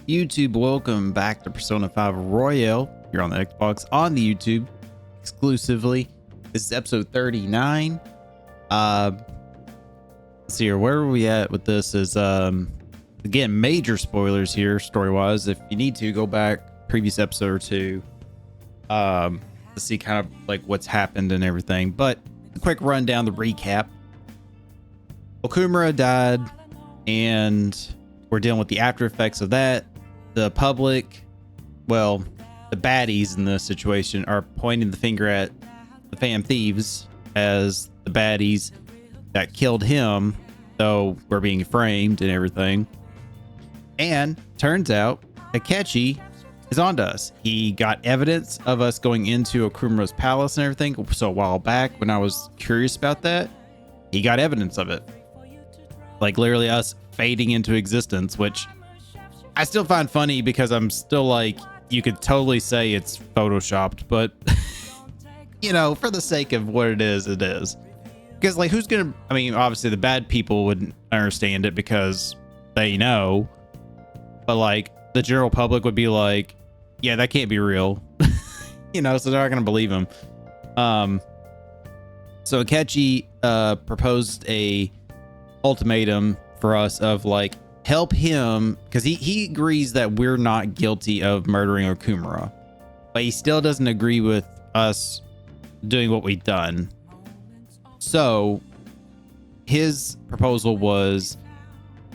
YouTube? Welcome back to Persona 5 Royale. You're on the Xbox, on the YouTube exclusively. This is episode 39. Let's see here. Where are we at with this? Is again, major spoilers here, story-wise. If you need to, go back previous episode or two to see kind of like what's happened and everything. But a quick rundown, the recap. Okumura died, and we're dealing with the after effects of that. The public, well, the baddies in this situation are pointing the finger at the fam thieves as the baddies that killed him, though we're being framed and everything. And turns out Akechi is onto us. He got evidence of us going into Okumura's palace and everything. So a while back, when I was curious about that, he got evidence of it. Like literally us fading into existence, which I still find funny because I'm still like, you could totally say it's photoshopped, but you know, for the sake of what it is, it is. Because like, who's gonna, I mean, obviously the bad people wouldn't understand it because they know, but like the general public would be like, yeah, that can't be real. You know, so they're not gonna believe him. So Akechi proposed a ultimatum for us of like, help him, because he agrees that we're not guilty of murdering Okumura, but he still doesn't agree with us doing what we've done. So his proposal was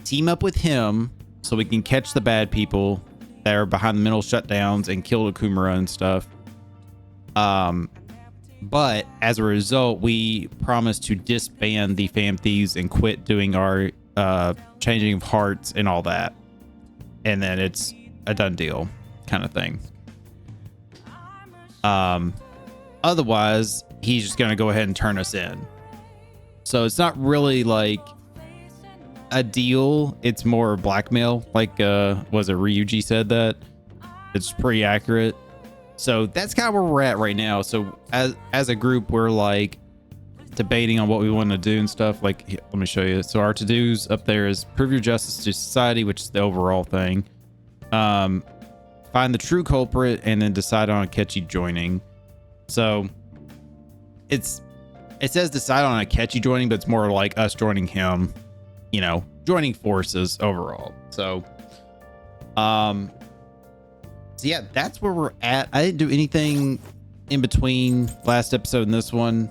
team up with him so we can catch the bad people that are behind the mental shutdowns and kill Okumura and stuff. But as a result, we promised to disband the fam thieves and quit doing our changing of hearts and all that, and then it's a done deal kind of thing. Otherwise he's just gonna go ahead and turn us in, so it's not really like a deal, it's more blackmail, like was it Ryuji said that? It's pretty accurate. So that's kind of where we're at right now. So as a group, we're like debating on what we want to do and stuff. Like, here, let me show you. So our to-dos up there is prove your justice to society, which is the overall thing. Find the true culprit and then decide on Akechi joining. So it says decide on Akechi joining, but it's more like us joining him, you know, joining forces overall. So yeah, that's where we're at. I didn't do anything in between last episode and this one.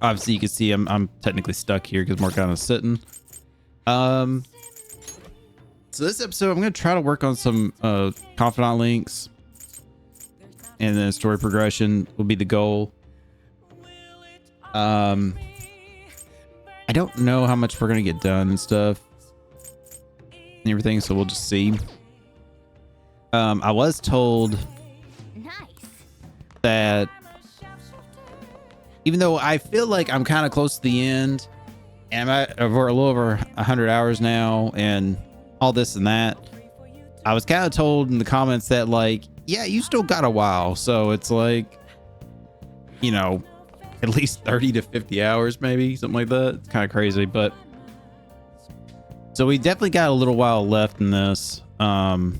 Obviously you can see I'm technically stuck here because Morgana's sitting. So this episode I'm gonna try to work on some confidant links, and then story progression will be the goal. I don't know how much we're gonna get done and stuff and everything, so we'll just see. I was told that even though I feel like I'm kind of close to the end, and I'm at over a little over 100 hours now and all this and that, I was kind of told in the comments that like, yeah, you still got a while. So it's like, you know, at least 30 to 50 hours, maybe something like that. It's kind of crazy, but so we definitely got a little while left in this, and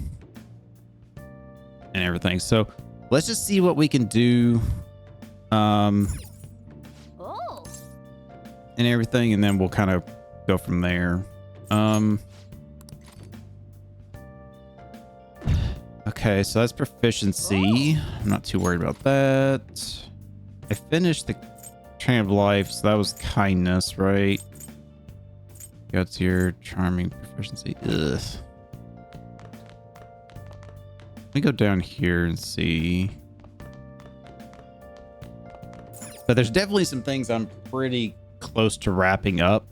everything. So let's just see what we can do, and everything, and then we'll kind of go from there. Okay, so that's proficiency. I'm not too worried about that. I finished the train of life, so that was kindness, right? Got to your charming proficiency. Ugh. Let me go down here and see. But there's definitely some things I'm pretty close to wrapping up.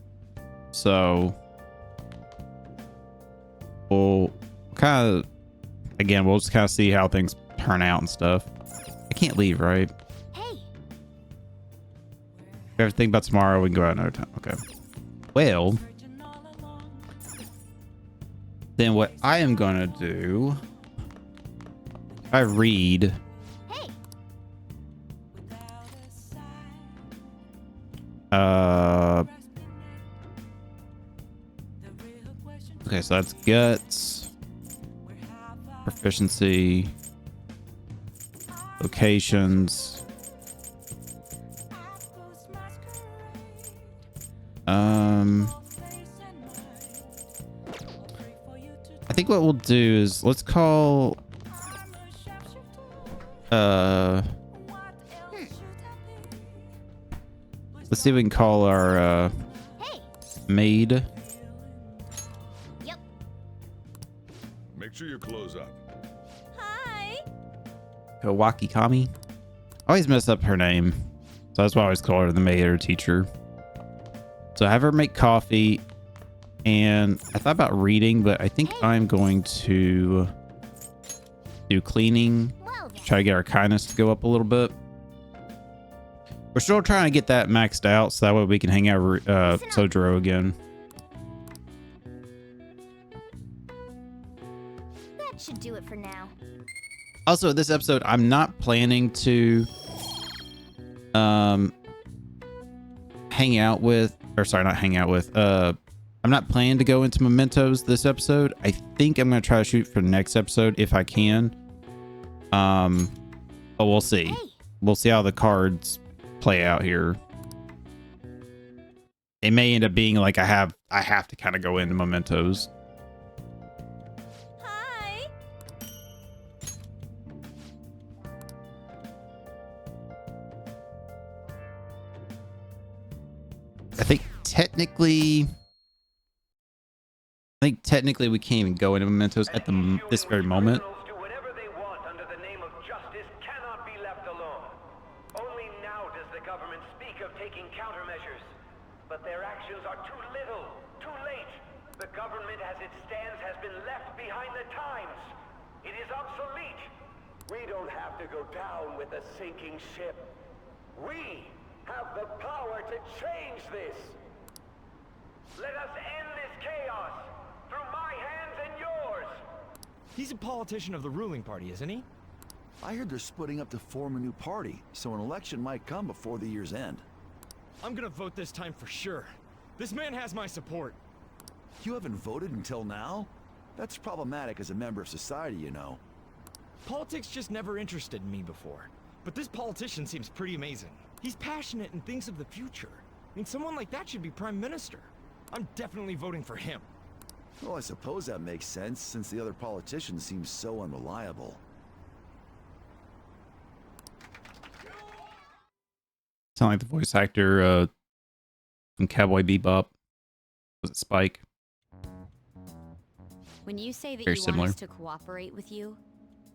So we'll kind of, again, we'll just kind of see how things turn out and stuff. I can't leave, right? Hey. If you ever think about tomorrow, we can go out another time. Okay. Well, then what I am going to do, I read. Hey. Okay, so that's guts, proficiency, locations. I think what we'll do is let's call let's see if we can call our maid. Yep. Make sure you close up. Hi. Kawaki Kami. I always mess up her name, so that's why I always call her the maid or teacher. So have her make coffee, and I thought about reading, but I think I'm going to do cleaning. Try to get our kindness to go up a little bit. We're still trying to get that maxed out so that way we can hang out Sojiro again. That should do it for now. Also, this episode, I'm not planning to hang out with, or sorry, not hang out with. I'm not planning to go into mementos this episode. I think I'm gonna try to shoot for the next episode if I can. But we'll see. Hey. We'll see how the cards play out here. It may end up being like I have to kind of go into mementos. Hi. I think technically we can't even go into mementos at this very moment. Do whatever they want under the name of justice cannot be left alone. Only now does the government speak of taking countermeasures. But their actions are too little, too late. The government as it stands has been left behind the times. It is obsolete. We don't have to go down with a sinking ship. We have the power to change this. Let us end this chaos through my hands and yours. He's a politician of the ruling party, isn't he? I heard they're splitting up to form a new party, so an election might come before the year's end. I'm gonna vote this time for sure. This man has my support. You haven't voted until now? That's problematic as a member of society, you know. Politics just never interested me before. But this politician seems pretty amazing. He's passionate and thinks of the future. I mean, someone like that should be prime minister. I'm definitely voting for him. Well, I suppose that makes sense, since the other politicians seem so unreliable. Sound like the voice actor from Cowboy Bebop. Was it Spike? When you say that Very you similar. want us to cooperate with you,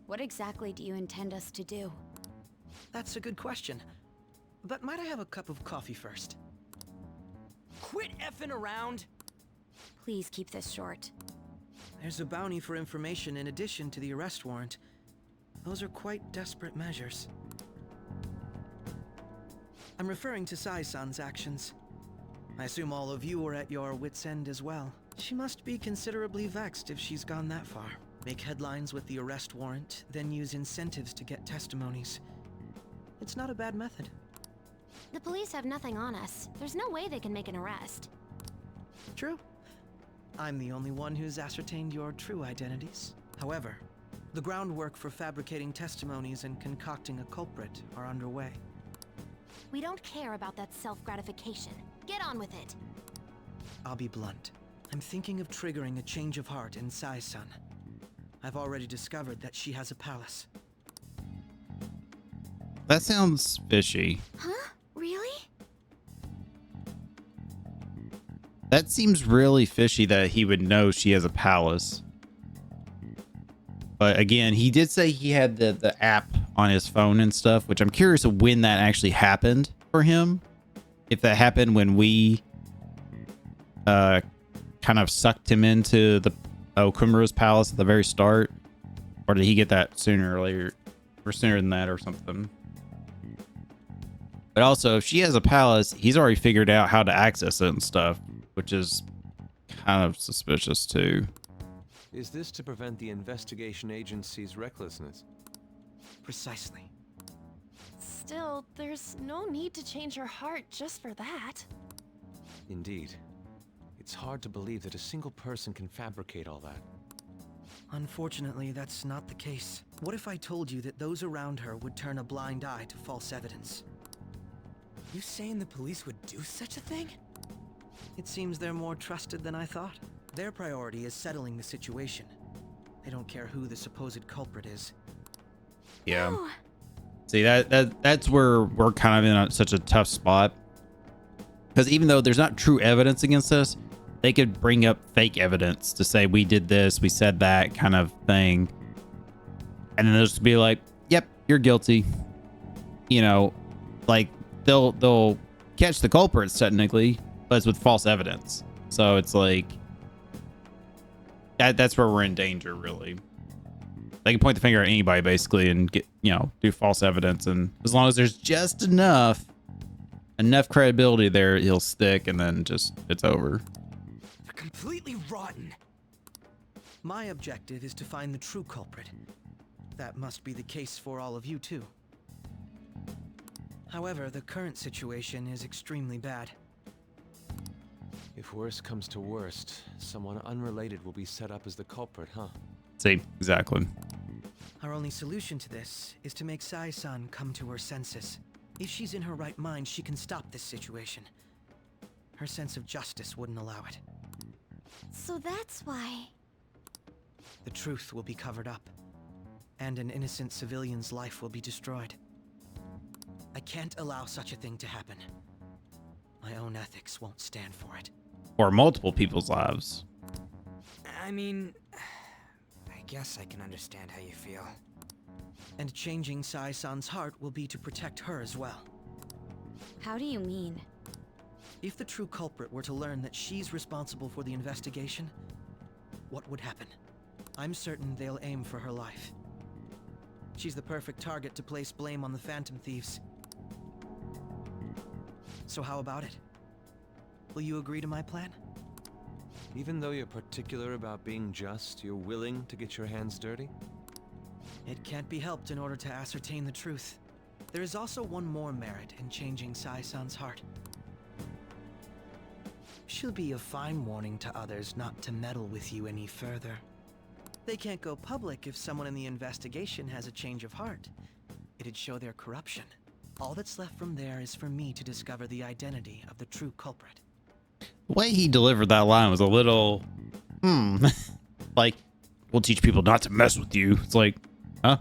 what exactly do you intend us to do? That's a good question. But might I have a cup of coffee first? Quit effing around! Please keep this short. There's a bounty for information in addition to the arrest warrant. Those are quite desperate measures. I'm referring to Sai-san's actions. I assume all of you are at your wits' end as well. She must be considerably vexed if she's gone that far. Make headlines with the arrest warrant, then use incentives to get testimonies. It's not a bad method. The police have nothing on us. There's no way they can make an arrest. True. I'm the only one who's ascertained your true identities. However, the groundwork for fabricating testimonies and concocting a culprit are underway. We don't care about that self-gratification. Get on with it. I'll be blunt. I'm thinking of triggering a change of heart in Sai-san. I've already discovered that she has a palace. That sounds fishy. Huh? Really? That seems really fishy that he would know she has a palace. But again, he did say he had the app on his phone and stuff, which I'm curious of when that actually happened for him. If that happened when we kind of sucked him into the Okumura's palace at the very start, or did he get that sooner or later, or sooner than that or something? But also, if she has a palace, he's already figured out how to access it and stuff, which is kind of suspicious too. Is this to prevent the investigation agency's recklessness? Precisely. Still, there's no need to change her heart just for that. Indeed. It's hard to believe that a single person can fabricate all that. Unfortunately, that's not the case. What if I told you that those around her would turn a blind eye to false evidence? You saying the police would do such a thing? It seems they're more trusted than I thought. Their priority is settling the situation. They don't care who the supposed culprit is. Yeah. No. See, that's where we're kind of in such a tough spot. Because even though there's not true evidence against us, they could bring up fake evidence to say we did this, we said that kind of thing. And then they'll just be like, yep, you're guilty. You know, like they'll catch the culprits technically, but it's with false evidence. So it's like that's where we're in danger, really. They can point the finger at anybody basically and get, do false evidence, and as long as there's just enough credibility there, he'll stick, and then just it's over. They're completely rotten. My objective is to find the true culprit. That must be the case for all of you too. However, the current situation is extremely bad. If worst comes to worst, someone unrelated will be set up as the culprit, huh? See, exactly. Our only solution to this is to make Sai-san come to her senses. If she's in her right mind, she can stop this situation. Her sense of justice wouldn't allow it. So that's why. The truth will be covered up, and an innocent civilian's life will be destroyed. I can't allow such a thing to happen. My own ethics won't stand for it. Or multiple people's lives. I mean, I guess I can understand how you feel. And changing Sai-san's heart will be to protect her as well. How do you mean? If the true culprit were to learn that she's responsible for the investigation, what would happen? I'm certain they'll aim for her life. She's the perfect target to place blame on the Phantom Thieves. So how about it? Will you agree to my plan? Even though you're particular about being just, you're willing to get your hands dirty? It can't be helped in order to ascertain the truth. There is also one more merit in changing Sai-san's heart. She'll be a fine warning to others not to meddle with you any further. They can't go public if someone in the investigation has a change of heart. It'd show their corruption. All that's left from there is for me to discover the identity of the true culprit. The way he delivered that line was a little, like, we'll teach people not to mess with you. It's like, huh?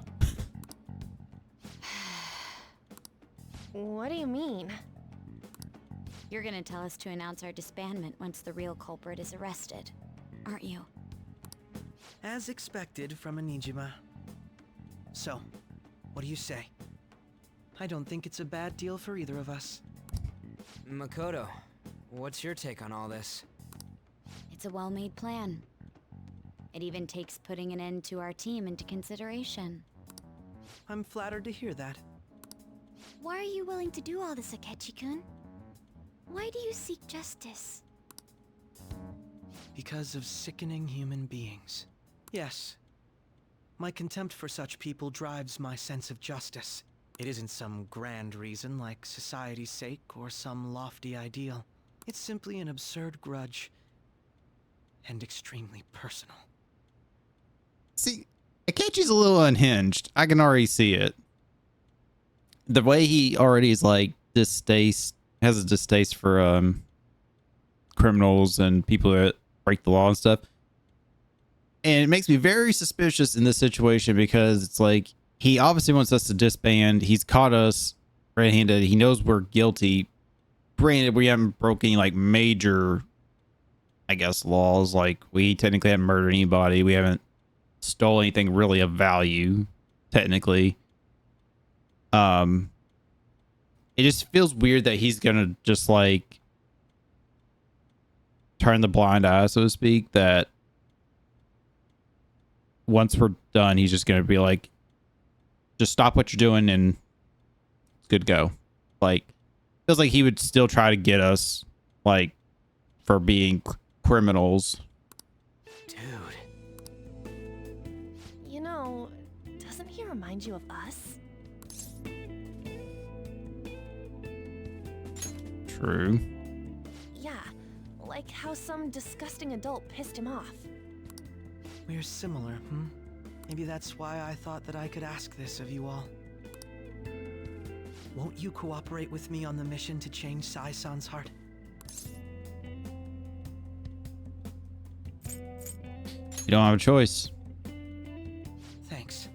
What do you mean? You're gonna tell us to announce our disbandment once the real culprit is arrested, aren't you? As expected from a Nijima. So, what do you say? I don't think it's a bad deal for either of us. Makoto, what's your take on all this? It's a well-made plan. It even takes putting an end to our team into consideration. I'm flattered to hear that. Why are you willing to do all this, Akechi-kun? Why do you seek justice? Because of sickening human beings. Yes. My contempt for such people drives my sense of justice. It isn't some grand reason like society's sake or some lofty ideal. It's simply an absurd grudge. And extremely personal. See, Akechi's a little unhinged. I can already see it. The way he already is like has a distaste for criminals and people that break the law and stuff. And it makes me very suspicious in this situation because it's like he obviously wants us to disband. He's caught us red-handed. He knows we're guilty. Granted, we haven't broken any like major, I guess, laws. Like we technically haven't murdered anybody. We haven't stole anything really of value, technically. It just feels weird that he's gonna just like turn the blind eye, so to speak, that once we're done, he's just gonna be like, just stop what you're doing and it's good to go. Like, feels like he would still try to get us, like, for being criminals. Dude. You know, doesn't he remind you of us? True. Yeah, like how some disgusting adult pissed him off. We're similar, Maybe that's why I thought that I could ask this of you all. Won't you cooperate with me on the mission to change Sai-san's heart? You don't have a choice. Thanks.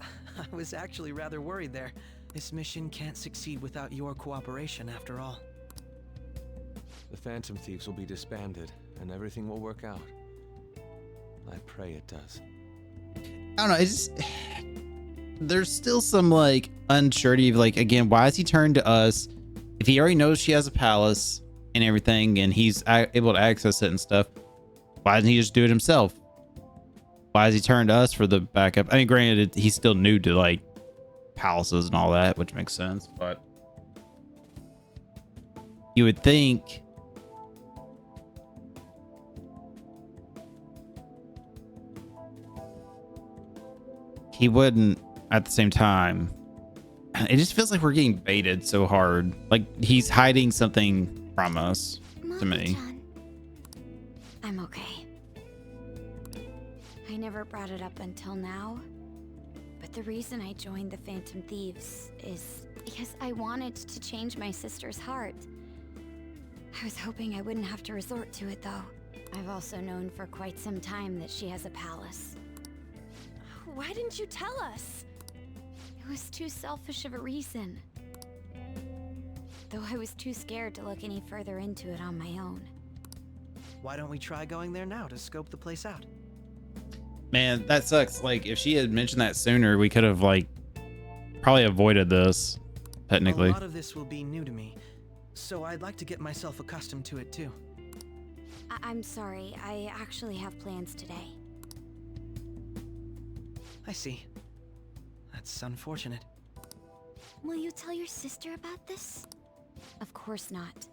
I was actually rather worried there. This mission can't succeed without your cooperation, after all. The Phantom Thieves will be disbanded, and everything will work out. I pray it does. I don't know. It's just, there's still some like uncertainty of like, again, why is he turned to us if he already knows she has a palace and everything and he's able to access it and stuff? Why doesn't he just do it himself? Why does he turn to us for the backup? I mean, granted, he's still new to like palaces and all that, which makes sense, but you would think he wouldn't at the same time. It just feels like we're getting baited so hard. Like he's hiding something from us to me. Mommy-chan. I'm okay. I never brought it up until now, but the reason I joined the Phantom Thieves is because I wanted to change my sister's heart. I was hoping I wouldn't have to resort to it, though. I've also known for quite some time that she has a palace. Why didn't you tell us? It was too selfish of a reason. Though I was too scared to look any further into it on my own. Why don't we try going there now to scope the place out? Man, that sucks. Like if she had mentioned that sooner, we could have like probably avoided this technically. A lot of this will be new to me, so I'd like to get myself accustomed to it too. I'm sorry, I actually have plans today. I see. That's unfortunate. Will you tell your sister about this? Of course not.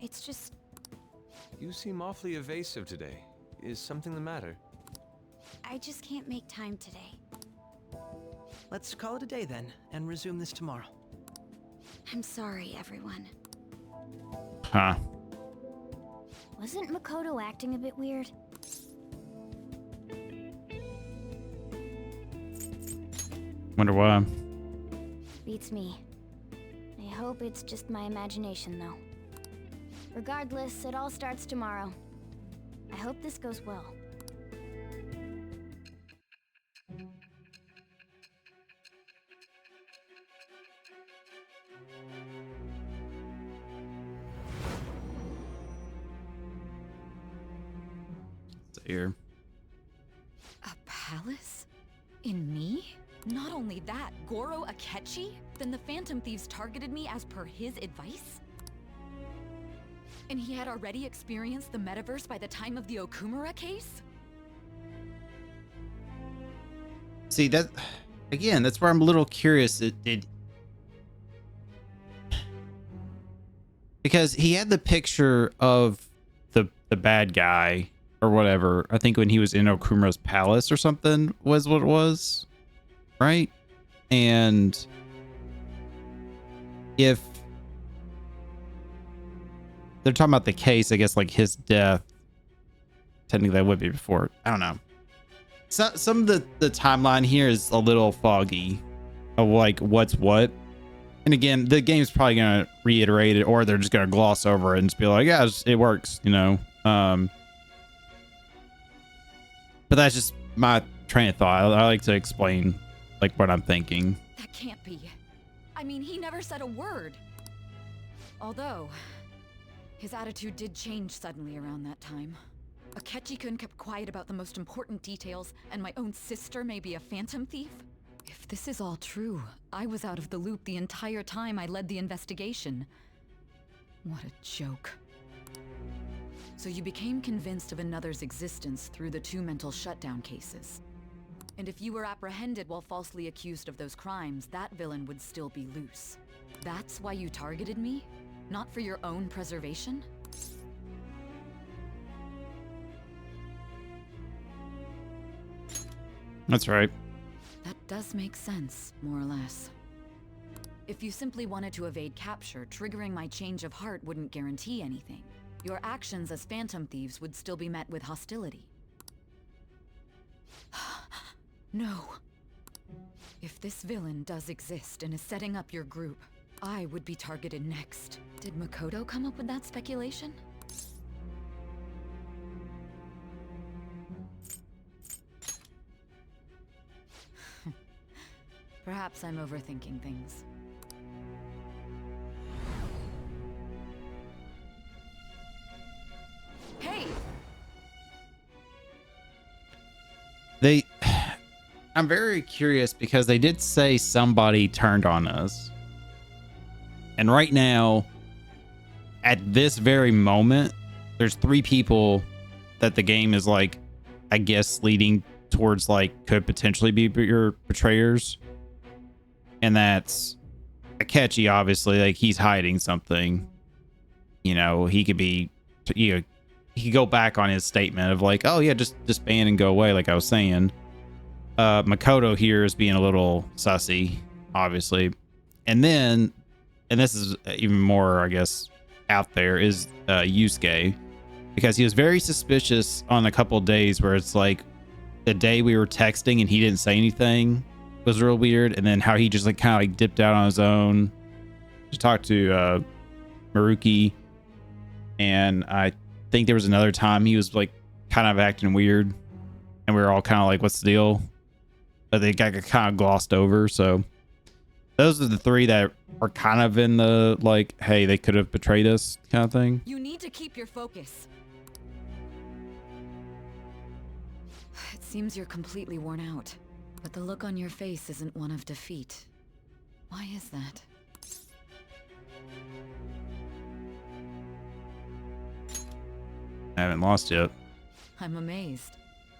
It's just... You seem awfully evasive today. Is something the matter? I just can't make time today. Let's call it a day then, and resume this tomorrow. I'm sorry, everyone. Huh. Wasn't Makoto acting a bit weird? Wonder why. Beats me. I hope it's just my imagination, though. Regardless, it all starts tomorrow. I hope this goes well. Here. A palace? In me? Not only that, Goro Akechi? Then the Phantom Thieves targeted me as per his advice? And he had already experienced the metaverse by the time of the Okumura case? See, that again, that's where I'm a little curious. Because he had the picture of the bad guy or whatever. I think when he was in Okumura's palace or something was what it was, right? And if they're talking about the case, I guess like his death, technically that would be before. I don't know. So, some of the timeline here is a little foggy of like what's what. And again, the game's probably going to reiterate it, or they're just going to gloss over it and just be like, yeah, it works, you know? But that's just my train of thought. I like to explain like what I'm thinking. That can't be. I mean, he never said a word. Although, his attitude did change suddenly around that time. Akechi-kun kept quiet about the most important details, and my own sister may be a phantom thief? If this is all true, I was out of the loop the entire time I led the investigation. What a joke. So you became convinced of another's existence through the 2 mental shutdown cases. And if you were apprehended while falsely accused of those crimes, that villain would still be loose. That's why you targeted me? Not for your own preservation? That's right. That does make sense, more or less. If you simply wanted to evade capture, triggering my change of heart wouldn't guarantee anything. your actions as phantom thieves would still be met with hostility. No. If this villain does exist and is setting up your group, I would be targeted next. Did Makoto come up with that speculation? Perhaps I'm overthinking things. Hey! I'm very curious because they did say somebody turned on us. And right now, at this very moment, there's 3 people that the game is like, I guess, leading towards like could potentially be your betrayers. And that's Akechi, obviously, like he's hiding something. You know, he could be, you know, he could go back on his statement of like, oh yeah, just disband and go away, like I was saying. Makoto here is being a little sussy, obviously. And then, and this is even more, I guess, out there, is Yusuke. Because he was very suspicious on a couple of days where it's like the day we were texting and he didn't say anything was real weird. And then how he just like kind of like dipped out on his own to talk to Maruki. And I think there was another time he was like kind of acting weird. And we were all kind of like, what's the deal? But they got kind of glossed over. So those are the 3 that are kind of in the like, hey, they could have betrayed us kind of thing. You need to keep your focus. It seems you're completely worn out, but the look on your face isn't one of defeat. Why is that? I haven't lost yet. I'm amazed.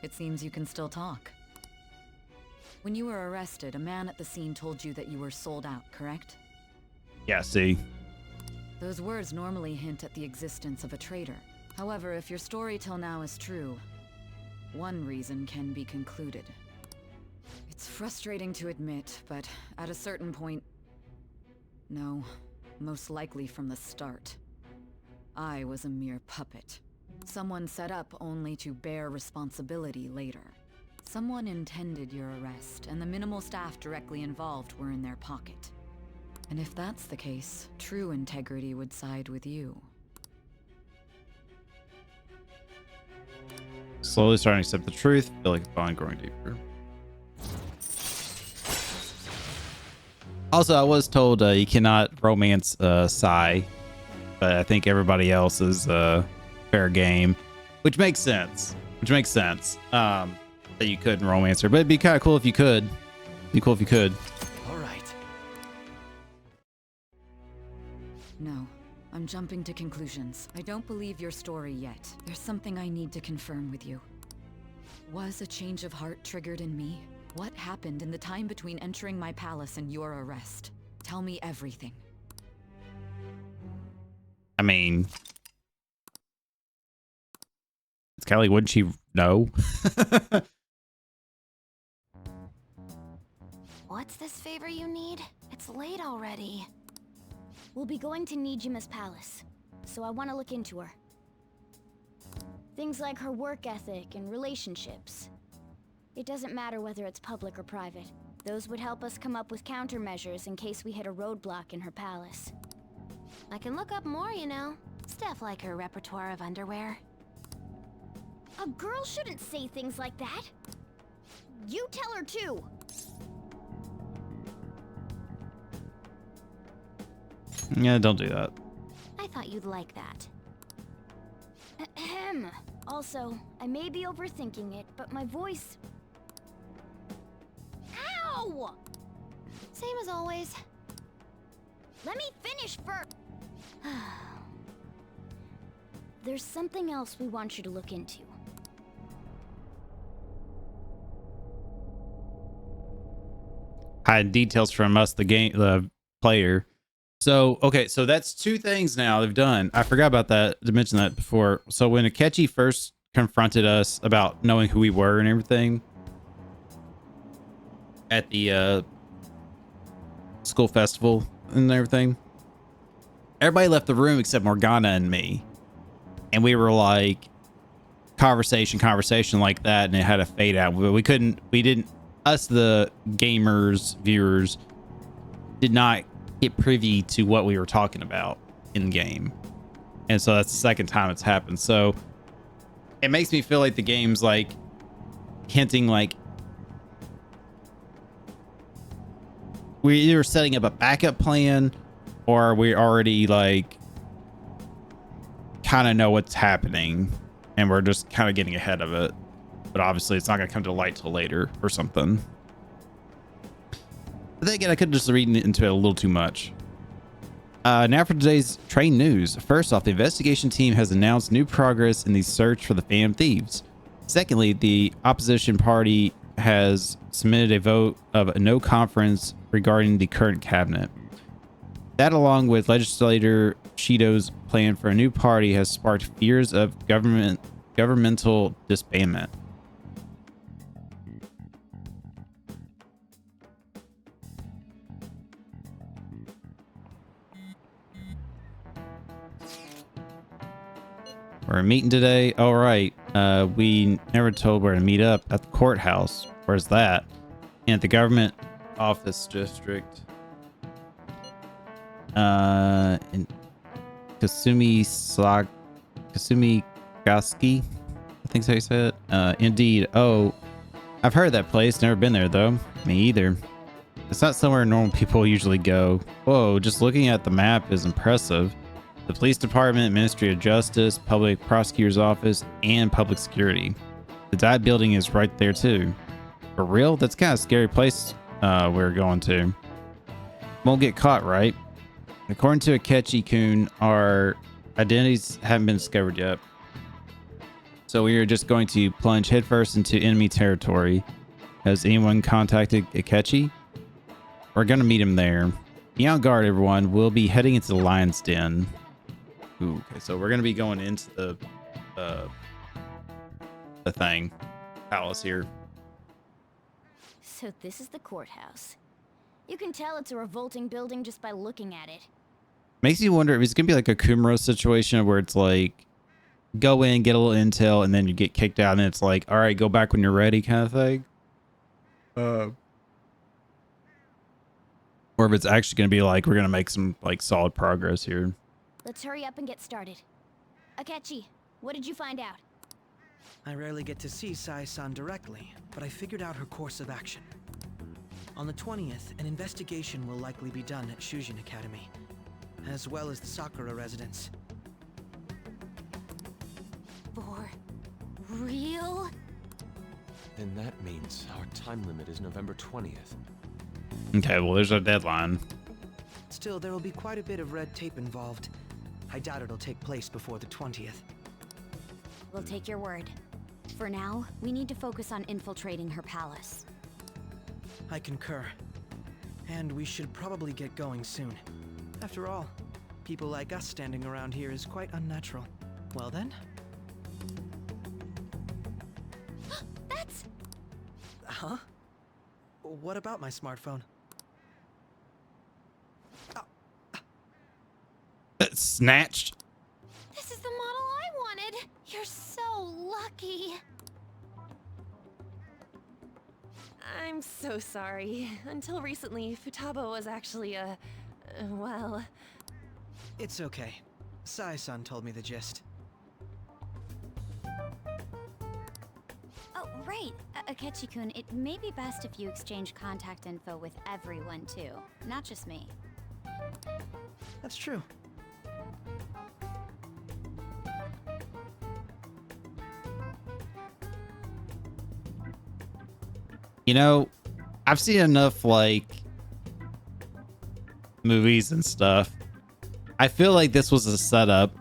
It seems you can still talk. When you were arrested, a man at the scene told you that you were sold out, correct? Yeah, see. Those words normally hint at the existence of a traitor. However, if your story till now is true, one reason can be concluded. It's frustrating to admit, but at a certain point... No, most likely from the start. I was a mere puppet. Someone set up only to bear responsibility later. Someone intended your arrest, and the minimal staff directly involved were in their pocket. And if that's the case, true integrity would side with you. Slowly starting to accept the truth. Feel like the bond growing deeper. Also, I was told you cannot romance Sai, but I think everybody else is fair game, which makes sense. That you couldn't romance her, but it'd be kind of cool if you could. Be cool if you could. All right. No, I'm jumping to conclusions. I don't believe your story yet. There's something I need to confirm with you. Was a change of heart triggered in me? What happened in the time between entering my palace and your arrest? Tell me everything. I mean, it's kind of like, wouldn't she know? What's this favor you need? It's late already. We'll be going to Nijima's palace, so I want to look into her. Things like her work ethic and relationships. It doesn't matter whether it's public or private. Those would help us come up with countermeasures in case we hit a roadblock in her palace. I can look up more, you know. Stuff like her repertoire of underwear. A girl shouldn't say things like that. You tell her too. Yeah, don't do that. I thought you'd like that. Ahem. Also, I may be overthinking it, but my voice... Ow! Same as always. Let me finish first. There's something else we want you to look into. Hide details from us, the player. So, okay, so that's 2 things now they've done. I forgot about that, to mention that before. So when Akechi first confronted us about knowing who we were and everything at the school festival and everything, everybody left the room except Morgana and me. and we were like conversation like that, and it had to fade out. But we didn't, us, the gamers, viewers, did not get privy to what we were talking about in game. And so that's the second time it's happened. So it makes me feel like the game's like hinting like we're either setting up a backup plan or we already like kind of know what's happening and we're just kind of getting ahead of it. But obviously it's not going to come to light till later or something. But then again, I could just read into it a little too much. Now for today's train news. First off, the investigation team has announced new progress in the search for the Phantom Thieves. Secondly, the opposition party has submitted a vote of no conference regarding the current cabinet. That, along with legislator Shido's plan for a new party, has sparked fears of governmental disbandment. We're meeting today. All right. We never told where to meet up at the courthouse. Where's that? And at the government office district. In Kasumi Gaski. I think that's how you say it. Indeed. Oh, I've heard of that place. Never been there though. Me either. It's not somewhere normal people usually go. Whoa, just looking at the map is impressive. The police department, Ministry of Justice, public prosecutor's office, and public security. The dive building is right there too. For real? That's kind of a scary place we're going to. Won't get caught, right? According to Akechi-kun, our identities haven't been discovered yet. So we are just going to plunge headfirst into enemy territory. Has anyone contacted Akechi? We're going to meet him there. Be on guard, everyone. We'll be heading into the Lion's Den. Ooh, okay, so we're going to be going into the palace here. So this is the courthouse. You can tell it's a revolting building just by looking at it. Makes you wonder if it's going to be like a Kumaro situation where it's like, go in, get a little intel, and then you get kicked out, and it's like, all right, go back when you're ready kind of thing. Or if it's actually going to be like, we're going to make some like solid progress here. Let's hurry up and get started. Akechi, what did you find out? I rarely get to see Sai-san directly, but I figured out her course of action. On the 20th, an investigation will likely be done at Shujin Academy, as well as the Sakura residence. For real? Then that means our time limit is November 20th. Okay, well, there's our deadline. Still, there will be quite a bit of red tape involved. I doubt it'll take place before the 20th. We'll take your word. For now, we need to focus on infiltrating her palace. I concur. And we should probably get going soon. After all, people like us standing around here is quite unnatural. Well then? That's... Huh? What about my smartphone? Snatched. This is the model I wanted! You're so lucky! I'm so sorry. Until recently, Futaba was actually well... It's okay. Sai-san told me the gist. Oh, right. Akechi-kun, it may be best if you exchange contact info with everyone too, not just me. That's true. You know, I've seen enough like movies and stuff. I feel like this was a setup,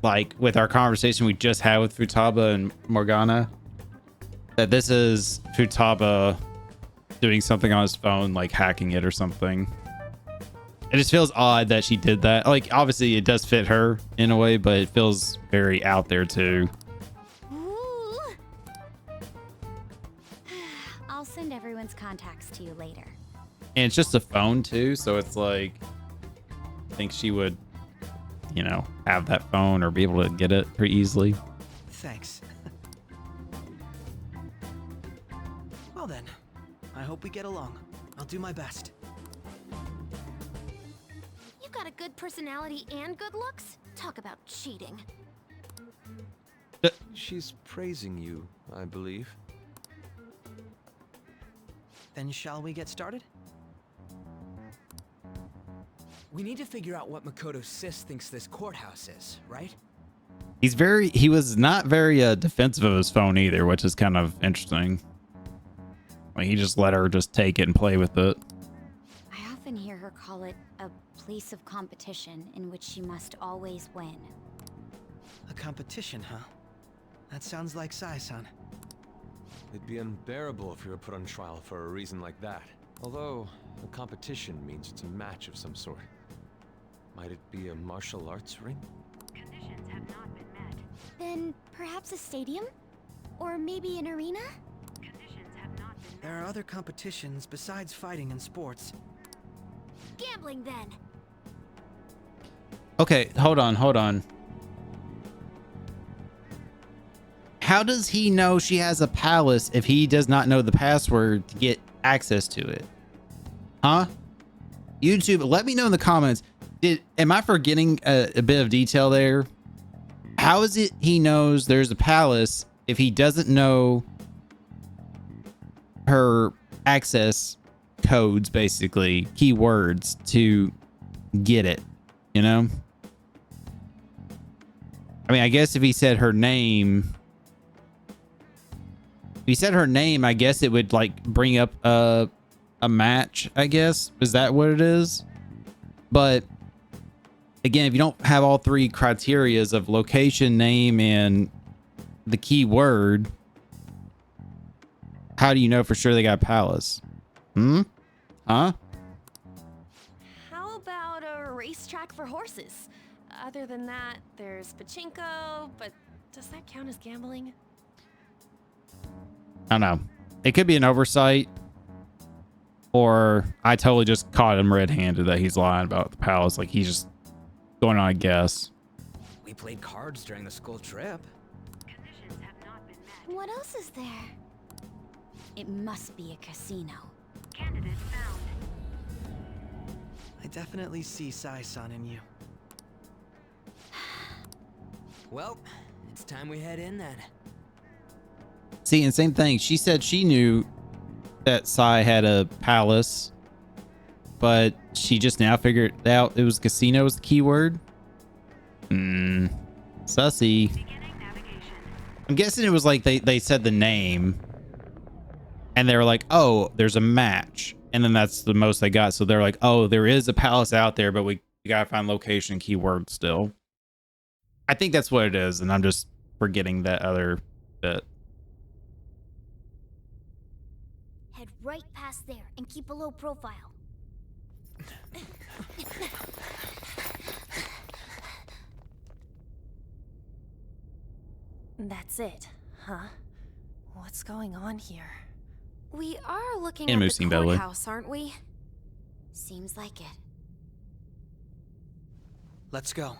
like with our conversation we just had with Futaba and Morgana, that this is Futaba doing something on his phone, like hacking it or something. It just feels odd that she did that. Like, obviously it does fit her in a way, but it feels very out there too. Ooh. I'll send everyone's contacts to you later. And it's just a phone too, so it's like, I think she would, you know, have that phone or be able to get it pretty easily. Thanks. Well then, I hope we get along. I'll do my best. You got a good personality and good looks? Talk about cheating. She's praising you, I believe. Then shall we get started? We need to figure out what Makoto Sis thinks this courthouse is, right? He was not very defensive of his phone either, which is kind of interesting. Like, he just let her just take it and play with it. I often hear her call it a place of competition in which she must always win. A competition, huh? That sounds like Sai-san. It'd be unbearable if you were put on trial for a reason like that. Although, a competition means it's a match of some sort. Might it be a martial arts ring? Conditions have not been met. Then perhaps a stadium? Or maybe an arena? Conditions have not been met. There are other competitions besides fighting and sports. Gambling then. Okay, hold on. How does he know she has a palace if he does not know the password to get access to it? Huh? YouTube, let me know in the comments. Am I forgetting a bit of detail there? How is it he knows there's a palace if he doesn't know her access codes, basically keywords to get it, you know? I mean, I guess if he said her name, I guess it would like bring up a match, I guess. Is that what it is? But again, if you don't have all three criterias of location, name, and the keyword, how do you know for sure they got palace? Huh? How about a racetrack for horses? Other than that, there's pachinko, but does that count as gambling? I don't know. It could be an oversight, or I totally just caught him red-handed that he's lying about the palace. Like, he's just going on a guess. We played cards during the school trip. Conditions have not been met. What else is there? It must be a casino. Candidate found. I definitely see Sai-san in you. Well, it's time we head in then. See, and same thing. She said she knew that Sai had a palace, but she just now figured out it was casino was the keyword. Sussy. I'm guessing it was like they said the name, and they were like, oh, there's a match. And then that's the most they got. So they're like, oh, there is a palace out there, but we gotta find location keyword still. I think that's what it is, and I'm just forgetting that other bit. Head right past there and keep a low profile. That's it, huh? What's going on here? We are looking And at Moosing the Belly. courthouse, aren't we? Seems like it. Let's go.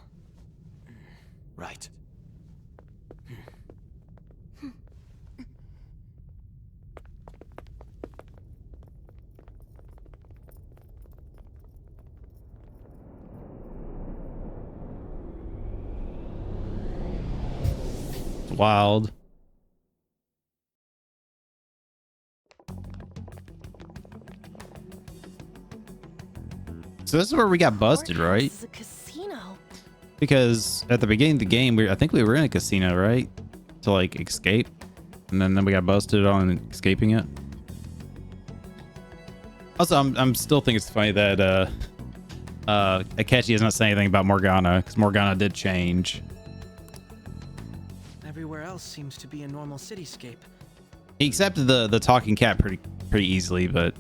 Right. It's wild. So this is where we got busted, right? This is a casino. Because at the beginning of the game, I think we were in a casino, right? To like escape. And then we got busted on escaping it. Also, I'm still thinking it's funny that Akechi is not saying anything about Morgana, because Morgana did change. Everywhere else seems to be a normal cityscape. He accepted the talking cat pretty easily, but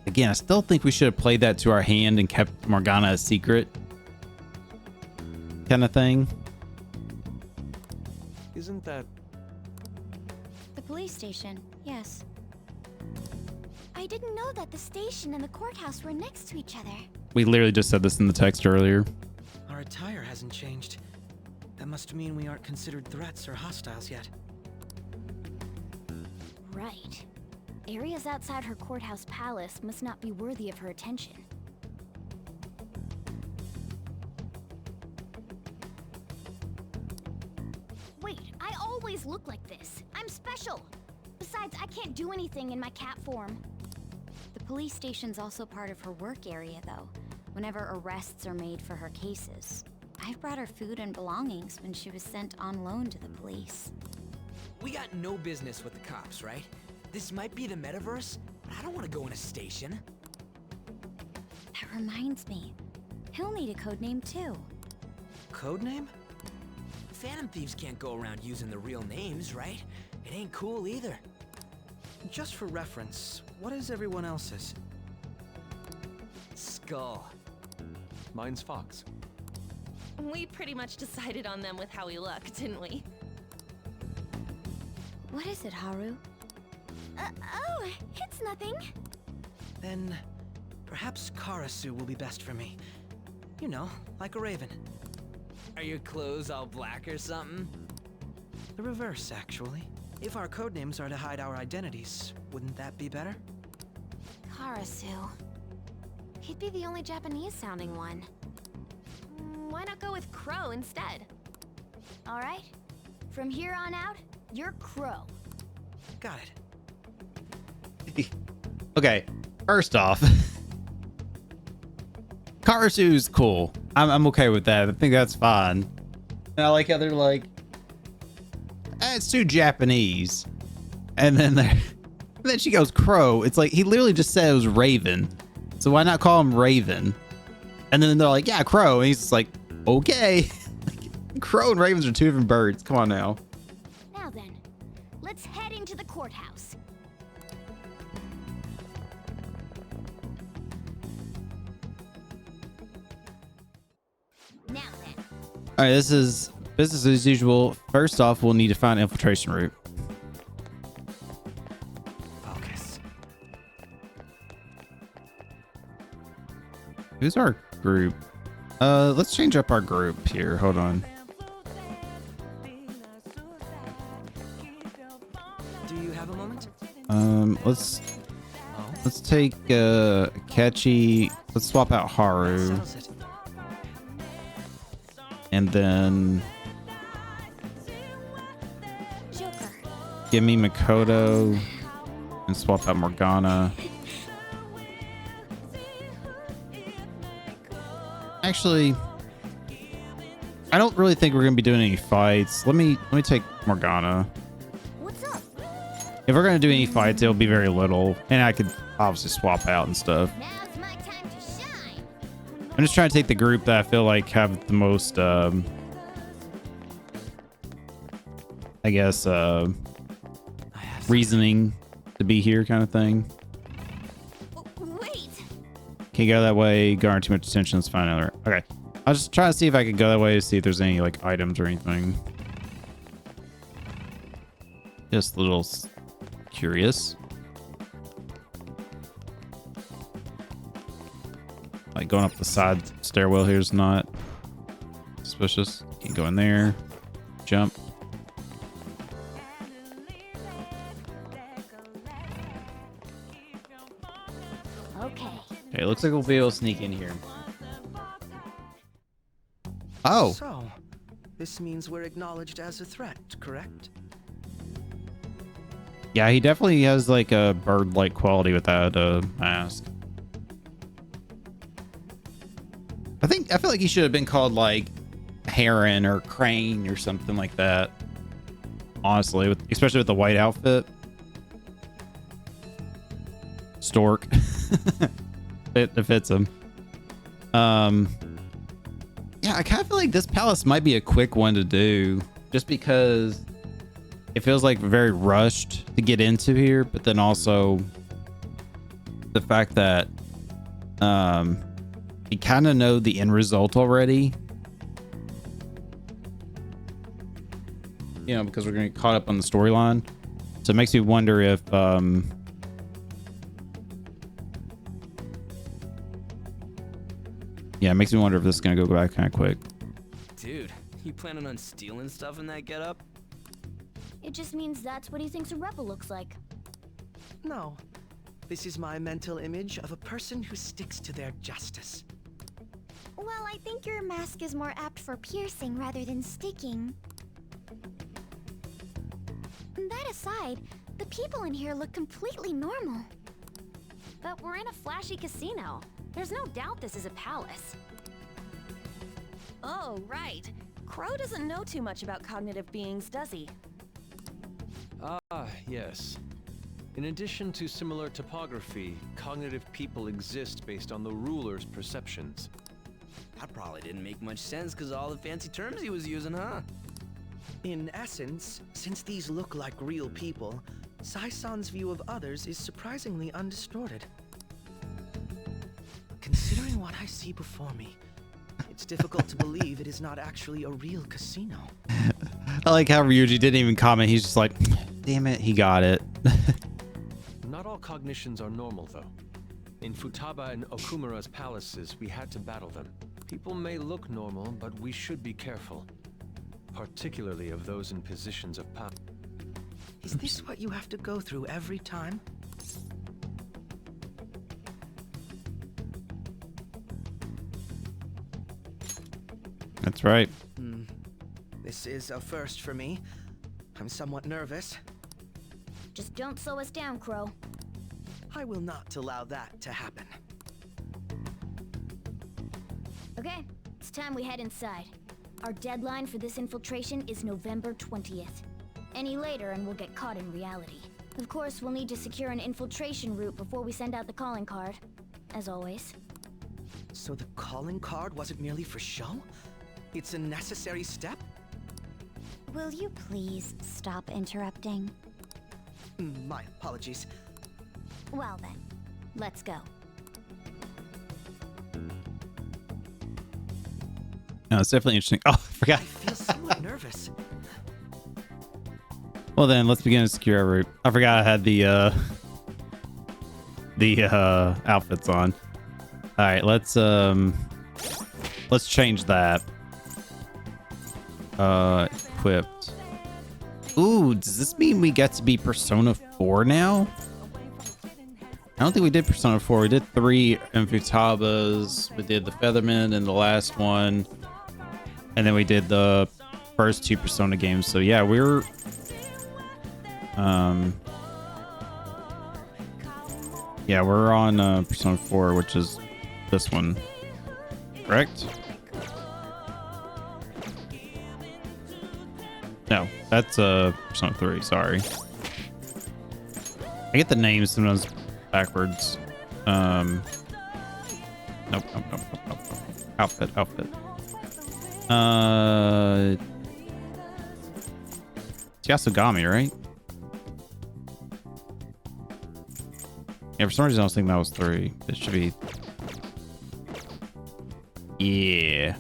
again, I still think we should have played that to our hand and kept Morgana a secret kind of thing. Isn't that... The police station, yes. I didn't know that the station and the courthouse were next to each other. We literally just said this in the text earlier. Our attire hasn't changed. That must mean we aren't considered threats or hostiles yet. Right. Areas outside her courthouse palace must not be worthy of her attention. Wait, I always look like this. I'm special. Besides, I can't do anything in my cat form. The police station's also part of her work area, though, whenever arrests are made for her cases. I've brought her food and belongings when she was sent on loan to the police. We got no business with the cops, right? This might be the metaverse, but I don't want to go in a station. That reminds me. He'll need a code name, too. Codename? Phantom thieves can't go around using the real names, right? It ain't cool either. Just for reference, what is everyone else's? Skull. Mine's Fox. We pretty much decided on them with how we look, didn't we? What is it, Haru? Oh, it's nothing. Then, perhaps Karasu will be best for me. You know, like a raven. Are your clothes all black or something? The reverse, actually. If our codenames are to hide our identities, wouldn't that be better? Karasu. He'd be the only Japanese-sounding one. Why not go with Crow instead? All right. From here on out, you're Crow. Got it. Okay, first off, Karasu's cool. I'm okay with that. I think that's fine. And I like how they're like, it's too Japanese. And then she goes Crow. It's like he literally just said it was Raven. So why not call him Raven? And then they're like, yeah, Crow. And he's just like, okay. Like, Crow and Ravens are two different birds. Come on now. Now then, let's head into the courthouse. Now then. All right, this is business as usual. First off, we'll need to find an infiltration route. Focus. Who's our group? Let's change up our group here. Hold on. Do you have a moment? Let's take Catchy. Let's swap out Haru. Settles it. And then Joker. give me Makoto and swap out Morgana. Actually, I don't really think we're gonna be doing any fights. Let me take Morgana. What's up? If we're gonna do any fights, it'll be very little, and I could obviously swap out and stuff. Now's my time to shine. I'm just trying to take the group that I feel like have the most, I guess, reasoning to be here, kind of thing. Wait. Can't go that way. Garner too much attention. Let's find another. Okay. I was just trying to see if I could go that way to see if there's any like items or anything. Just a little curious. Like going up the side stairwell here is not suspicious. Can't go in there. Jump. Okay. Okay, looks like we'll be able to sneak in here. Oh. So, this means we're acknowledged as a threat, correct? Yeah, he definitely has like a bird-like quality with that mask. I feel like he should have been called like Heron or Crane or something like that. Honestly, especially with the white outfit. Stork. it fits him. Yeah, I kind of feel like this palace might be a quick one to do, just because it feels like very rushed to get into here, but then also the fact that you kind of know the end result already. You know, because we're going to get caught up on the storyline. So it makes me wonder if yeah, it makes me wonder if this is going to go back kind of quick. Dude, you planning on stealing stuff in that getup? It just means that's what he thinks a rebel looks like. No. This is my mental image of a person who sticks to their justice. Well, I think your mask is more apt for piercing rather than sticking. That aside, the people in here look completely normal. But we're in a flashy casino. There's no doubt this is a palace. Oh, right. Crow doesn't know too much about cognitive beings, does he? Ah, yes. In addition to similar topography, cognitive people exist based on the ruler's perceptions. That probably didn't make much sense because of all the fancy terms he was using, huh? In essence, since these look like real people, Sai-san's view of others is surprisingly undistorted. Considering what I see before me, it's difficult to believe it is not actually a real casino. I like how Ryuji didn't even comment. He's just like, damn it, he got it. Not all cognitions are normal, though. In Futaba and Okumura's palaces, we had to battle them. People may look normal, but we should be careful. Particularly of those in positions of power. Is this what you have to go through every time? That's right. This is a first for me. I'm somewhat nervous. Just don't slow us down, Crow. I will not allow that to happen. Okay, it's time we head inside. Our deadline for this infiltration is November 20th. Any later and we'll get caught in reality. Of course, we'll need to secure an infiltration route before we send out the calling card. As always. So the calling card wasn't merely for show? It's a necessary step? Will you please stop interrupting? My apologies. Well then, let's go. No, it's definitely interesting. Oh, I forgot. I feel somewhat nervous. Well then, let's begin to secure our route. I forgot I had the outfits on. All right, let's change that. Equipped. Ooh, does this mean we get to be Persona 4 now? I don't think we did Persona 4. We did 3 in Futabas. We did the Featherman in the last one. And then we did the first 2 Persona games. So yeah, we're yeah, we're on Persona 4, which is this one. Correct? No, that's Persona 3, sorry. I get the names sometimes backwards. Nope. Outfit. It's Yasugami, right? Yeah, for some reason I was thinking that was 3. It should be... Yeah.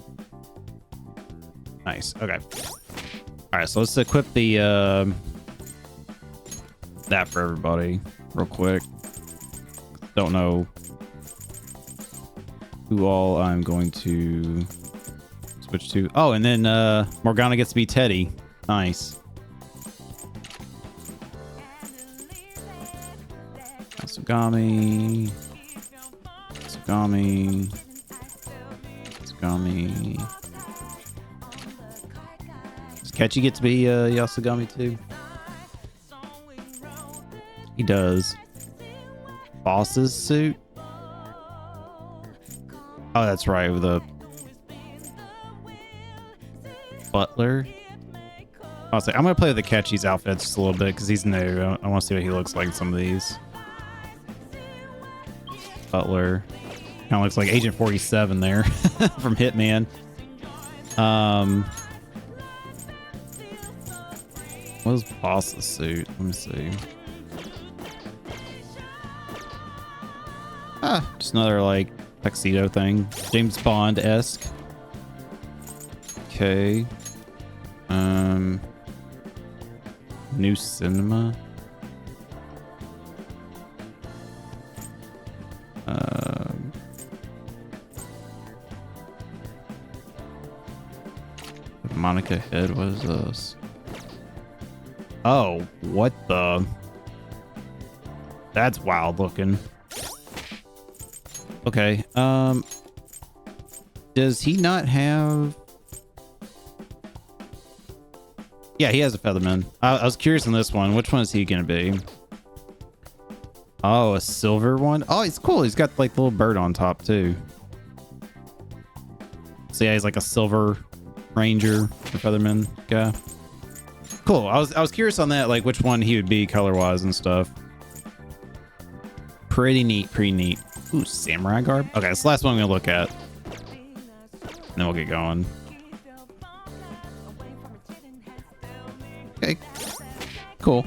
Nice, okay. Alright, so let's equip the, that for everybody real quick. Don't know who all I'm going to switch to. Oh, and then Morgana gets to be Teddy. Nice. Yasugami. Does Ketchy get to be Yasugami too? He does. Boss's suit? Oh, that's right, with the butler. I was like, I'm gonna play with the Ketchy's outfits just a little bit because he's new. I want to see what he looks like in some of these. Butler. Kind of looks like Agent 47 there from Hitman. What was Boss's suit? Let me see. Just another like tuxedo thing. James Bond-esque. Okay. New cinema. harmonica head. What is this? Oh, what the? That's wild looking. Okay. Does he not have? Yeah, he has a Featherman. I was curious on this one. Which one is he gonna be? Oh, a silver one. Oh, it's cool. He's got like the little bird on top too. So yeah, he's like a silver ranger or Featherman guy. Cool. I was curious on that, like which one he would be color wise and stuff. Pretty neat. Pretty neat. Ooh, samurai garb. Okay, that's the last one I'm gonna look at. And then we'll get going. Okay. Cool.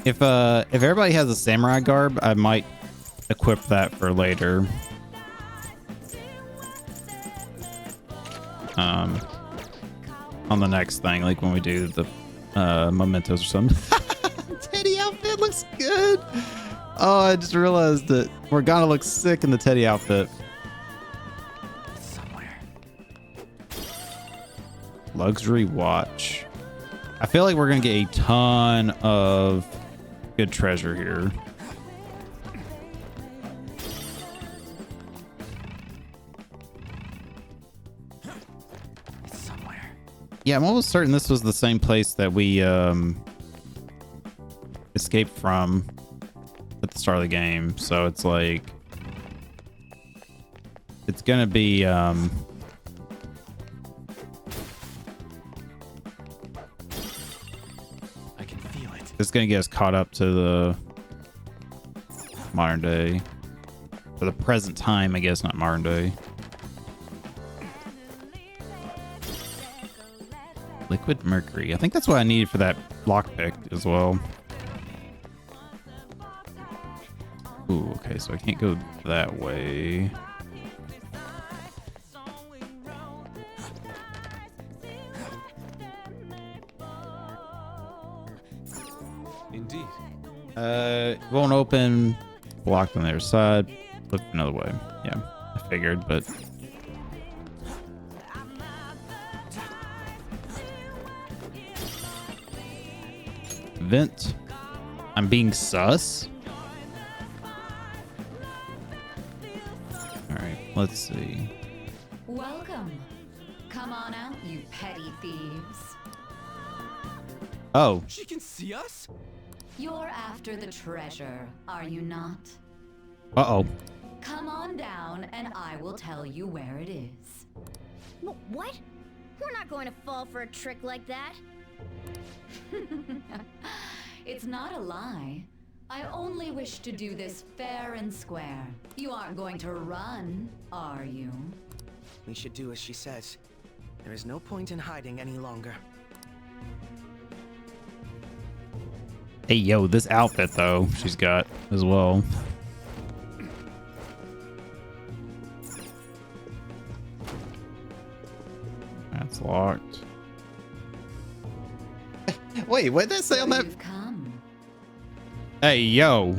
If everybody has a samurai garb, I might equip that for later. On the next thing, like when we do the mementos or something. Teddy outfit looks good. Oh, I just realized that Morgana looks sick in the Teddy outfit. Somewhere. Luxury watch. I feel like we're gonna get a ton of good treasure here. Somewhere. Yeah, I'm almost certain this was the same place that we escaped from at the start of the game. So it's like it's gonna be I can feel it. it's gonna get us caught up to the modern day. For the present time, I guess, not modern day. Liquid mercury. I think that's what I needed for that lockpick as well. Ooh, okay, so I can't go that way. Indeed. It won't open. Blocked on the other side. Look another way. Yeah, I figured, but vent. I'm being sus. All right, let's see. Welcome. Come on out, you petty thieves. Oh, She can see us? You're after the treasure, are you not? uh-oh. Come on down and I will tell you where it is. What? We're not going to fall for a trick like that. It's not a lie. I only wish to do this fair and square. You aren't going to run, are you? We should do as she says. There is no point in hiding any longer. Hey, yo, this outfit, though, she's got as well. That's locked. Wait, what did that say on that? You've come. Hey, yo.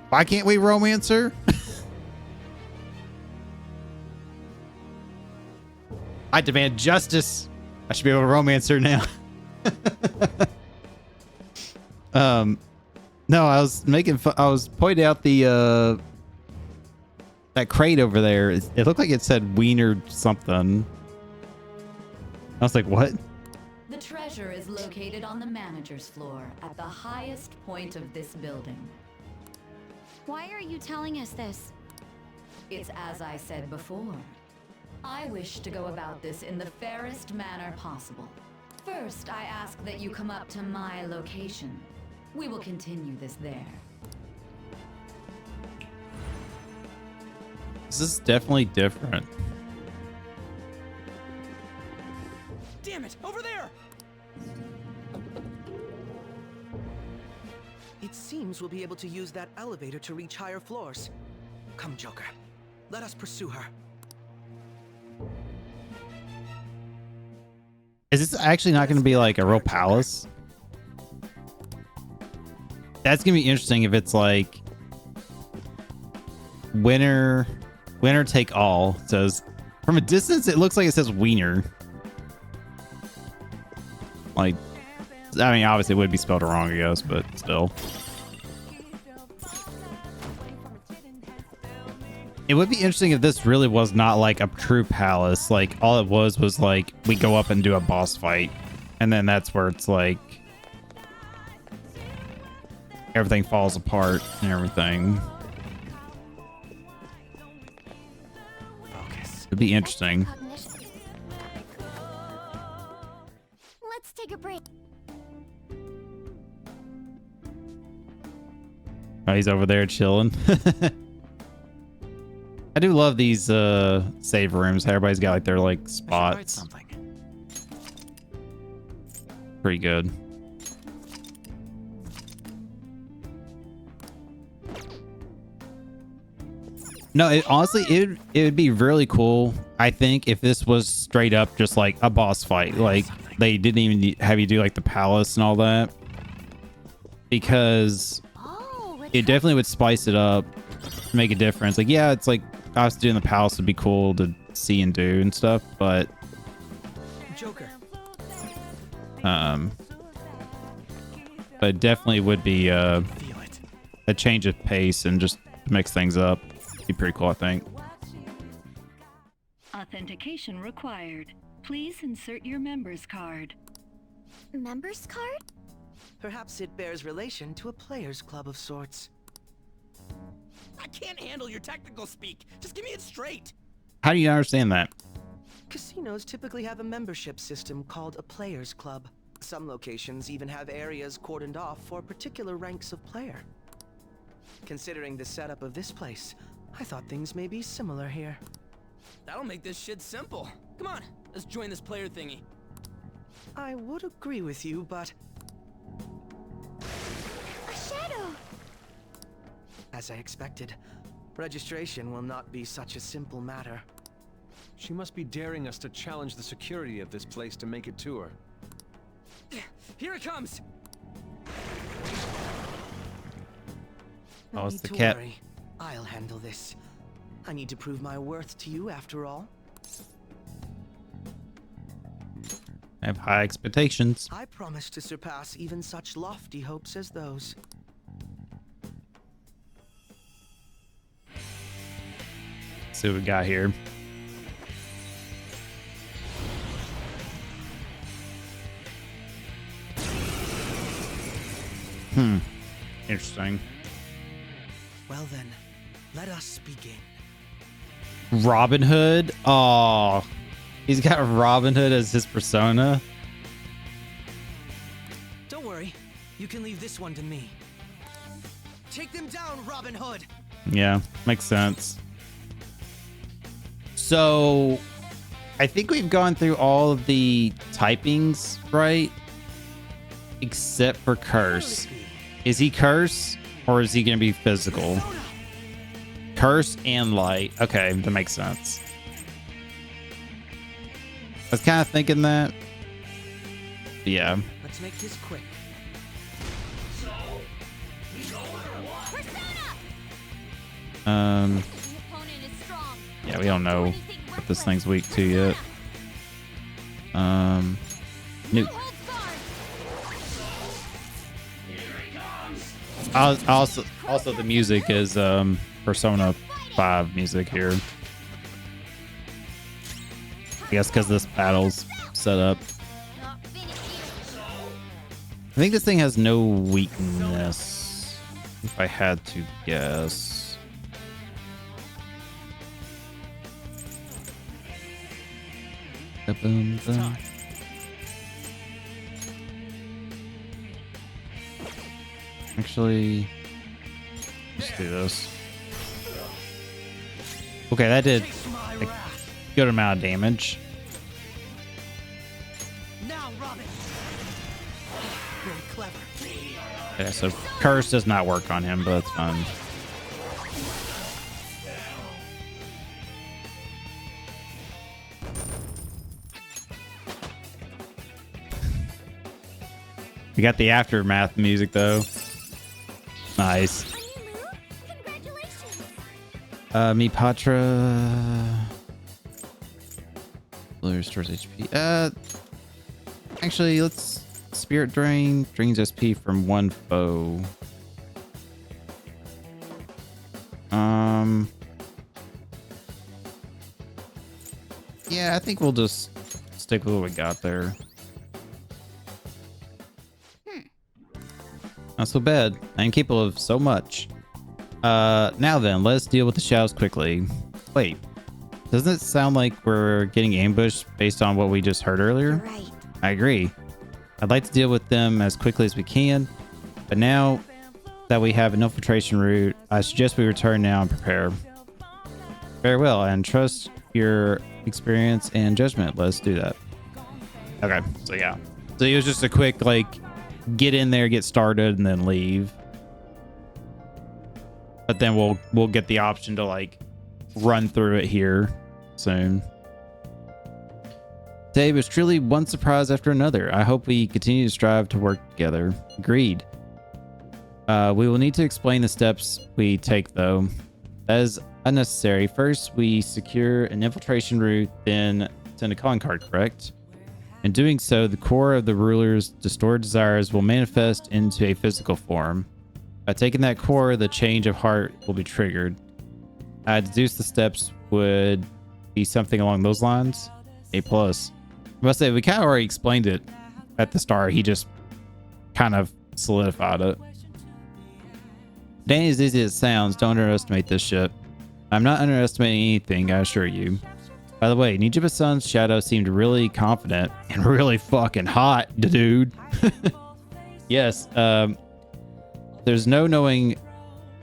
Why can't we romance her? I demand justice. I should be able to romance her now. No, I was making fun. I was pointing out the that crate over there. It looked like it said Wiener something. I was like, what? The treasure is located on the manager's floor at the highest point of this building. Why are you telling us this? It's as I said before. I wish to go about this in the fairest manner possible. First, I ask that you come up to my location. We will continue this there. This is definitely different. Damn it! Over there! It seems we'll be able to use that elevator to reach higher floors. Come, Joker. Let us pursue her. Is this actually not going to be like a real palace? That's going to be interesting if it's like winner take all. It says From a distance, it looks like it says wiener. Like, I mean, obviously it would be spelled wrong, I guess, but still. It would be interesting if this really was not like a true palace. Like, all it was like, we go up and do a boss fight. And then that's where it's like, everything falls apart and everything. It'd be interesting. Let's take a break. Oh, he's over there chilling. I do love these save rooms. Everybody's got like their like spots. Pretty good. No, honestly, it would be really cool, I think, if this was straight up just like a boss fight. Like, they didn't even have you do like the palace and all that. Because it definitely would spice it up, make a difference. Like, yeah, it's like us doing the palace would be cool to see and do and stuff, but Joker. but it definitely would be a change of pace and just mix things up. Be pretty cool, I think. Authentication required. Please insert your member's card. Member's card? Perhaps it bears relation to a player's club of sorts. I can't handle your technical speak. Just give me it straight. How do you understand that? Casinos typically have a membership system called a player's club. Some locations even have areas cordoned off for particular ranks of player. Considering the setup of this place, I thought things may be similar here. That'll make this shit simple. Come on, let's join this player thingy. I would agree with you, but... A shadow! As I expected, registration will not be such a simple matter. She must be daring us to challenge the security of this place to make it to her. Here it comes! No Oh, it's need the to cat. worry. I'll handle this. I need to prove my worth to you after all. I have high expectations. I promise to surpass even such lofty hopes as those. See what we got here. Interesting. Well then, let us begin. Robin Hood? Oh, he's got Robin Hood as his persona. Don't worry, you can leave this one to me. Take them down, Robin Hood! Yeah, makes sense. So, I think we've gone through all of the typings, right? Except for Curse. Is he Curse, or is he going to be physical? Curse and Light. Okay, that makes sense. I was kind of thinking that. Yeah. Let's make this quick. Yeah, we don't know what this thing's weak to yet. New. Also the music is Persona 5 music here. I guess because this battle's set up. I think this thing has no weakness, if I had to guess. Boom, boom. Actually, let's do this. Okay, that did a good amount of damage. Now, Robin. Very clever. Okay, so Curse does not work on him, but that's fine. We got the aftermath music though. Nice. Mi Patra. Blue restores HP. Actually, let's Spirit Drain. Drains SP from one foe. Yeah, I think we'll just stick with what we got there. Not so bad. I'm capable of so much. Now then, let's deal with the shadows quickly. Wait, doesn't it sound like we're getting ambushed based on what we just heard earlier? You're right. I agree. I'd like to deal with them as quickly as we can, but now that we have an infiltration route, I suggest we return now and prepare. Very well, and trust your experience and judgment. Let's do that. Okay, so yeah. So it was just a quick, like, get in there, get started, and then leave. But then we'll get the option to, like, run through it here soon. Today was truly one surprise after another. I hope we continue to strive to work together. Agreed. We will need to explain the steps we take, though. That is unnecessary. First, we secure an infiltration route, then send a calling card, correct? In doing so, the core of the ruler's distorted desires will manifest into a physical form. By taking that core, the change of heart will be triggered. I deduce the steps would be something along those lines. A+. I must say, we kind of already explained it at the start. He just kind of solidified it. Dang as easy as it sounds, don't underestimate this ship. I'm not underestimating anything, I assure you. By the way, Nijiba-san's shadow seemed really confident and really fucking hot, dude. Yes, there's no knowing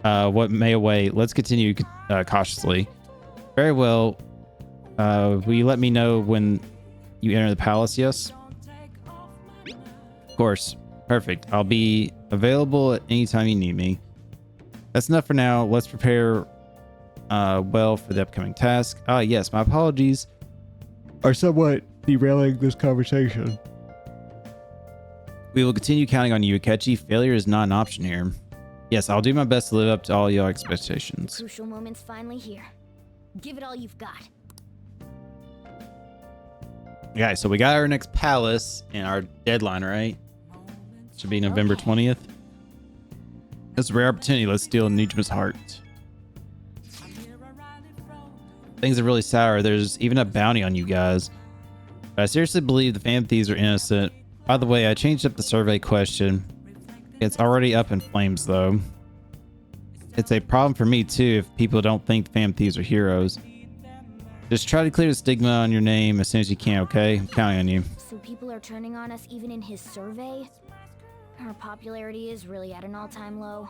what may await. Let's continue cautiously. Very well. Will you let me know when you enter the palace? Yes? Of course. Perfect. I'll be available at any time you need me. That's enough for now. Let's prepare well for the upcoming task. Yes, my apologies are somewhat derailing this conversation. We will continue counting on you, Akechi. Failure is not an option here. Yes, I'll do my best to live up to all your expectations. Crucial moment's finally here. Give it all you've got. Okay, so we got our next palace and our deadline, right? Should be November 20th. It's a rare opportunity. Let's steal Nijima's heart. Things are really sour. There's even a bounty on you guys. But I seriously believe the Phantom Thieves are innocent. By the way, I changed up the survey question. It's already up in flames, though. It's a problem for me, too, if people don't think Phantom Thieves are heroes. Just try to clear the stigma on your name as soon as you can, okay? I'm counting on you. So people are turning on us even in his survey? Our popularity is really at an all-time low.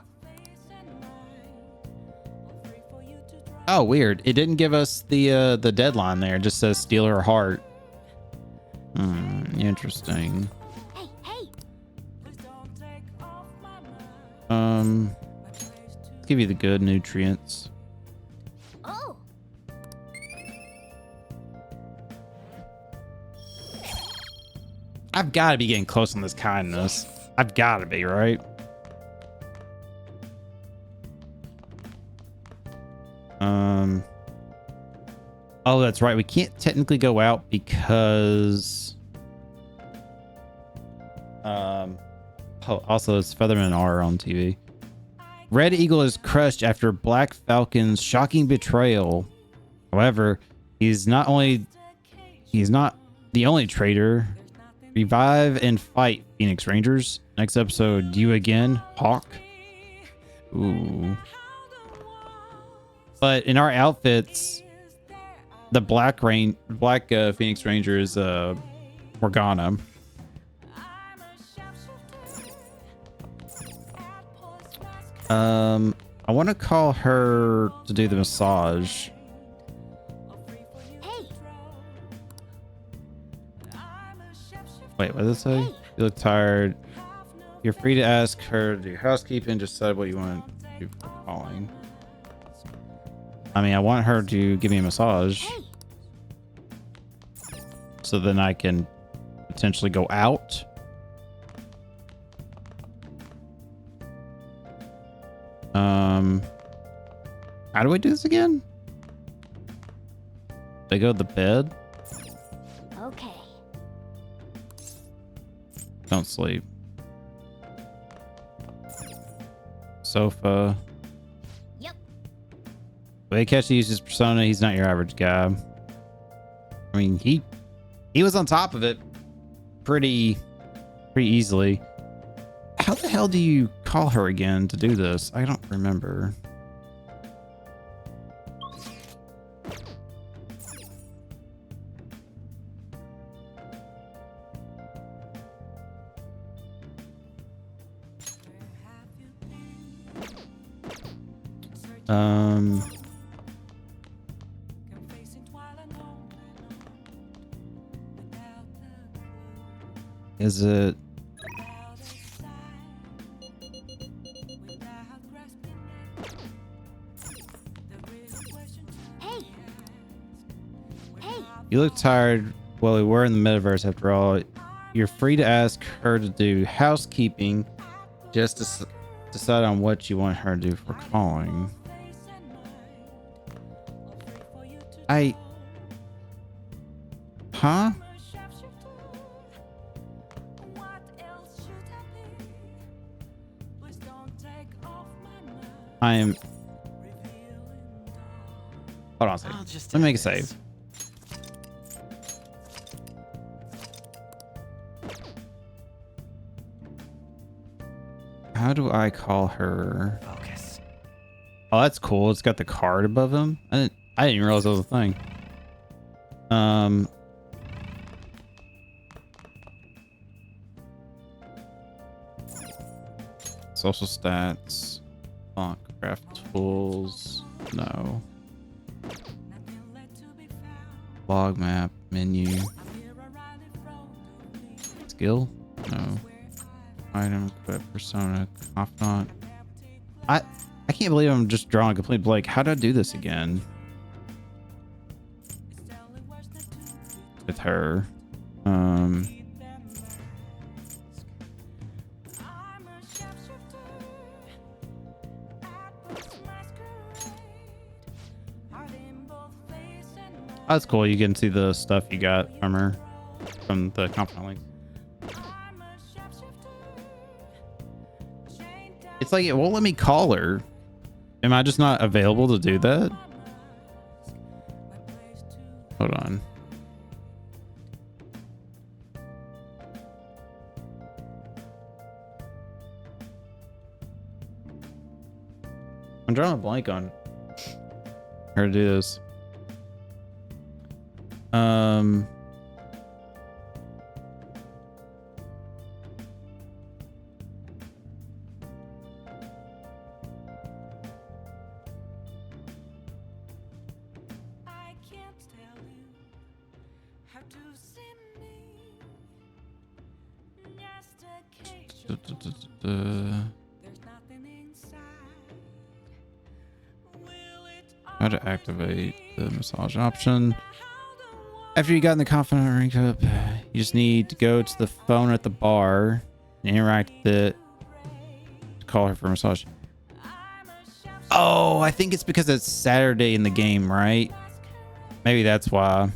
Oh, weird. It didn't give us the deadline there. It just says steal her heart. Interesting. Hey, hey! Let's give you the good nutrients. Oh! I've got to be getting close on this kindness. I've got to be, right? Oh, that's right. We can't technically go out because also it's Featherman R on TV. Red Eagle is crushed after Black Falcon's shocking betrayal. However, he's not the only traitor. Revive and fight, Phoenix Rangers. Next episode, you again, Hawk. Ooh. But in our outfits, the black Phoenix Ranger is Morgana. I want to call her to do the massage. Hey. Wait, what does it say? You look tired. You're free to ask her to do housekeeping. Just decide what you want to do for calling. I mean, I want her to give me a massage. Hey. So then I can potentially go out. How do I do this again? They go to the bed. Don't sleep. Sofa. Yep. The way Akechi uses persona, he's not your average guy. I mean, he was on top of it pretty easily. How the hell do you call her again to do this? I don't remember. Is it? Hey. Hey. You look tired. Well, we were in the metaverse after all. You're free to ask her to do housekeeping. Just to decide on what you want her to do for calling. Huh? I am. Hold on a second. Let me make a save. How do I call her? Focus. Oh, that's cool. It's got the card above him. I didn't even realize that was a thing. Social stats. Lock craft tools. No. Log map menu. Skill? No. Item, equip, persona, confidant. I can't believe I'm just drawing a complete blank. How do I do this again? With her. That's cool. You can see the stuff you got from her from the confidant link. It's like it won't let me call her. Am I just not available to do that? Hold on. I'm drawing a blank on her to do this. How to activate the massage option. After you got in the confidant rank up, you just need to go to the phone at the bar and interact with it to call her for a massage. Oh, I think it's because it's Saturday in the game, right? Maybe that's why.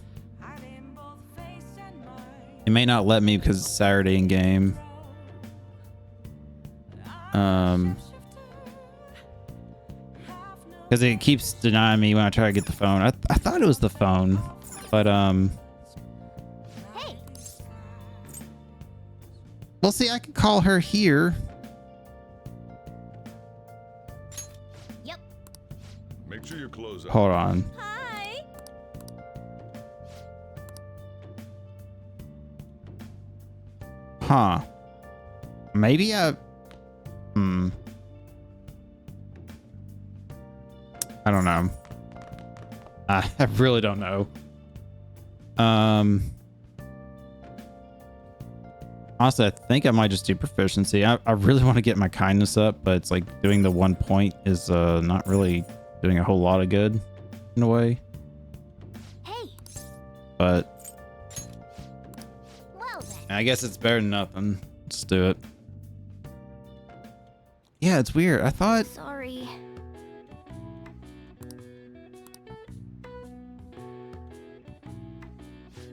It may not let me because it's Saturday in game. Because it keeps denying me when I try to get the phone. I thought it was the phone, but Hey. Well, see, I can call her here. Yep. Make sure your clothes up. Hold on. Hi. Huh. Maybe I don't know. I really don't know. Honestly, I think I might just do proficiency. I really want to get my kindness up, but it's like doing the 1 point is not really doing a whole lot of good in a way. Hey. But Well then. I guess it's better than nothing. Let's do it. Yeah, it's weird. I thought Sorry.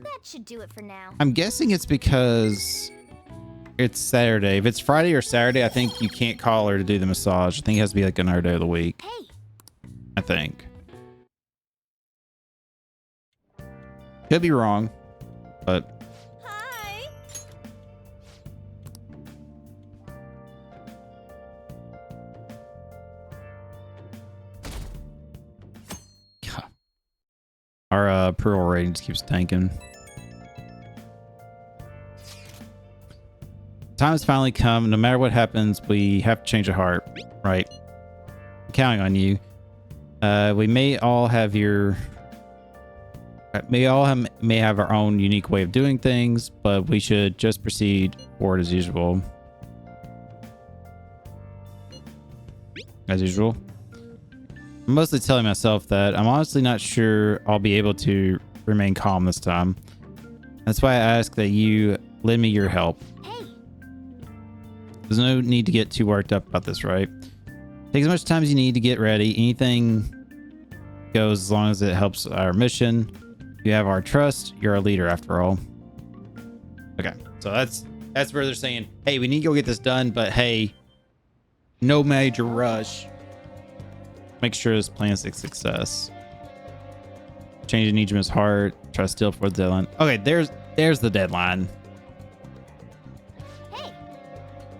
That should do it for now. I'm guessing it's because It's Saturday. If it's Friday or Saturday, I think you can't call her to do the massage. I think it has to be like another day of the week. Hey. I think. Could be wrong, but. Hi. Our approval rating just keeps tanking. Time has finally come. No matter what happens, we have to change a heart, right? I'm counting on you. We may all have may have our own unique way of doing things, but we should just proceed forward as usual. As usual. I'm mostly telling myself that I'm honestly not sure I'll be able to remain calm this time. That's why I ask that you lend me your help. There's no need to get too worked up about this, right? Take as much time as you need to get ready. Anything goes as long as it helps our mission. You have our trust. You're a leader after all. Okay, so that's where they're saying, hey, we need to go get this done, but hey, no major rush. Make sure this plan is a success. Changing Nijima's heart. Try to steal for the deadline. Okay, there's the deadline.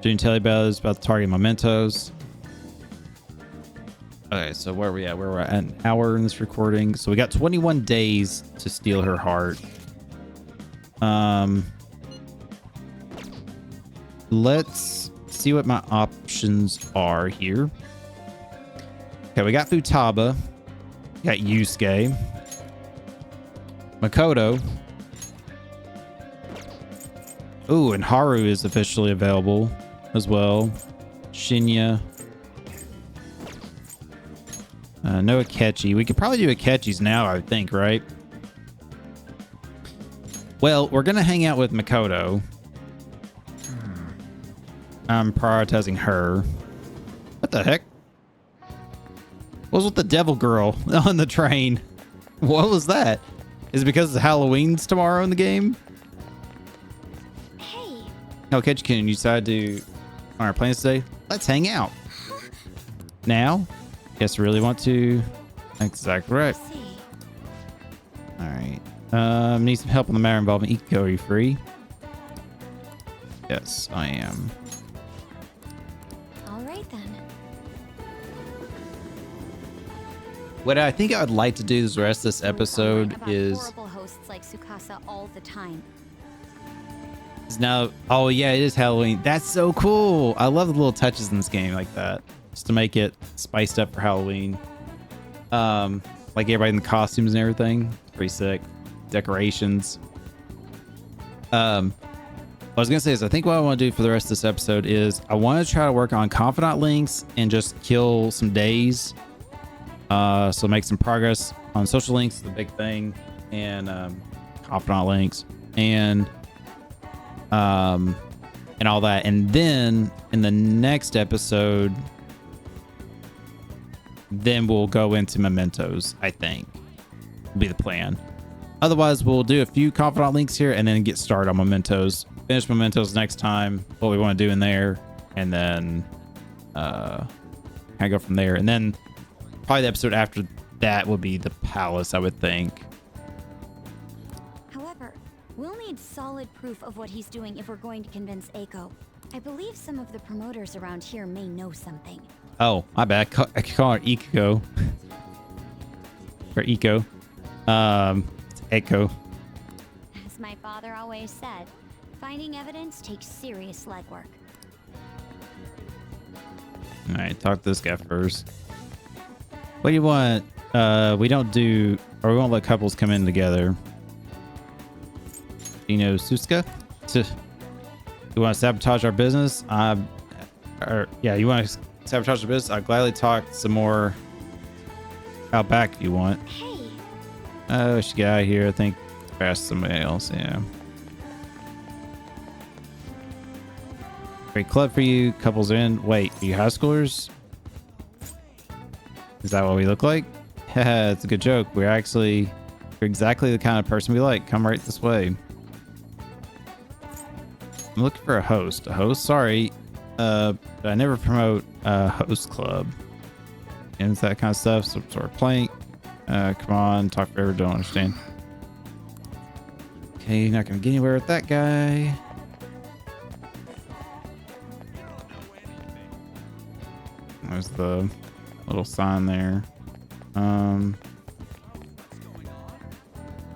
Doing telebells about the target mementos. Okay, so where are we at? We're at an hour in this recording. So we got 21 days to steal her heart. Let's see what my options are here. Okay, we got Futaba. We got Yusuke. Makoto. Ooh, and Haru is officially available as well. Shinya. No Akechi. We could probably do Akechi's now, I would think, right? Well, we're going to hang out with Makoto. I'm prioritizing her. What the heck? What was with the devil girl on the train? What was that? Is it because Halloween's tomorrow in the game? Hey. No, Akechi-kun, you decided to on our plans today? Let's hang out. Now? Guess I really want to. That's exactly right. Alright. Need some help on the matter involving Ikko. Are you free? Yes, I am. Alright then. What I think I would like to do this rest of this episode is horrible hosts like Tsukasa all the time. now. Oh yeah, it is Halloween. That's so cool. I love the little touches in this game like that, just to make it spiced up for Halloween. Like everybody in the costumes and everything. Pretty sick. Decorations. What I was gonna say is I think what I want to do for the rest of this episode is I want to try to work on confidant links and just kill some days. So make some progress on social links, the big thing, and confidant links, and all that. And then in the next episode, then we'll go into mementos. I think will be the plan. Otherwise, we'll do a few confidant links here and then get started on mementos. Finish mementos next time. What we want to do in there, and then kind of go from there. And then probably the episode after that will be the palace, I would think. However, we'll need solid proof of what he's doing if we're going to convince Eiko. I believe some of the promoters around here may know something. Oh, my bad. I could call her Ikko. Or Eco. It's Echo. As my father always said, finding evidence takes serious legwork. All right, talk to this guy first. What do you want? We don't do, or we won't let couples come in together. You know, Suska? You want to sabotage our business? Yeah, you want to sabotage our business? I'll gladly talk some more out back if you want. Hey. Oh, we should get out of here. I think past somebody else. Yeah. Great club for you. Couples in. Wait, are you high schoolers? Is that what we look like? Haha, it's a good joke. You're exactly the kind of person we like. Come right this way. I'm looking for a host. A host? Sorry. But I never promote a host club. And it's that kind of stuff. Some sort of plank. Come on. Talk forever. Don't understand. Okay, not gonna get anywhere with that guy. There's the little sign there. I'm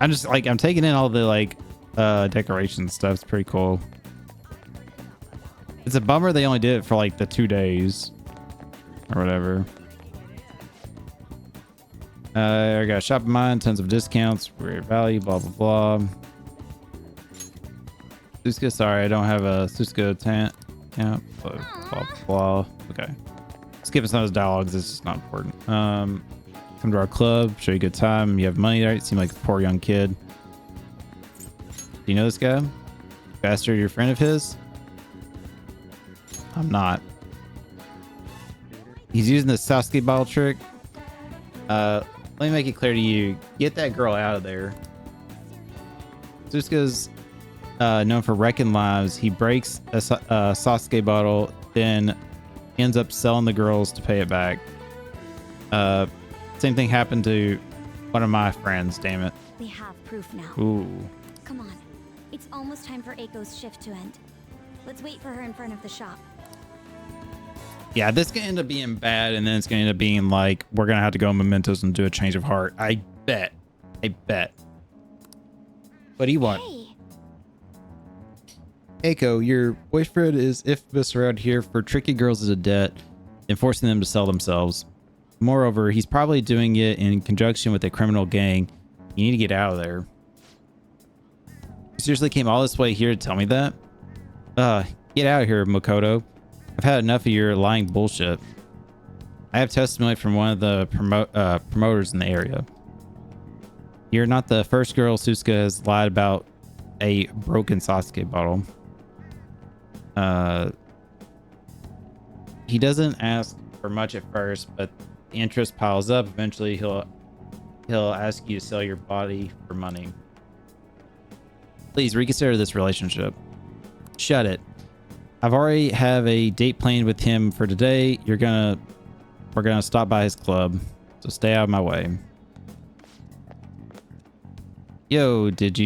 just like, I'm taking in all the like decoration stuff. It's pretty cool. It's a bummer they only did it for like the 2 days or whatever. I got a shop of mine, tons of discounts, great value, blah blah blah. Suska, sorry, I don't have a Suska account. Blah blah blah. Okay. Skipping some of those dialogues, it's just not important. Come to our club, show you a good time. You have money, right? Seem like a poor young kid. Do you know this guy? Bastard, you're a friend of his? I'm not. He's using the Sasuke bottle trick. Let me make it clear to you. Get that girl out of there. Suska's known for wrecking lives. He breaks a Sasuke bottle, then ends up selling the girls to pay it back. Same thing happened to one of my friends, damn it. We have proof now. Ooh. Come on. It's almost time for Eiko's shift to end. Let's wait for her in front of the shop. Yeah, this is gonna end up being bad, and then it's gonna end up being like we're gonna have to go Mementos and do a change of heart. I bet. What do you want? Hey. Eiko, your boyfriend is infamous around here for tricking girls into debt and forcing them to sell themselves. Moreover, he's probably doing it in conjunction with a criminal gang. You need to get out of there. You seriously came all this way here to tell me that? Get out of here, Makoto. I've had enough of your lying bullshit. I have testimony from one of the promoters in the area. You're not the first girl Suska has lied about a broken Sasuke bottle. He doesn't ask for much at first, but the interest piles up. Eventually, he'll ask you to sell your body for money. Please reconsider this relationship. Shut it. I've already have a date planned with him for today. We're gonna stop by his club, so stay out of my way. Yo, did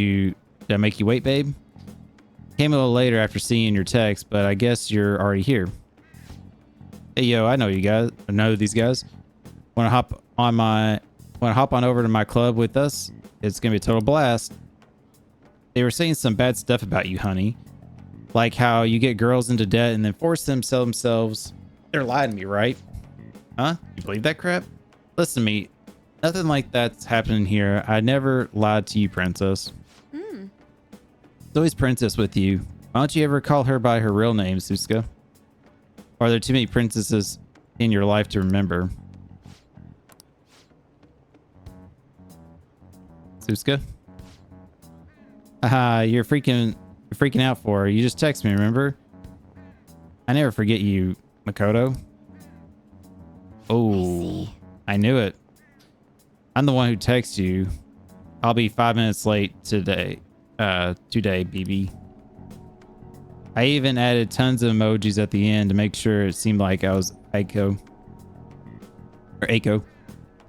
I make you wait, babe? Came a little later after seeing your text, but I guess you're already here. Hey, yo, I know you guys. I know these guys. Wanna hop on over to my club with us? It's gonna be a total blast. They were saying some bad stuff about you, honey. Like how you get girls into debt and then force them to sell themselves. They're lying to me, right? Huh? You believe that crap? Listen to me. Nothing like that's happening here. I never lied to you, princess. It's always princess with you. Why don't you ever call her by her real name, Suska? Or are there too many princesses in your life to remember? Suska? Haha, you're freaking out for her. You just text me, remember? I never forget you, Makoto. Oh, I knew it. I'm the one who texts you. I'll be 5 minutes late today. Today, BB. I even added tons of emojis at the end to make sure it seemed like I was Eiko. Or Eiko.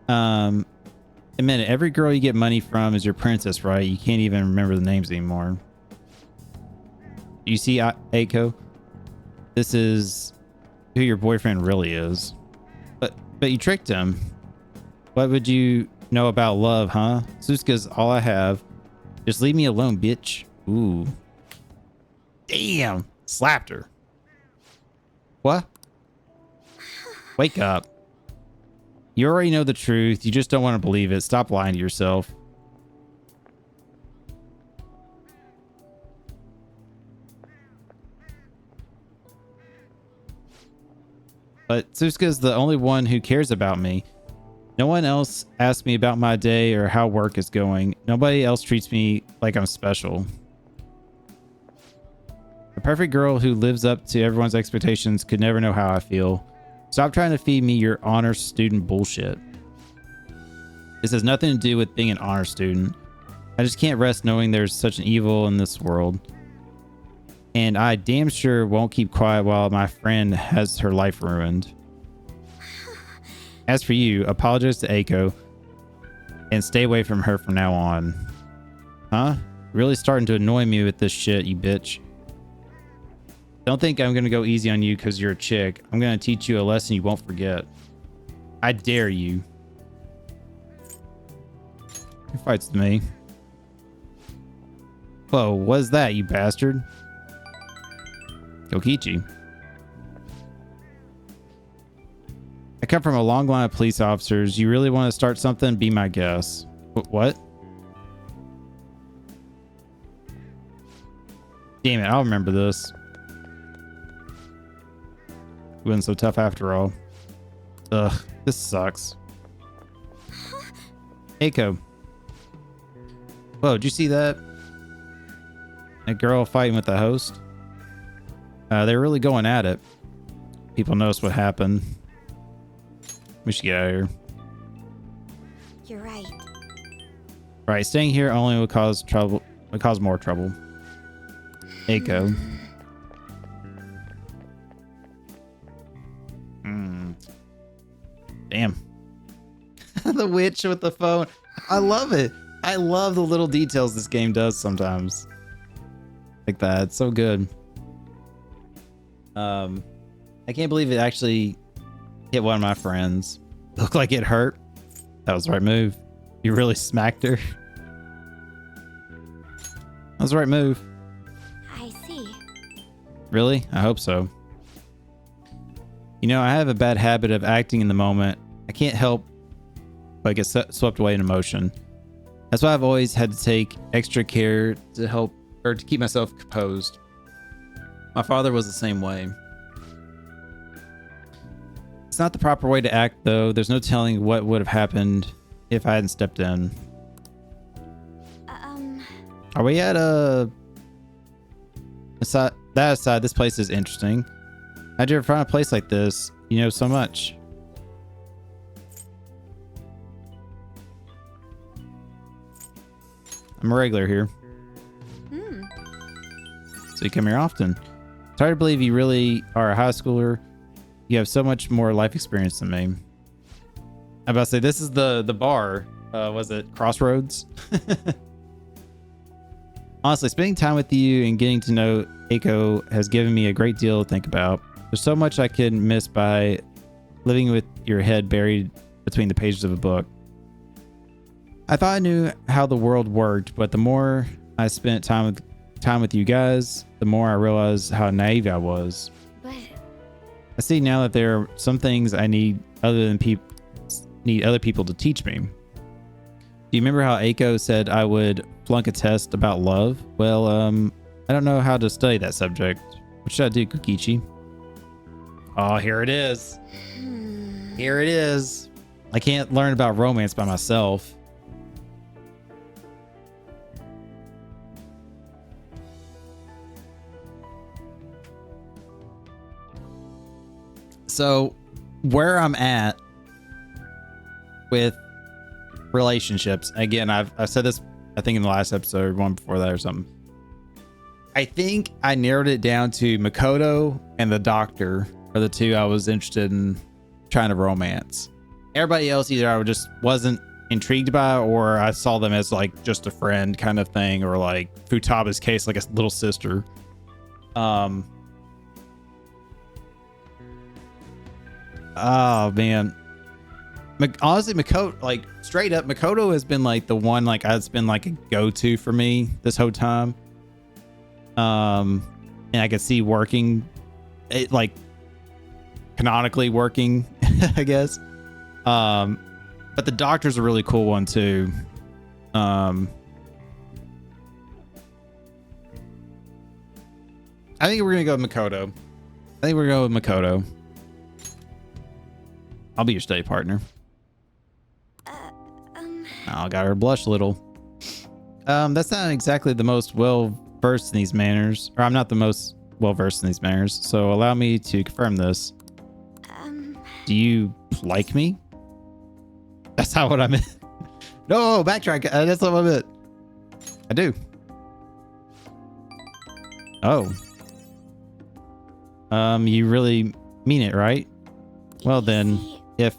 A minute, every girl you get money from is your princess, right? You can't even remember the names anymore. You see, Eiko? This is who your boyfriend really is. But you tricked him. What would you know about love, huh? Suska's all I have. Just leave me alone, bitch. Ooh. Damn. Slapped her. What? Wake up. You already know the truth. You just don't want to believe it. Stop lying to yourself. But Suska's the only one who cares about me. No one else asks me about my day or how work is going. Nobody else treats me like I'm special. A perfect girl who lives up to everyone's expectations could never know how I feel. Stop trying to feed me your honor student bullshit. This has nothing to do with being an honor student. I just can't rest knowing there's such an evil in this world. And I damn sure won't keep quiet while my friend has her life ruined. As for you, apologize to Aiko and stay away from her from now on. Huh? Really starting to annoy me with this shit, you bitch. Don't think I'm gonna go easy on you because you're a chick. I'm gonna teach you a lesson you won't forget. I dare you. Who fights with me? Whoa, what's that, you bastard? Kokichi. I come from a long line of police officers. You really want to start something? Be my guest. What? Damn it, I'll remember this. It wasn't so tough after all. Ugh, this sucks. Aiko. Whoa, did you see that? A girl fighting with the host? They're really going at it. People notice what happened. We should get out of here. You're right. Right, staying here only will cause trouble. Will cause more trouble. Aiko. Damn. The witch with the phone. I love it. I love the little details this game does sometimes. Like that. It's so good. I can't believe it actually hit one of my friends. Looked like it hurt. That was the right move. You really smacked her. That was the right move. I see. Really? I hope so. You know, I have a bad habit of acting in the moment. I can't help but get swept away in emotion. That's why I've always had to take extra care to help or to keep myself composed. My father was the same way. It's not the proper way to act, though. There's no telling what would have happened if I hadn't stepped in. Are we at that aside, this place is interesting. How'd you ever find a place like this? You know so much. I'm a regular here. So you come here often. It's hard to believe you really are a high schooler. You have so much more life experience than me. I'm about to say, this is the bar. Was it Crossroads? Honestly, spending time with you and getting to know Aiko has given me a great deal to think about. There's so much I could miss by living with your head buried between the pages of a book. I thought I knew how the world worked, but the more I spent time with you guys, the more I realized how naive I was. But I see now that there are some things I need other people to teach me. Do you remember how Aiko said I would flunk a test about love? Well, I don't know how to study that subject. What should I do, Kokichi? Oh, here it is. Here it is. I can't learn about romance by myself. So, where I'm at with relationships, again, I've said this, I think in the last episode, one before that or something. I think I narrowed it down to Makoto and the doctor are the two I was interested in trying to romance. Everybody else, either I just wasn't intrigued by, or I saw them as like just a friend kind of thing, or like Futaba's case, like a little sister. Oh man, honestly, Makoto, like straight up, Makoto has been like the one like it's been like a go-to for me this whole time. And I could see working, it like canonically working, I guess. But the doctor's a really cool one too. I think we're gonna go with Makoto. I'll be your study partner. I got her to blush a little. That's not exactly the most well versed in these manners, or I'm not the most well versed in these manners. So allow me to confirm this. Do you like me? That's not what I meant. No, backtrack. That's not what I meant. I do. Oh, You really mean it, right? Well then, if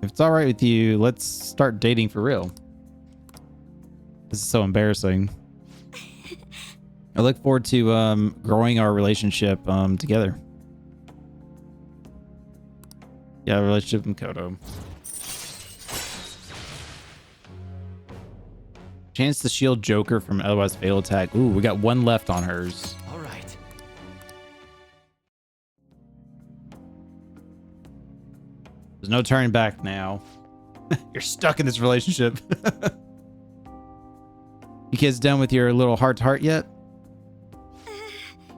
it's all right with you, let's start dating for real. This is so embarrassing. I look forward to growing our relationship together. Yeah, relationship with Kodo. Chance to shield Joker from otherwise fatal attack. Ooh, we got one left on hers. All right. There's no turning back now. You're stuck in this relationship. You kids done with your little heart-to-heart yet?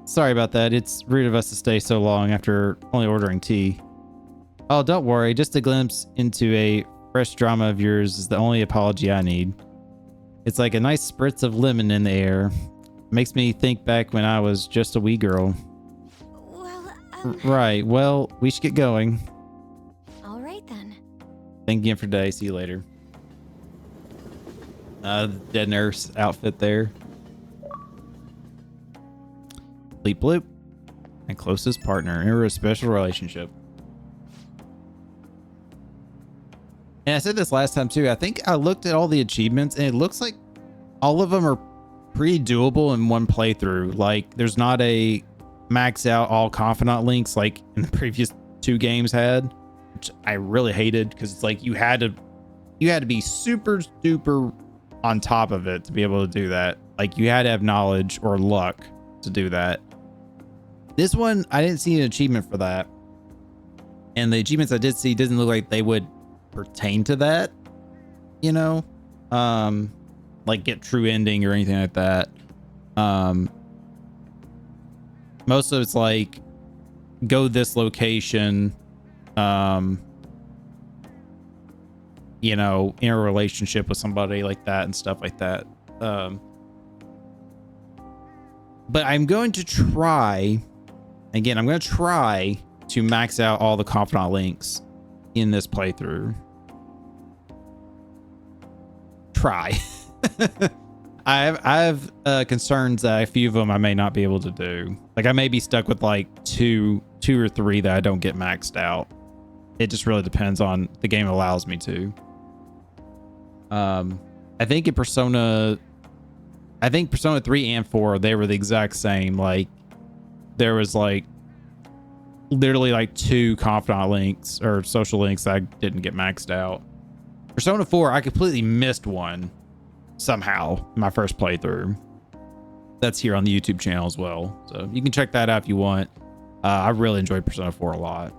Sorry about that. It's rude of us to stay so long after only ordering tea. Oh, don't worry. Just a glimpse into a fresh drama of yours is the only apology I need. It's like a nice spritz of lemon in the air. Makes me think back when I was just a wee girl. Well, Right. Well, we should get going. all right then. Thank you again for today. See you later. Dead nurse outfit there. Bleep bloop. My closest partner in a special relationship. And I said this last time too. I think I looked at all the achievements and it looks like all of them are pretty doable in one playthrough. Like there's not a max out all confidant links like in the previous 2 games had, which I really hated because it's like you had to be super duper on top of it to be able to do that. Like you had to have knowledge or luck to do that. This one, I didn't see an achievement for that. And the achievements I did see doesn't look like they would pertain to that, you know, like get true ending or anything like that. Most of it's like go this location, you know, in a relationship with somebody like that and stuff like that. But I'm going to try to max out all the confidant links in this playthrough. Try. I have concerns that a few of them I may not be able to do. Like I may be stuck with like two or three that I don't get maxed out. It just really depends on the game allows me to. I think in Persona 3 and 4 they were the exact same. Like there was like literally like 2 confidant links or social links that I didn't get maxed out. Persona 4 I completely missed one somehow in my first playthrough. That's here on the YouTube channel as well, so you can check that out if you want. I really enjoyed Persona 4 a lot.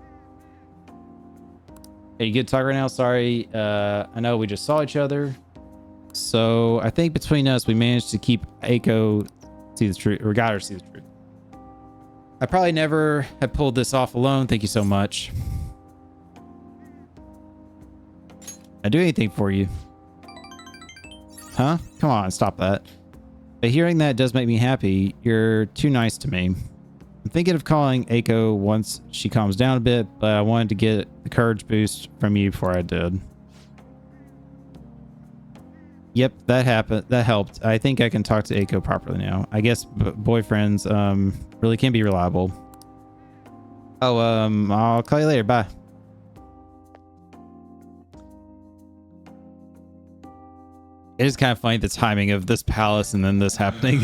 Hey, you good to talk right now? Sorry, I know we just saw each other, so I think between us we managed to keep Aiko see the truth, or got her to see the truth. I probably never have pulled this off alone. Thank you so much. I do anything for you. Huh? Come on, stop that. But hearing that does make me happy. You're too nice to me. I'm thinking of calling Aiko once she calms down a bit, but I wanted to get the courage boost from you before I did. Yep, that happened. That helped. I think I can talk to Aiko properly now. I guess boyfriends really can be reliable. Oh, I'll call you later. Bye. It is kind of funny the timing of this palace and then this happening.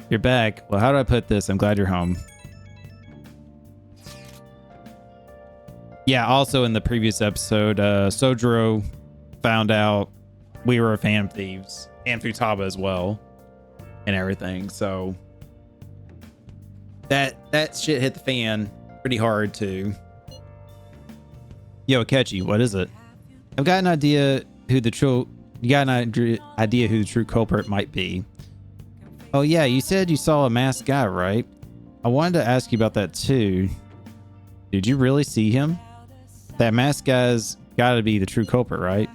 You're back. Well, how do I put this? I'm glad you're home. Yeah, also in the previous episode, Sojiro found out we were fan thieves and Futaba as well and everything. So that shit hit the fan pretty hard too. Yo, Akechi, what is it? I've got an idea who the true culprit might be. Oh yeah, you said you saw a masked guy, right? I wanted to ask you about that too. Did you really see him? That masked guy's gotta be the true culprit, right?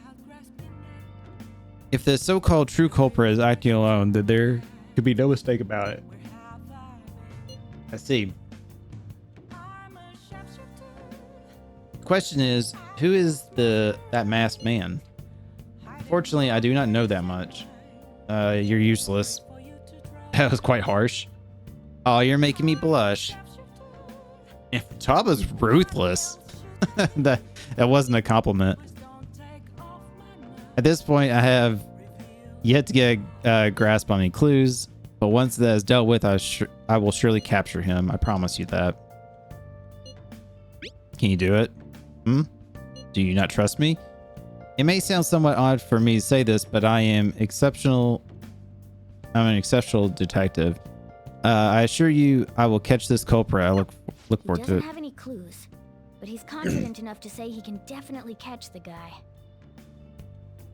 If the so-called true culprit is acting alone, then there could be no mistake about it. I see. Question is, who is that masked man? Unfortunately, I do not know that much. You're useless. That was quite harsh. Oh, you're making me blush. Taba's ruthless. that wasn't a compliment. At this point, I have yet to get a grasp on any clues, but once that is dealt with, I will surely capture him. I promise you that. Can you do it? Do you not trust me? It may sound somewhat odd for me to say this, but I'm an exceptional detective. I assure you, I will catch this culprit. I look forward to it. He doesn't have any clues, but he's confident enough to say he can definitely catch the guy.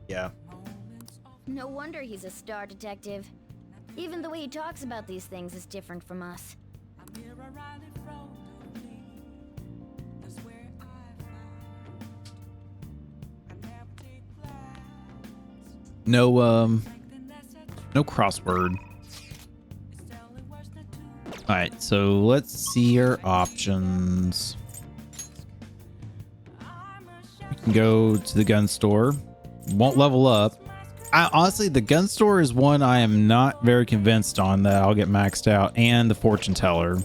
Yeah. No wonder he's a star detective. Even the way he talks about these things is different from us. No crossword. All right, so let's see your options. We can go to the gun store. Won't level up. Honestly, the gun store is one I am not very convinced on that I'll get maxed out, and the fortune teller.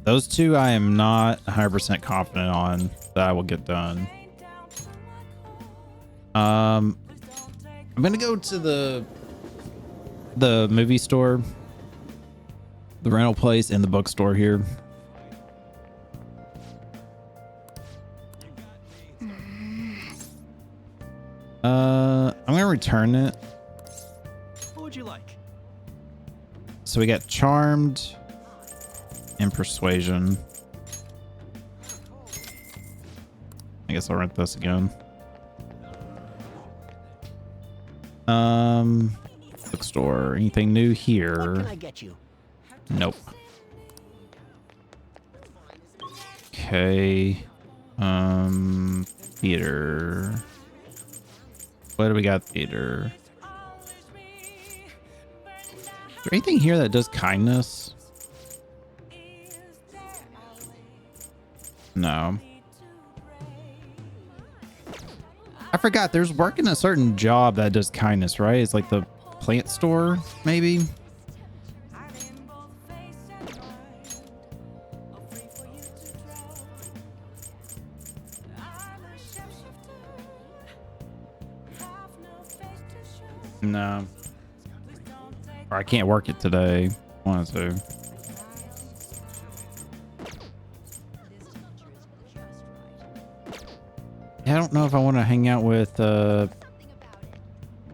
Those two I am not 100% confident on that I will get done. I'm gonna go to the movie store, the rental place, and the bookstore here. I'm gonna return it. What would you like? So we got charmed and persuasion. I guess I'll rent this again. Bookstore. Anything new here? What can I get you? Nope. Okay. Theater. What do we got? Theater. Is there anything here that does kindness? No. I forgot there's working a certain job that does kindness, right? It's like the plant store, maybe? No. Or I can't work it today. I wanted to. Yeah, I don't know if I want to hang out with I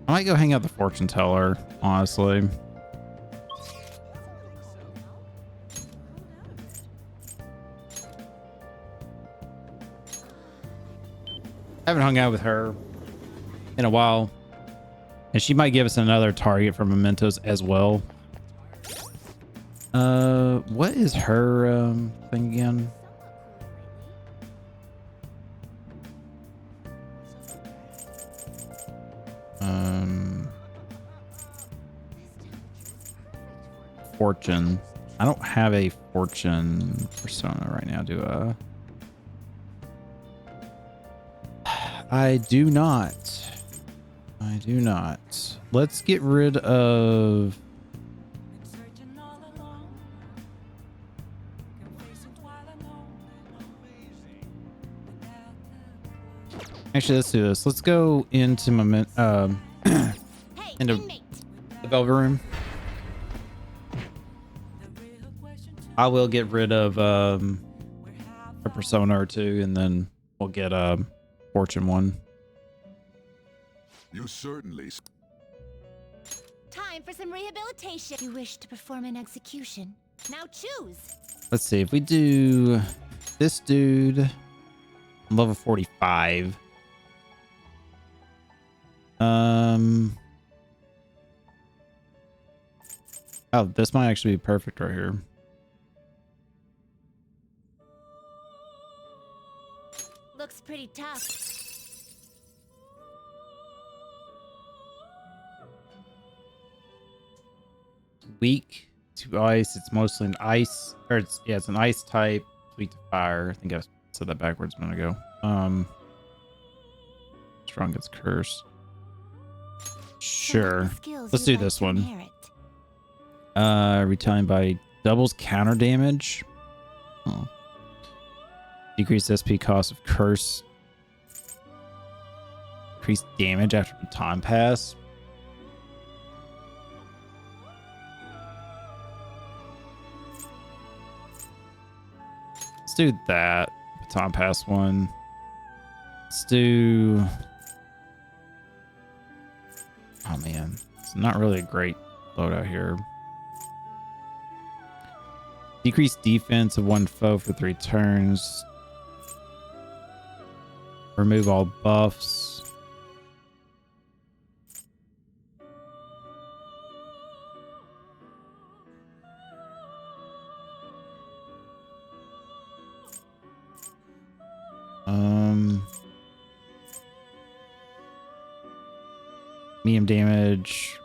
might go hang out with the fortune teller, honestly. I haven't hung out with her in a while. And she might give us another target for mementos as well. What is her thing again? Fortune. I don't have a fortune persona right now, do I? I do not. I do not. Let's get rid of... Actually, let's do this. Let's go into into the Velvet Room. I will get rid of a persona or two, and then we'll get a fortune one. You certainly. Time for some rehabilitation. You wish to perform an execution. Now choose. Let's see if we do this dude. Level 45. Oh, this might actually be perfect right here. Looks pretty tough. Weak to ice. It's mostly an ice, or it's an ice type. Weak to fire. I think I said that backwards a minute ago. Strong against curse. Sure. Let's do this one. Retaliating by doubles counter damage. Oh. Decreased SP cost of curse. Increased damage after time pass. Let's do that. Baton pass one. Let's do. Oh man, it's not really a great loadout here. Decreased defense of one foe for 3 turns. Remove all buffs. Medium damage.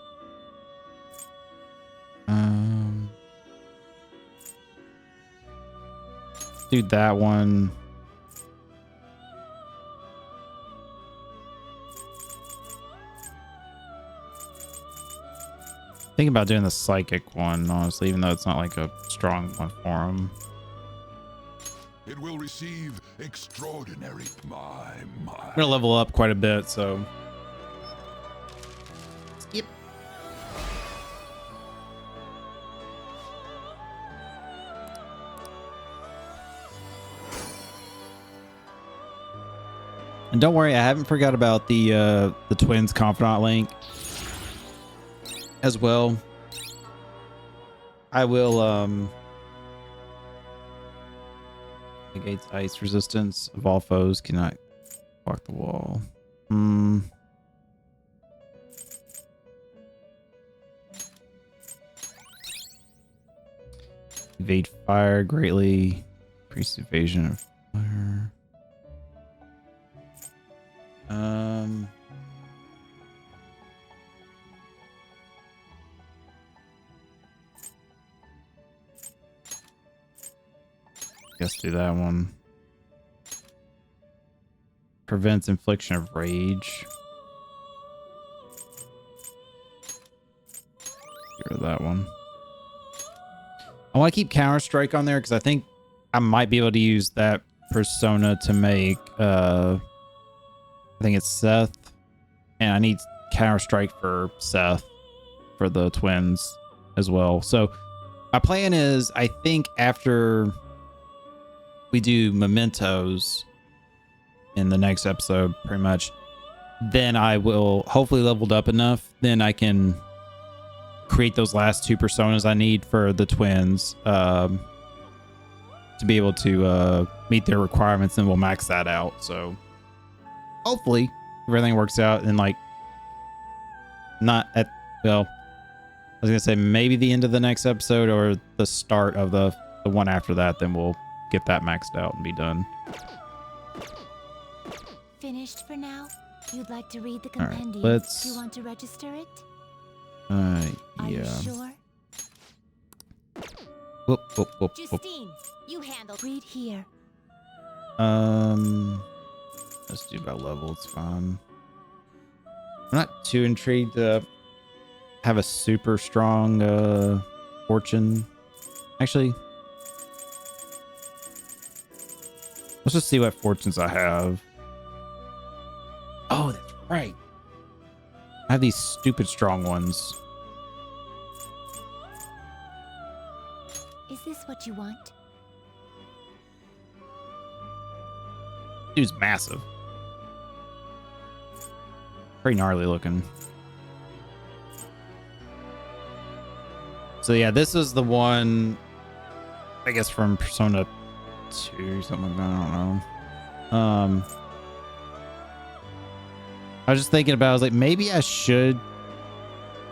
Do that one. Think about doing the psychic one, honestly, even though it's not like a strong one for him. It will receive extraordinary. I'm gonna level up quite a bit, so. Skip. And don't worry, I haven't forgot about the twins confidant link as well. I will negates ice resistance of all foes, cannot block the wall. Evade fire greatly. Increase evasion of fire. Guess do that one. Prevents infliction of rage. Get rid of that one. I want to keep Counter Strike on there because I think I might be able to use that persona to make I think it's Seth, and I need Counter Strike for Seth for the twins as well. So my plan is, I think after we do mementos in the next episode, pretty much, then I will hopefully leveled up enough, then I can create those last 2 personas I need for the twins to be able to meet their requirements, and we'll max that out. So hopefully everything works out, and like not at, well, I was gonna say maybe the end of the next episode or the start of the one after that, then we'll get that maxed out and be done. Finished for now? You'd like to read the All right, compendium? let's. Do you want to register it? Yeah. Are you sure? Whoop, whoop, whoop, whoop. Justine, you handle. Read here. Let's do by level. It's fine. I'm not too intrigued to have a super strong fortune. Actually, let's just see what fortunes I have. Oh, that's right. I have these stupid strong ones. Is this what you want? Dude's massive. Pretty gnarly looking. So yeah, this is the one, I guess, from Persona 2, something like that. I don't know. I was just thinking about, I was like, maybe I should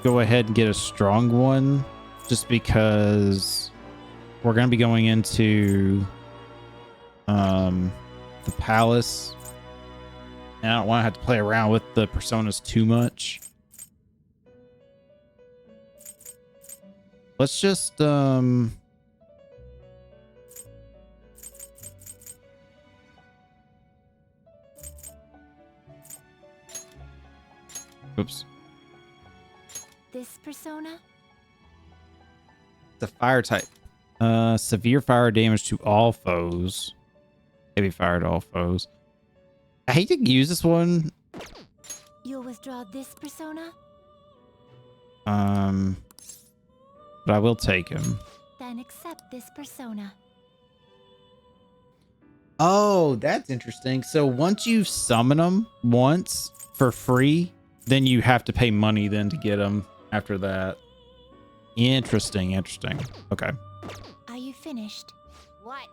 go ahead and get a strong one, just because we're going to be going into the palace, and I don't want to have to play around with the personas too much. Let's just oops. This persona? The fire type. Severe fire damage to all foes. Heavy fire to all foes. I hate to use this one. You'll withdraw this persona? But I will take him. Then accept this persona. Oh, that's interesting. So once you summon them once for free, then you have to pay money then to get them after that. Interesting, interesting. Okay. Are you finished? What?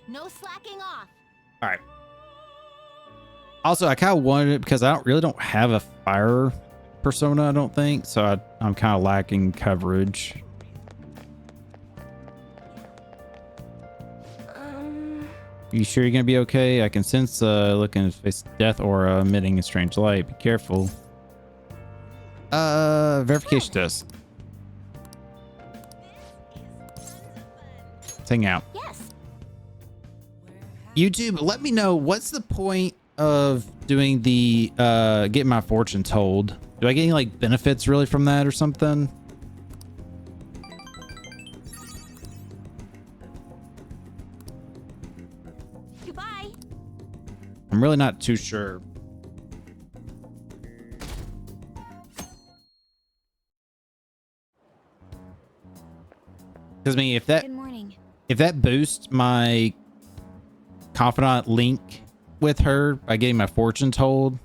No slacking off. All right. Also, I kind of wanted it because I don't have a fire persona, I don't think. So I'm kind of lacking coverage. You sure you're gonna be okay? I can sense looking at his face death aura emitting a strange light. Be careful. Verification test. Let's hang out. Yes. YouTube, let me know what's the point of doing the getting my fortune told. Do I get any like benefits really from that or something? Goodbye. I'm really not too sure. Because I mean, Good morning. if that boosts my confidant link with her by getting my fortune told,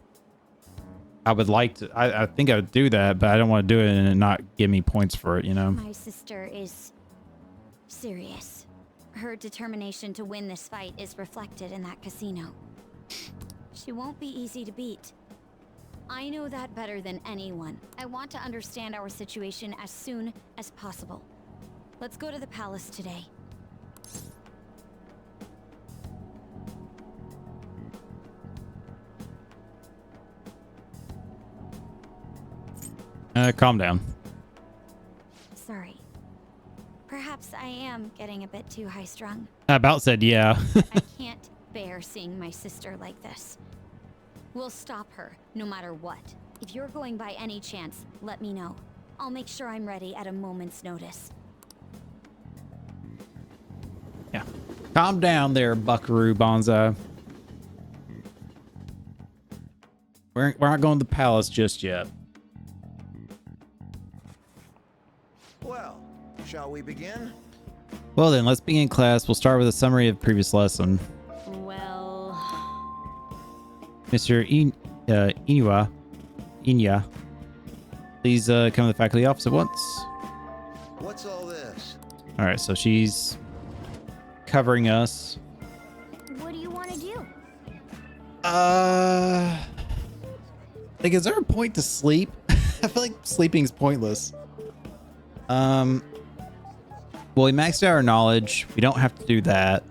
I would like to. I think I would do that, but I don't want to do it and not give me points for it. You know. My sister is serious. Her determination to win this fight is reflected in that casino. She won't be easy to beat. I know that better than anyone. I want to understand our situation as soon as possible. Let's go to the palace today. Calm down. Sorry. Perhaps I am getting a bit too high-strung. I about said yeah. I can't bear seeing my sister like this. We'll stop her, no matter what. If you're going by any chance, let me know. I'll make sure I'm ready at a moment's notice. Yeah. Calm down there, Buckaroo Banzai. We're not going to the palace just yet. Well, shall we begin? Well then, let's begin class. We'll start with a summary of the previous lesson. Well, Mr. Inya, please come to the faculty office at once. What's all this? All right, so she's covering us. What do you want to do? Like, is there a point to sleep? I feel like sleeping is pointless. Well, we maxed out our knowledge. We don't have to do that.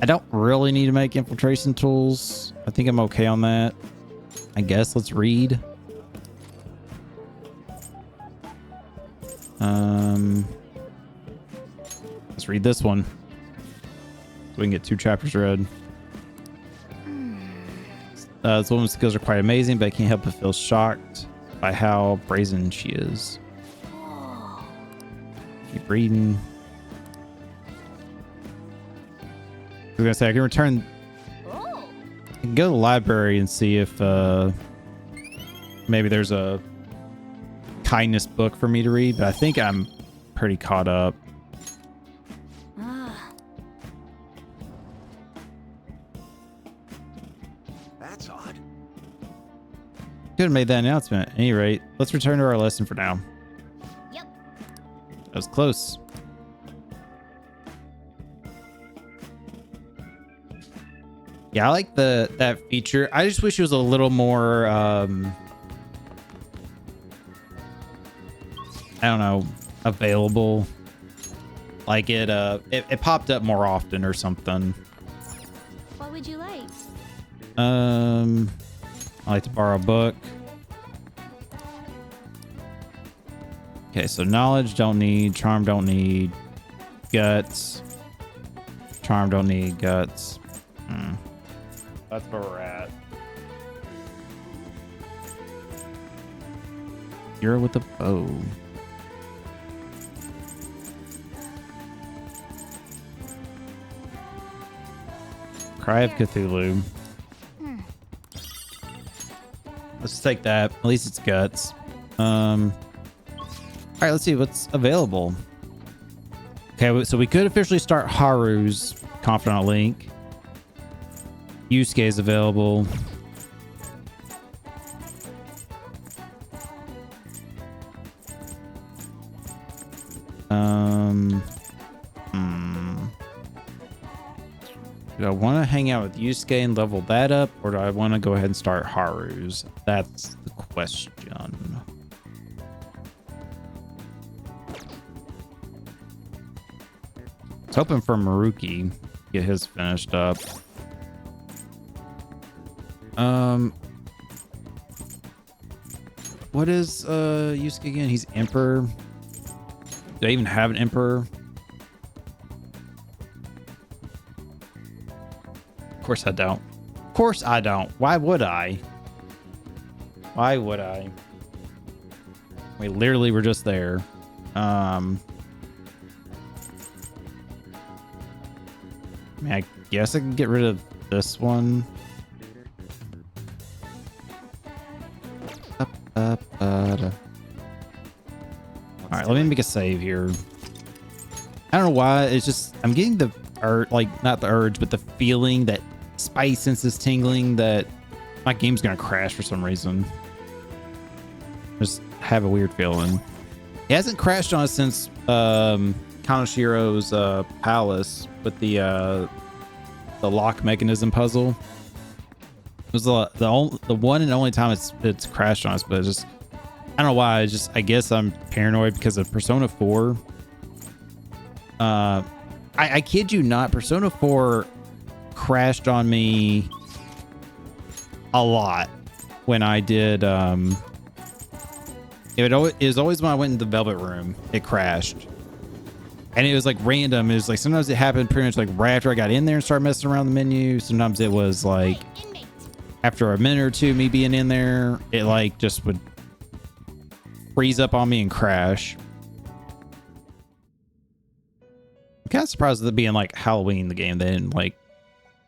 I don't really need to make infiltration tools. I think I'm okay on that. I guess let's read. Let's read this one. So we can get 2 chapters read. This woman's skills are quite amazing, but I can't help but feel shocked by how brazen she is. Keep reading. I was gonna say I can return. I can go to the library and see if maybe there's a kindness book for me to read, but I think I'm pretty caught up. That's odd. Could have made that announcement. At any rate, let's return to our lesson for now. Yep. That was close. Yeah, I like that feature. I just wish it was a little more I don't know, available. Like it popped up more often or something. What would you like? I like to borrow a book. Okay, so knowledge don't need, charm don't need, guts. Charm don't need, guts. That's where we're at. You're with the bow. Cry of Cthulhu. Let's take that. At least it's guts. All right, let's see what's available. Okay, so we could officially start Haru's Confidant Link. Yusuke is available. Do I want to hang out with Yusuke and level that up, or do I want to go ahead and start Haru's? That's the question. I was hoping for Maruki to get his finished up. What is Yusuke again? He's Emperor. Do I even have an Emperor? Of course I don't. Of course I don't. Why would I? Why would I? We literally were just there. I mean, I guess I can get rid of this one. All right, let me make a save here. I don't know why. It's just I'm getting the urge, like not the urge, but the feeling that spidey senses tingling that my game's gonna crash for some reason. Just have a weird feeling. It hasn't crashed on us since Kanoshiro's palace with the lock mechanism puzzle. It was the one and only time it's crashed on us, but it's just I don't know why. I guess I'm paranoid because of Persona 4. I kid you not, Persona 4 crashed on me a lot when I did. It was always when I went in the Velvet Room, it crashed. And it was like random. It was like sometimes it happened pretty much like right after I got in there and started messing around the menu. Sometimes it was like after a minute or two, me being in there, it like just would freeze up on me and crash. I'm kind of surprised with it being like Halloween, the game. They didn't like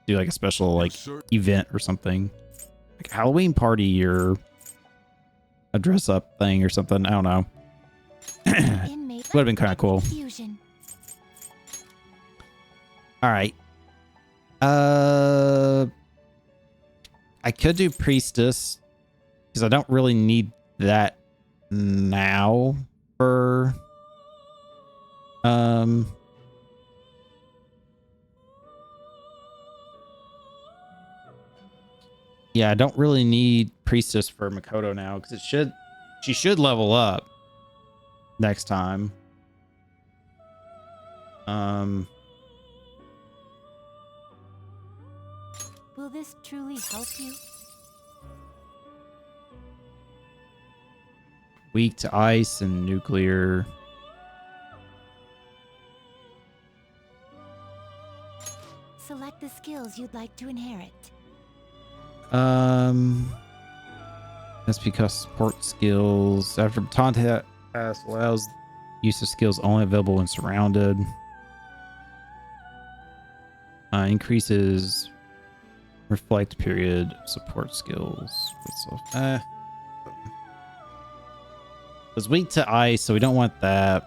do like a special like event or something, like a Halloween party or a dress up thing or something. I don't know. Would have been kind of cool. All right. I could do Priestess because I don't really need that now for yeah, I don't really need Priestess for Makoto now because she should level up next time. Will this truly help you? Weak to ice and nuclear. Select the skills you'd like to inherit. That's because support skills after baton pass allows use of skills only available when surrounded. Increases reflect period support skills. It's weak to ice, so we don't want that.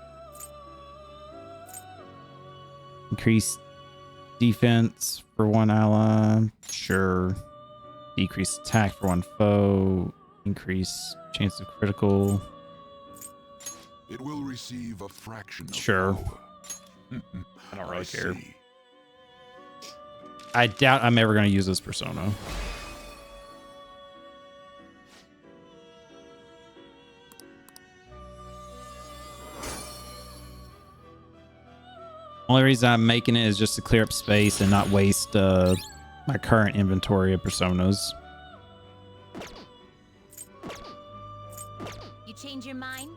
Increase defense for one ally. Sure. Decrease attack for one foe. Increase chance of critical. It will receive a fraction of sure. power. I don't really care. I doubt I'm ever going to use this persona. Only reason I'm making it is just to clear up space and not waste my current inventory of personas. You change your mind?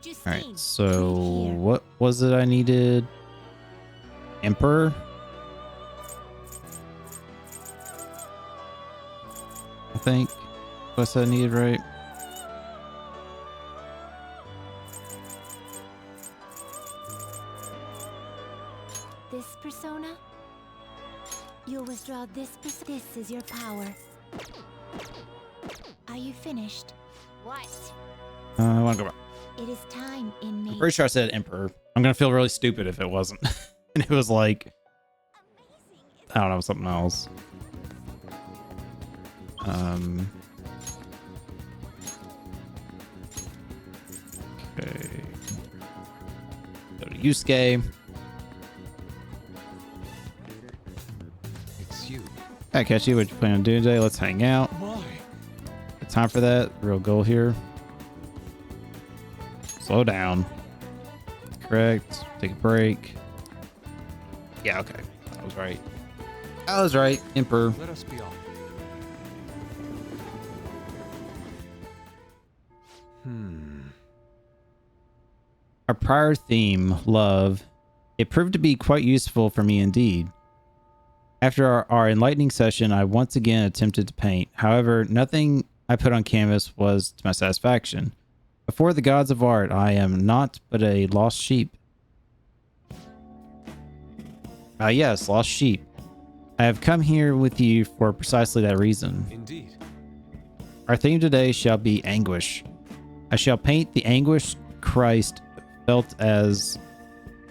All right, so what was it I needed? Emperor? I think that's what I needed, right? This persona? You'll withdraw this. This is your power. Are you finished? What? I want to go back. It is time, inmate. I'm pretty sure I said Emperor. I'm going to feel really stupid if it wasn't. And it was like, I don't know, something else. Okay. Go to Yusuke. It's you. Hi, Ketchy. What you plan on doing today? Let's hang out. Why? Time for that. Real goal here. Slow down. Correct. Take a break. Yeah, okay. I was right. I was right. Emperor. Let us be off. Our prior theme, love, it proved to be quite useful for me indeed. After our enlightening session, I once again attempted to paint. However, nothing I put on canvas was to my satisfaction. Before the gods of art, I am naught but a lost sheep. Yes, lost sheep. I have come here with you for precisely that reason. Indeed. Our theme today shall be anguish. I shall paint the anguish Christ felt as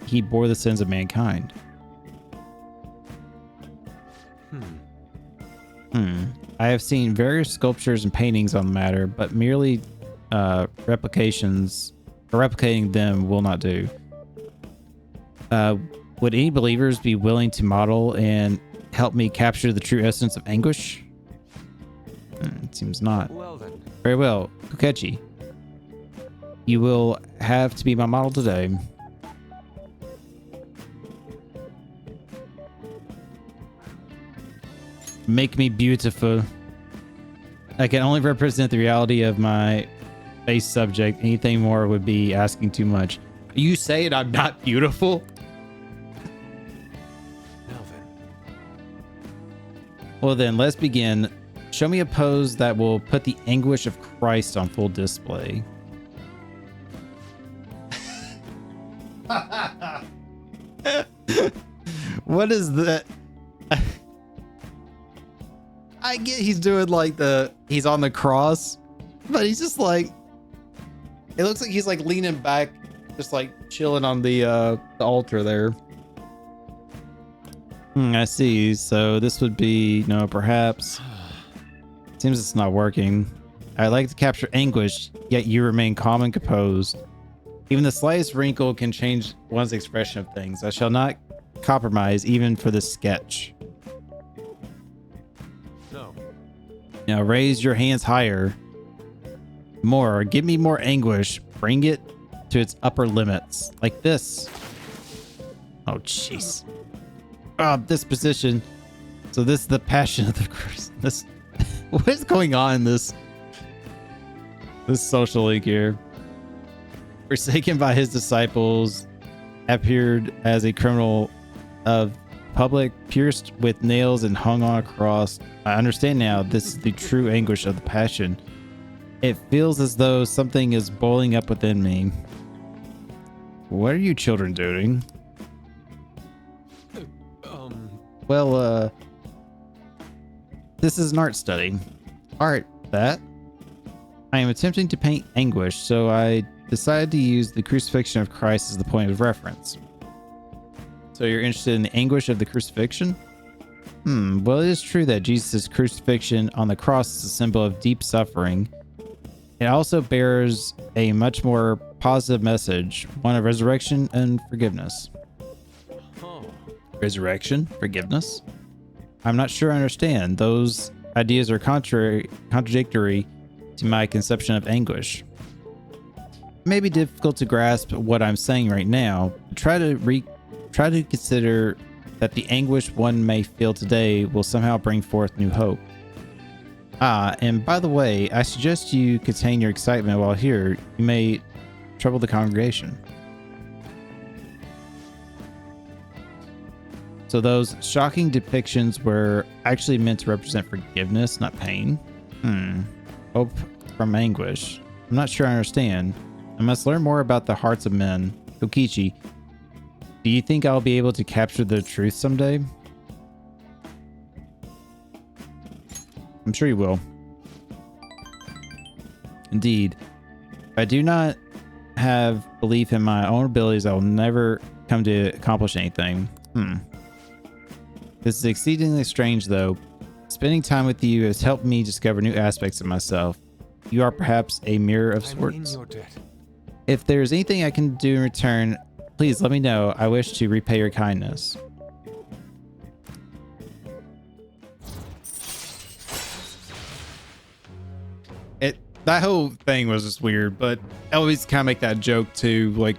he bore the sins of mankind. I have seen various sculptures and paintings on the matter, but merely replicating them will not do. Would any believers be willing to model and help me capture the true essence of anguish? It seems not. Well then. Very well, Kokechi. You will have to be my model today. Make me beautiful. I can only represent the reality of my base subject. Anything more would be asking too much. You saying I'm not beautiful? Now then. Well then, let's begin. Show me a pose that will put the anguish of Christ on full display. What is that? I get he's doing like he's on the cross, but he's just like, it looks like he's like leaning back, just like chilling on the altar there. I see. So this would be, no, perhaps. Seems it's not working. I like to capture anguish, yet you remain calm and composed. Even the slightest wrinkle can change one's expression of things. I shall not compromise even for this sketch. No. Now raise your hands higher. More. Give me more anguish. Bring it to its upper limits. Like this. Oh, jeez. This position. So this is the passion of the Christ. This. What is going on in this social link here? Forsaken by his disciples, appeared as a criminal of public, pierced with nails and hung on a cross. I understand now. This is the true anguish of the passion. It feels as though something is boiling up within me. What are you children doing? Well, this is an art study. Art, that? I am attempting to paint anguish, so I decided to use the crucifixion of Christ as the point of reference. So you're interested in the anguish of the crucifixion? Well, it is true that Jesus' crucifixion on the cross is a symbol of deep suffering. It also bears a much more positive message, one of resurrection and forgiveness. Resurrection? Forgiveness? I'm not sure I understand. Those ideas are contradictory to my conception of anguish. It may be difficult to grasp what I'm saying right now, but try to consider that the anguish one may feel today will somehow bring forth new hope. And by the way, I suggest you contain your excitement while here. You may trouble the congregation. So those shocking depictions were actually meant to represent forgiveness, not pain. Hope from anguish. I'm not sure I understand. I must learn more about the hearts of men. Kokichi, do you think I'll be able to capture the truth someday? I'm sure you will. Indeed. If I do not have belief in my own abilities, I will never come to accomplish anything. This is exceedingly strange, though. Spending time with you has helped me discover new aspects of myself. You are perhaps a mirror of sorts. I'm in your debt. If there's anything I can do in return, please let me know. I wish to repay your kindness. That whole thing was just weird, but I always kind of make that joke too, like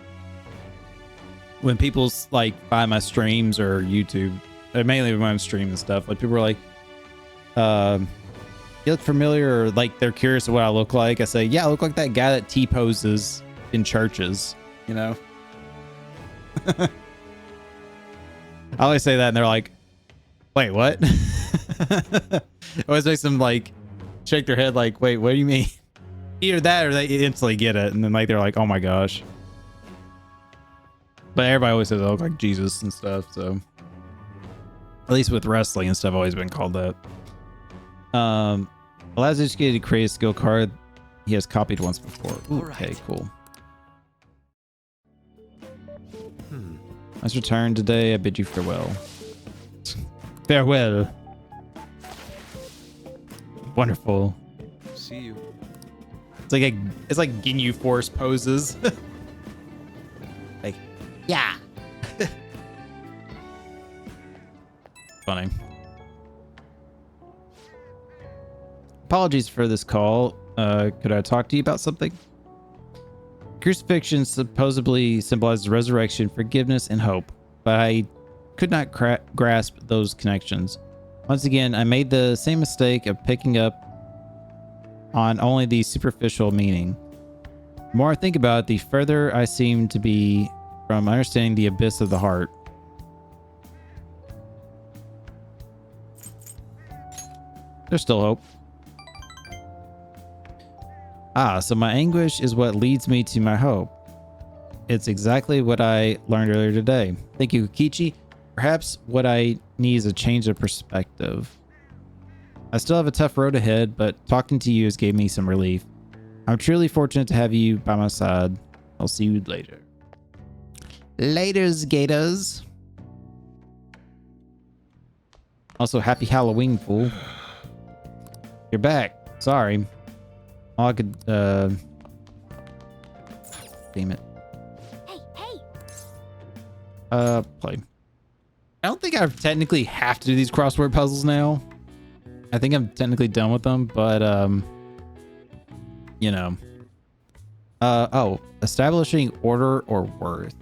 when people like buy my streams or YouTube, mainly when I'm streaming and stuff, like people are like, you look familiar, or like they're curious of what I look like. I say, yeah, I look like that guy that T-poses in churches, you know? I always say that and they're like, wait, what? It always makes them like shake their head like, wait, what do you mean? Either that or they instantly get it, and then like they're like, oh my gosh. But everybody always says I look like Jesus and stuff, so at least with wrestling and stuff, I've always been called that. Allows Educated to create a skill card he has copied once before. Ooh, okay, cool. Let's return today. I bid you farewell. Farewell. Wonderful. See you. It's like Ginyu Force poses. Like, yeah. Funny. Apologies for this call. Could I talk to you about something? Crucifixion supposedly symbolizes resurrection, forgiveness, and hope, but I could not grasp those connections. Once again, I made the same mistake of picking up on only the superficial meaning. The more I think about it, the further I seem to be from understanding the abyss of the heart. There's still hope. So my anguish is what leads me to my hope. It's exactly what I learned earlier today. Thank you, Kichi. Perhaps what I need is a change of perspective. I still have a tough road ahead, but talking to you has gave me some relief. I'm truly fortunate to have you by my side. I'll see you later. Laters, Gators. Also, happy Halloween, fool. You're back. Sorry. All I could, damn it. Hey! Play. I don't think I technically have to do these crossword puzzles now. I think I'm technically done with them, but, you know. Oh, establishing order or worth.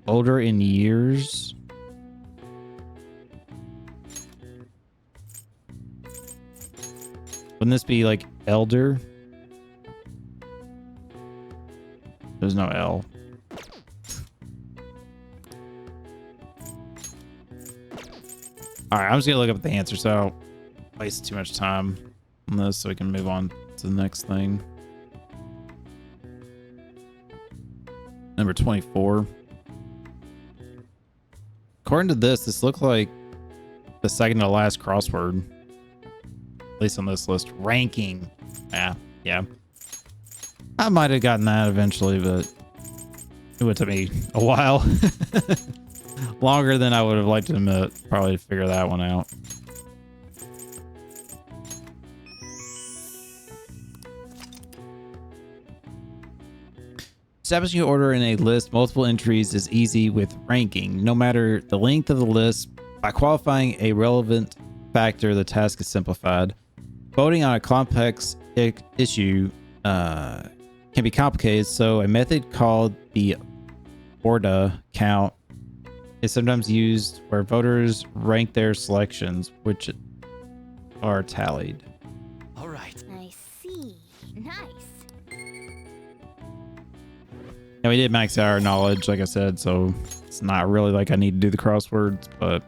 Older in years. Wouldn't this be like elder? There's no L. All right, I'm just gonna look up the answer so I don't waste too much time on this so we can move on to the next thing. Number 24. According to this looked like the second to last crossword. At least on this list. Ranking. Yeah. I might have gotten that eventually, but it would take me a while. Longer than I would have liked to admit, probably to figure that one out. Establishing an order in a list, multiple entries is easy with ranking. No matter the length of the list, by qualifying a relevant factor, the task is simplified. Voting on a complex issue can be complicated, so a method called the Orda count is sometimes used where voters rank their selections, which are tallied. All right. I see. Nice. Now we did max out our knowledge, like I said, so it's not really like I need to do the crosswords, but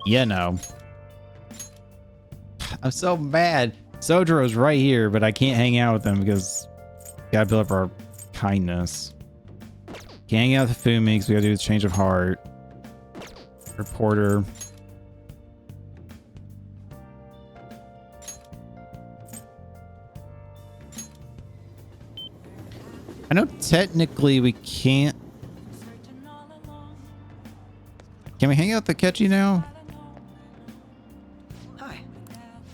Yeah, no. I'm so mad. Sojiro's right here, but I can't hang out with him because gotta build up our kindness. Can't hang out with the Fumi because we gotta do the change of heart. Reporter. I know technically we can't. Can we hang out with Akechi now? Hi.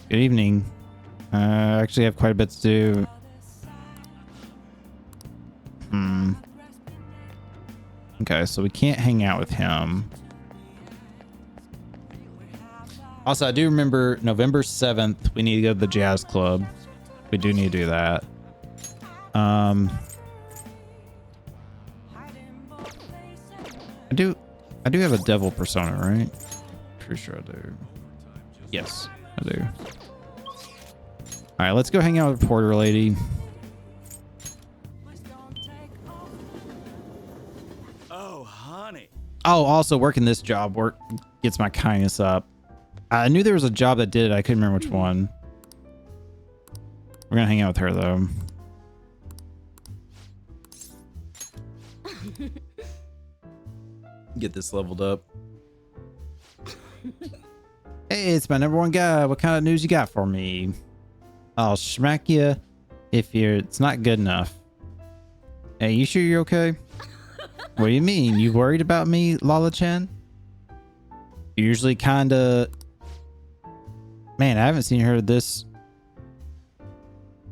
Good evening. I actually have quite a bit to do. Okay, so we can't hang out with him. Also, I do remember November 7th, we need to go to the jazz club. We do need to do that. I do have a devil persona, right? Pretty sure I do. Yes, I do. All right, let's go hang out with Porter Lady. Oh, honey. Oh, also working this job gets my kindness up. I knew there was a job that did it. I couldn't remember which one. We're gonna hang out with her though. Get this leveled up. Hey, it's my #1 guy. What kind of news you got for me? I'll smack you if it's not good enough. Hey, you sure you're okay? What do you mean? You worried about me, Lala-chan? You're usually kinda... Man, I haven't seen her this...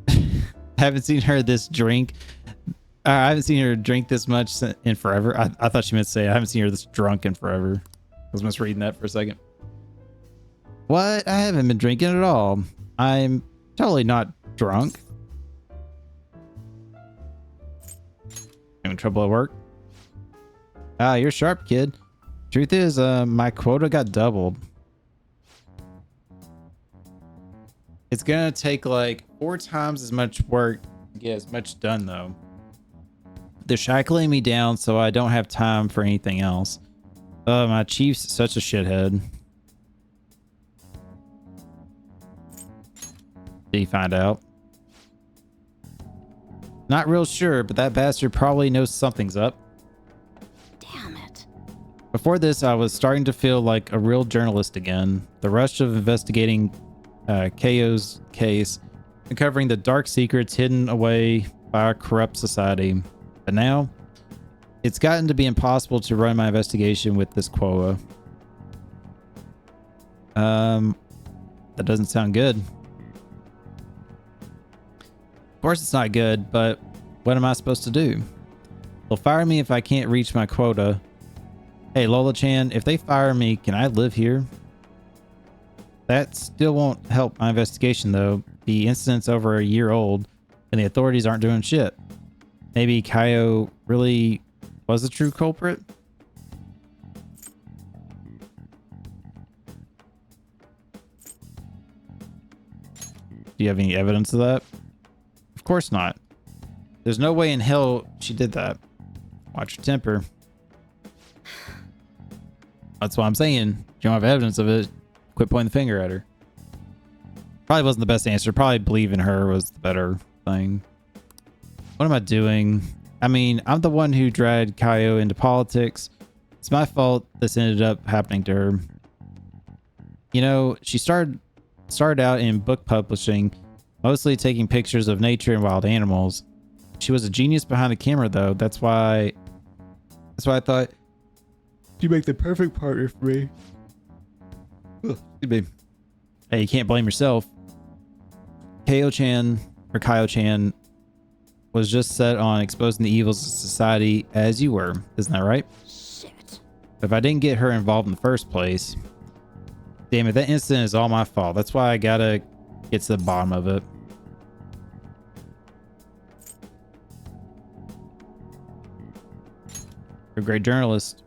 I haven't seen her this drink. I haven't seen her drink this much in forever. I thought she meant to say I haven't seen her this drunk in forever. I was just reading that for a second. What? I haven't been drinking at all. I'm totally not drunk. Having trouble at work? Ah, you're sharp, kid. Truth is, my quota got doubled. It's gonna take like 4 times as much work to get as much done though. They're shackling me down so I don't have time for anything else. My chief's such a shithead. Did he find out? Not real sure, but that bastard probably knows something's up. Damn it. Before this, I was starting to feel like a real journalist again. The rush of investigating KO's case, uncovering the dark secrets hidden away by our corrupt society. But now, it's gotten to be impossible to run my investigation with this quota. That doesn't sound good. Of course it's not good, but what am I supposed to do? They'll fire me if I can't reach my quota. Hey, Lola-chan, if they fire me, can I live here? That still won't help my investigation, though. The incident's over a year old, and the authorities aren't doing shit. Maybe Kaio really was the true culprit? Do you have any evidence of that? Of course not. There's no way in hell she did that. Watch your temper. That's what I'm saying. If you don't have evidence of it, quit pointing the finger at her. Probably wasn't the best answer. Probably believing her was the better thing. What am I doing? I mean, I'm the one who dragged Kaio into politics. It's my fault this ended up happening to her. You know, she started out in book publishing, mostly taking pictures of nature and wild animals. She was a genius behind the camera, though. That's why I thought she'd make the perfect partner for me. Ugh, excuse me. Hey, you can't blame yourself. Kaio-chan was just set on exposing the evils of society as you were. Isn't that right? Shit. If I didn't get her involved in the first place, damn it, that incident is all my fault. That's why I gotta get to the bottom of it. You're a great journalist.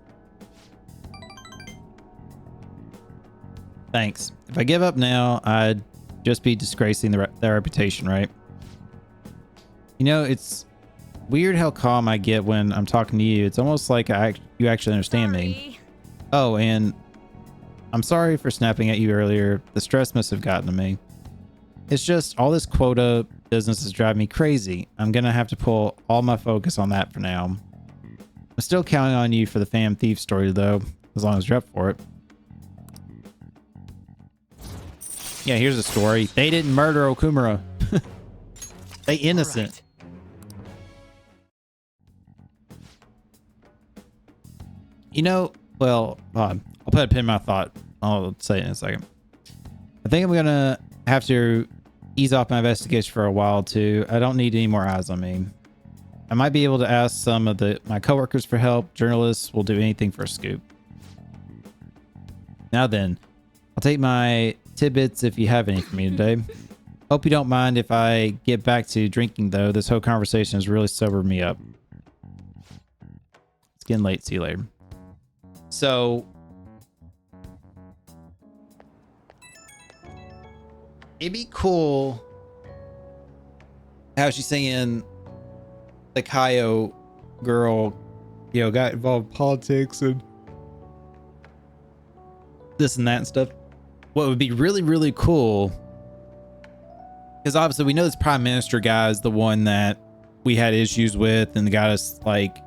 Thanks. If I give up now, I'd just be disgracing their reputation, right? You know, it's weird how calm I get when I'm talking to you. It's almost like you actually understand me. Oh, and I'm sorry for snapping at you earlier. The stress must have gotten to me. It's just all this quota business is driving me crazy. I'm gonna have to pull all my focus on that for now. I'm still counting on you for the Fam Thief story though, as long as you're up for it. Yeah, here's the story. They didn't murder Okumura. They innocent. You know, well, I'll put a pin in my thought. I'll say it in a second. I think I'm gonna have to ease off my investigation for a while too. I don't need any more eyes on me. I might be able to ask some of my coworkers for help. Journalists will do anything for a scoop. Now then, I'll take my tidbits if you have any for me today. Hope you don't mind if I get back to drinking though. This whole conversation has really sobered me up. It's getting late. See you later. So it'd be cool how she's saying the Kaio girl, you know, got involved in politics and this and that and stuff. What would be really, really cool, because obviously we know this prime minister guy is the one that we had issues with and got us like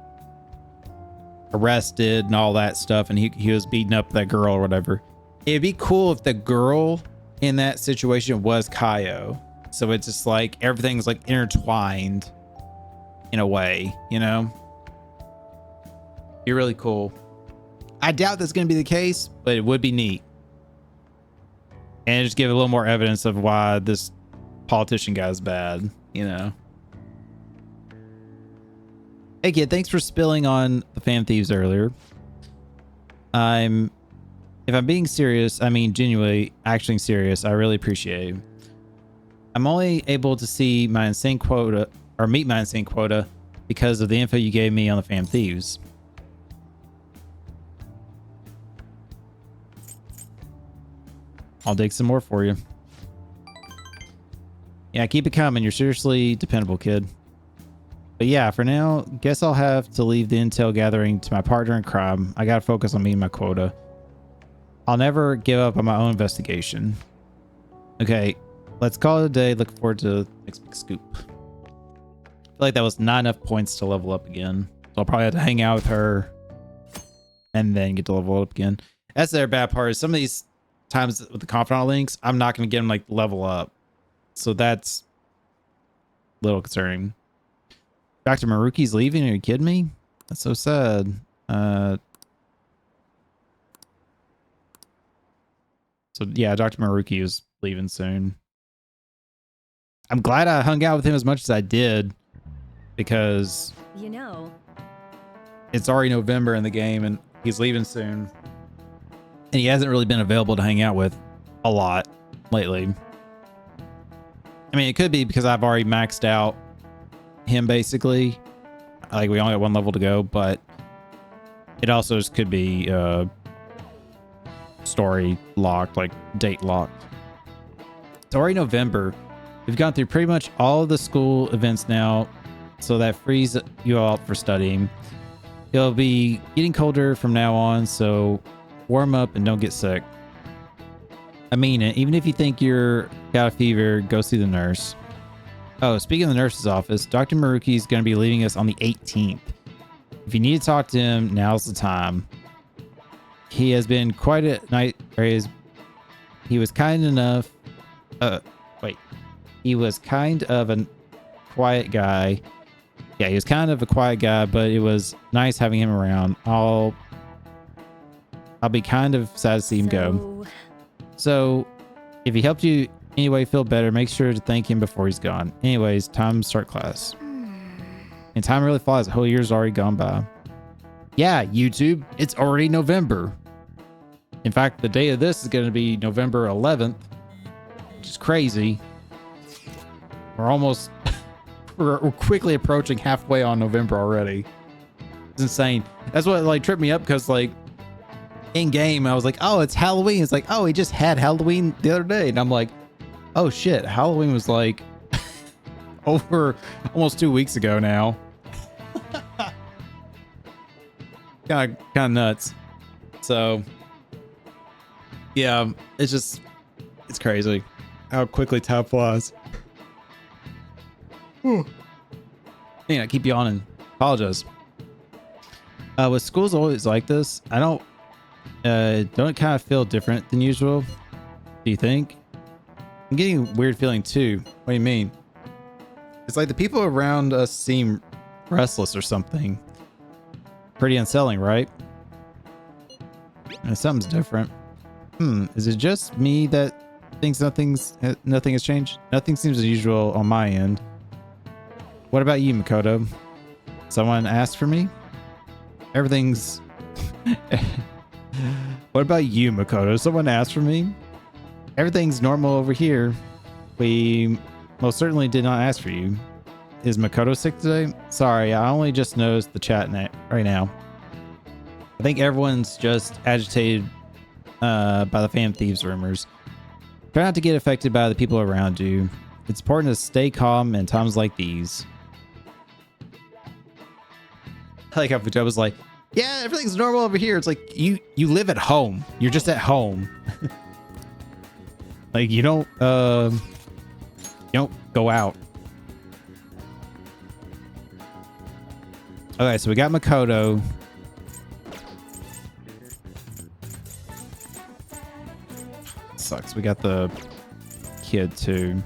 arrested and all that stuff, and he was beating up that girl or whatever. It'd be cool if the girl in that situation was Kaio, so it's just like everything's like intertwined in a way, you know. Be really cool. I doubt that's going to be the case, but it would be neat, and just give a little more evidence of why this politician guy's bad, you know. Hey kid, thanks for spilling on the Fam Thieves earlier. If I'm being serious, I mean genuinely, actually serious, I really appreciate it. I'm only able to see my insane quota, or meet my insane quota, because of the info you gave me on the Fam Thieves. I'll dig some more for you. Yeah, keep it coming. You're seriously dependable, kid. But yeah, for now, guess I'll have to leave the intel gathering to my partner in crime. I gotta focus on meeting my quota. I'll never give up on my own investigation. Okay, let's call it a day. Look forward to the next big scoop. I feel like that was not enough points to level up again. So I'll probably have to hang out with her and then get to level up again. That's their bad part. Is some of these times with the confidant links, I'm not going to get them like level up. So that's a little concerning. Dr. Maruki's leaving? Are you kidding me? That's so sad. So yeah, Dr. Maruki is leaving soon. I'm glad I hung out with him as much as I did, because you know, it's already November in the game and he's leaving soon. And he hasn't really been available to hang out with a lot lately. I mean, it could be because I've already maxed out him basically. Like we only got one level to go, but it also just could be story locked, like date locked. It's already November. We've gone through pretty much all of the school events now, so that frees you all up for studying. It'll be getting colder from now on, so warm up and don't get sick. I mean it. Even if you think you're got a fever, go see the nurse. Oh, speaking of the nurse's office, Dr. Maruki is going to be leaving us on the 18th. If you need to talk to him, now's the time. He has been quite a night. He was kind enough. He was kind of a quiet guy. Yeah, he was kind of a quiet guy, but it was nice having him around. I'll be kind of sad to see him go. So, if he helped you anyway feel better, make sure to thank him before he's gone. Anyways, time to start class. And time really flies. The whole year's already gone by. Yeah, YouTube, it's already November. In fact, the day of this is going to be November 11th, which is crazy. We're almost, we're quickly approaching halfway on November already. It's insane. That's what like tripped me up, because like in game, I was like, oh, it's Halloween. It's like, oh, he just had Halloween the other day. And I'm like, oh shit, Halloween was like over almost 2 weeks ago now. kind of nuts. So Yeah, it's crazy how quickly time flies. Man, I keep yawning. Apologize. With schools always like this, I don't it kind of feel different than usual? Do you think? I'm getting a weird feeling too. What do you mean? It's like the people around us seem restless or something. Pretty unsettling, right? Something's different. Is it just me that thinks nothing has changed? Nothing seems as usual on my end. What about you, Makoto? Someone asked for me? Everything's... What about you, Makoto? Someone asked for me? Everything's normal over here. We most certainly did not ask for you. Is Makoto sick today? Sorry, I only just noticed the chat right now. I think everyone's just agitated by the Phantom Thieves rumors. Try not to get affected by the people around you. It's important to stay calm in times like these. I like how Futaba's like, yeah, everything's normal over here. It's like, you live at home. You're just at home. Like, you don't go out. Okay, so we got Makoto. Sucks. We got the kid too.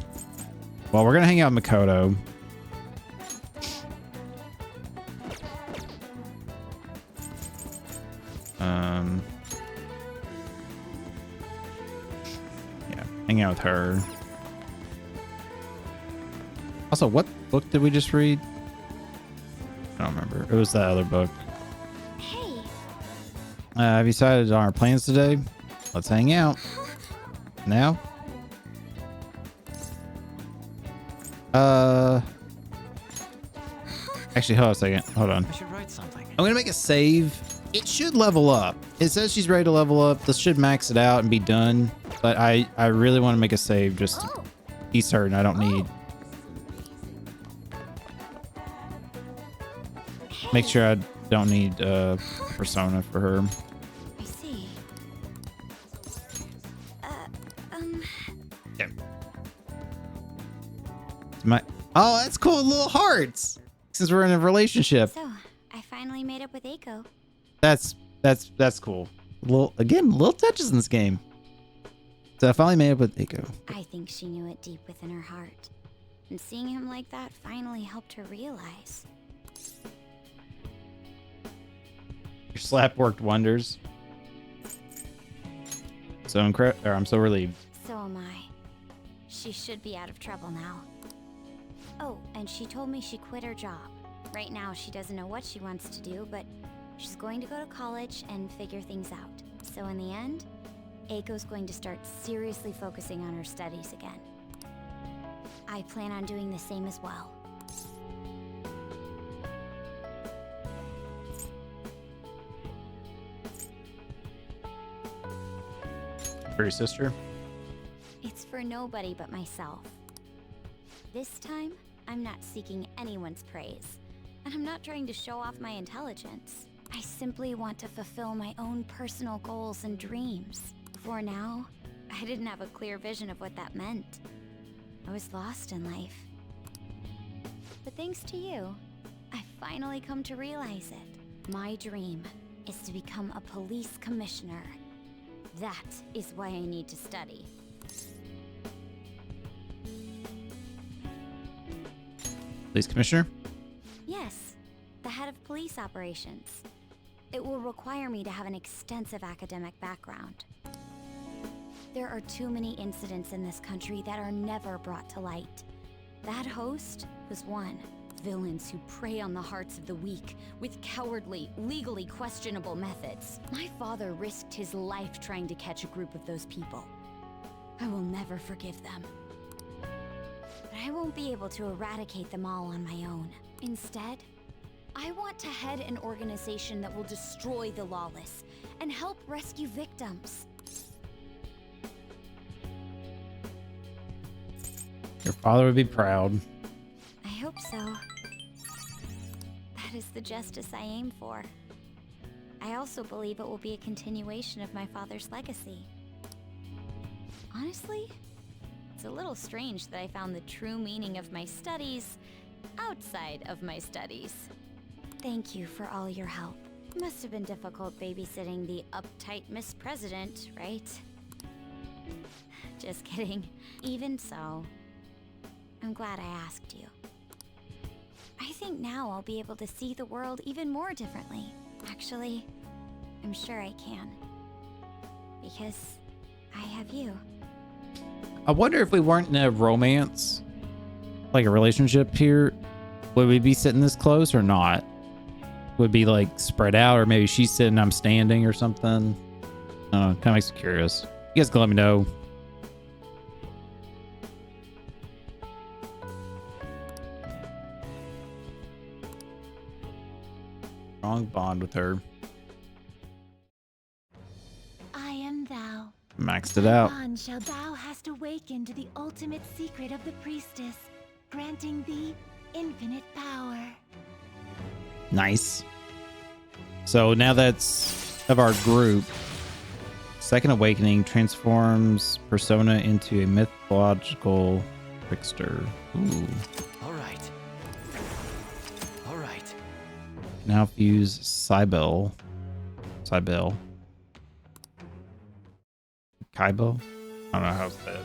Well, we're gonna hang out with Makoto. Yeah, hang out with her. Also, what book did we just read? I don't remember. It was that other book. Hey. Have you decided on our plans today? Let's hang out. Now? Actually, hold on a second. Hold on. I should write something. I'm gonna make a save. It should level up. It says she's ready to level up. This should max it out and be done. But I really want to make a save just to be certain I don't need. Make sure I don't need persona for her. I see. Yeah. Oh, that's cool. Little hearts. Since we're in a relationship. So, I finally made up with Eiko. That's cool. Little touches in this game. So I finally made up with Eiko. I think she knew it deep within her heart. And seeing him like that finally helped her realize. Your slap worked wonders. So I'm so relieved. So am I. She should be out of trouble now. Oh, and she told me she quit her job. Right now she doesn't know what she wants to do, but she's going to go to college and figure things out. So in the end, Eiko's going to start seriously focusing on her studies again. I plan on doing the same as well. For your sister? It's for nobody but myself. This time, I'm not seeking anyone's praise, and I'm not trying to show off my intelligence. I simply want to fulfill my own personal goals and dreams. For now, I didn't have a clear vision of what that meant. I was lost in life. But thanks to you, I finally come to realize it. My dream is to become a police commissioner. That is why I need to study. Police commissioner? Yes, the head of police operations. It will require me to have an extensive academic background. There are too many incidents in this country that are never brought to light. That host was one. Villains who prey on the hearts of the weak with cowardly, legally questionable methods. My father risked his life trying to catch a group of those people. I will never forgive them. But I won't be able to eradicate them all on my own. Instead, I want to head an organization that will destroy the lawless and help rescue victims. Your father would be proud. I hope so. That is the justice I aim for. I also believe it will be a continuation of my father's legacy. Honestly, it's a little strange that I found the true meaning of my studies outside of my studies. Thank you for all your help. Must have been difficult babysitting the uptight Miss President, right? Just kidding. Even so, I'm glad I asked you. I think now I'll be able to see the world even more differently. Actually, I'm sure I can. Because I have you. I wonder if we weren't in a romance, like a relationship here, would we be sitting this close or not? Would be like spread out, or maybe she's sitting, I'm standing or something. Kind of makes me curious. You guys can let me know. Strong bond with her. I am thou. Maxed it out. On shall thou hast awakened to the ultimate secret of the priestess, granting thee infinite power. Nice. So now that's of our group. Second Awakening transforms Persona into a mythological trickster. Ooh. All right. Now fuse Cybele. Kaibo? I don't know how it's said.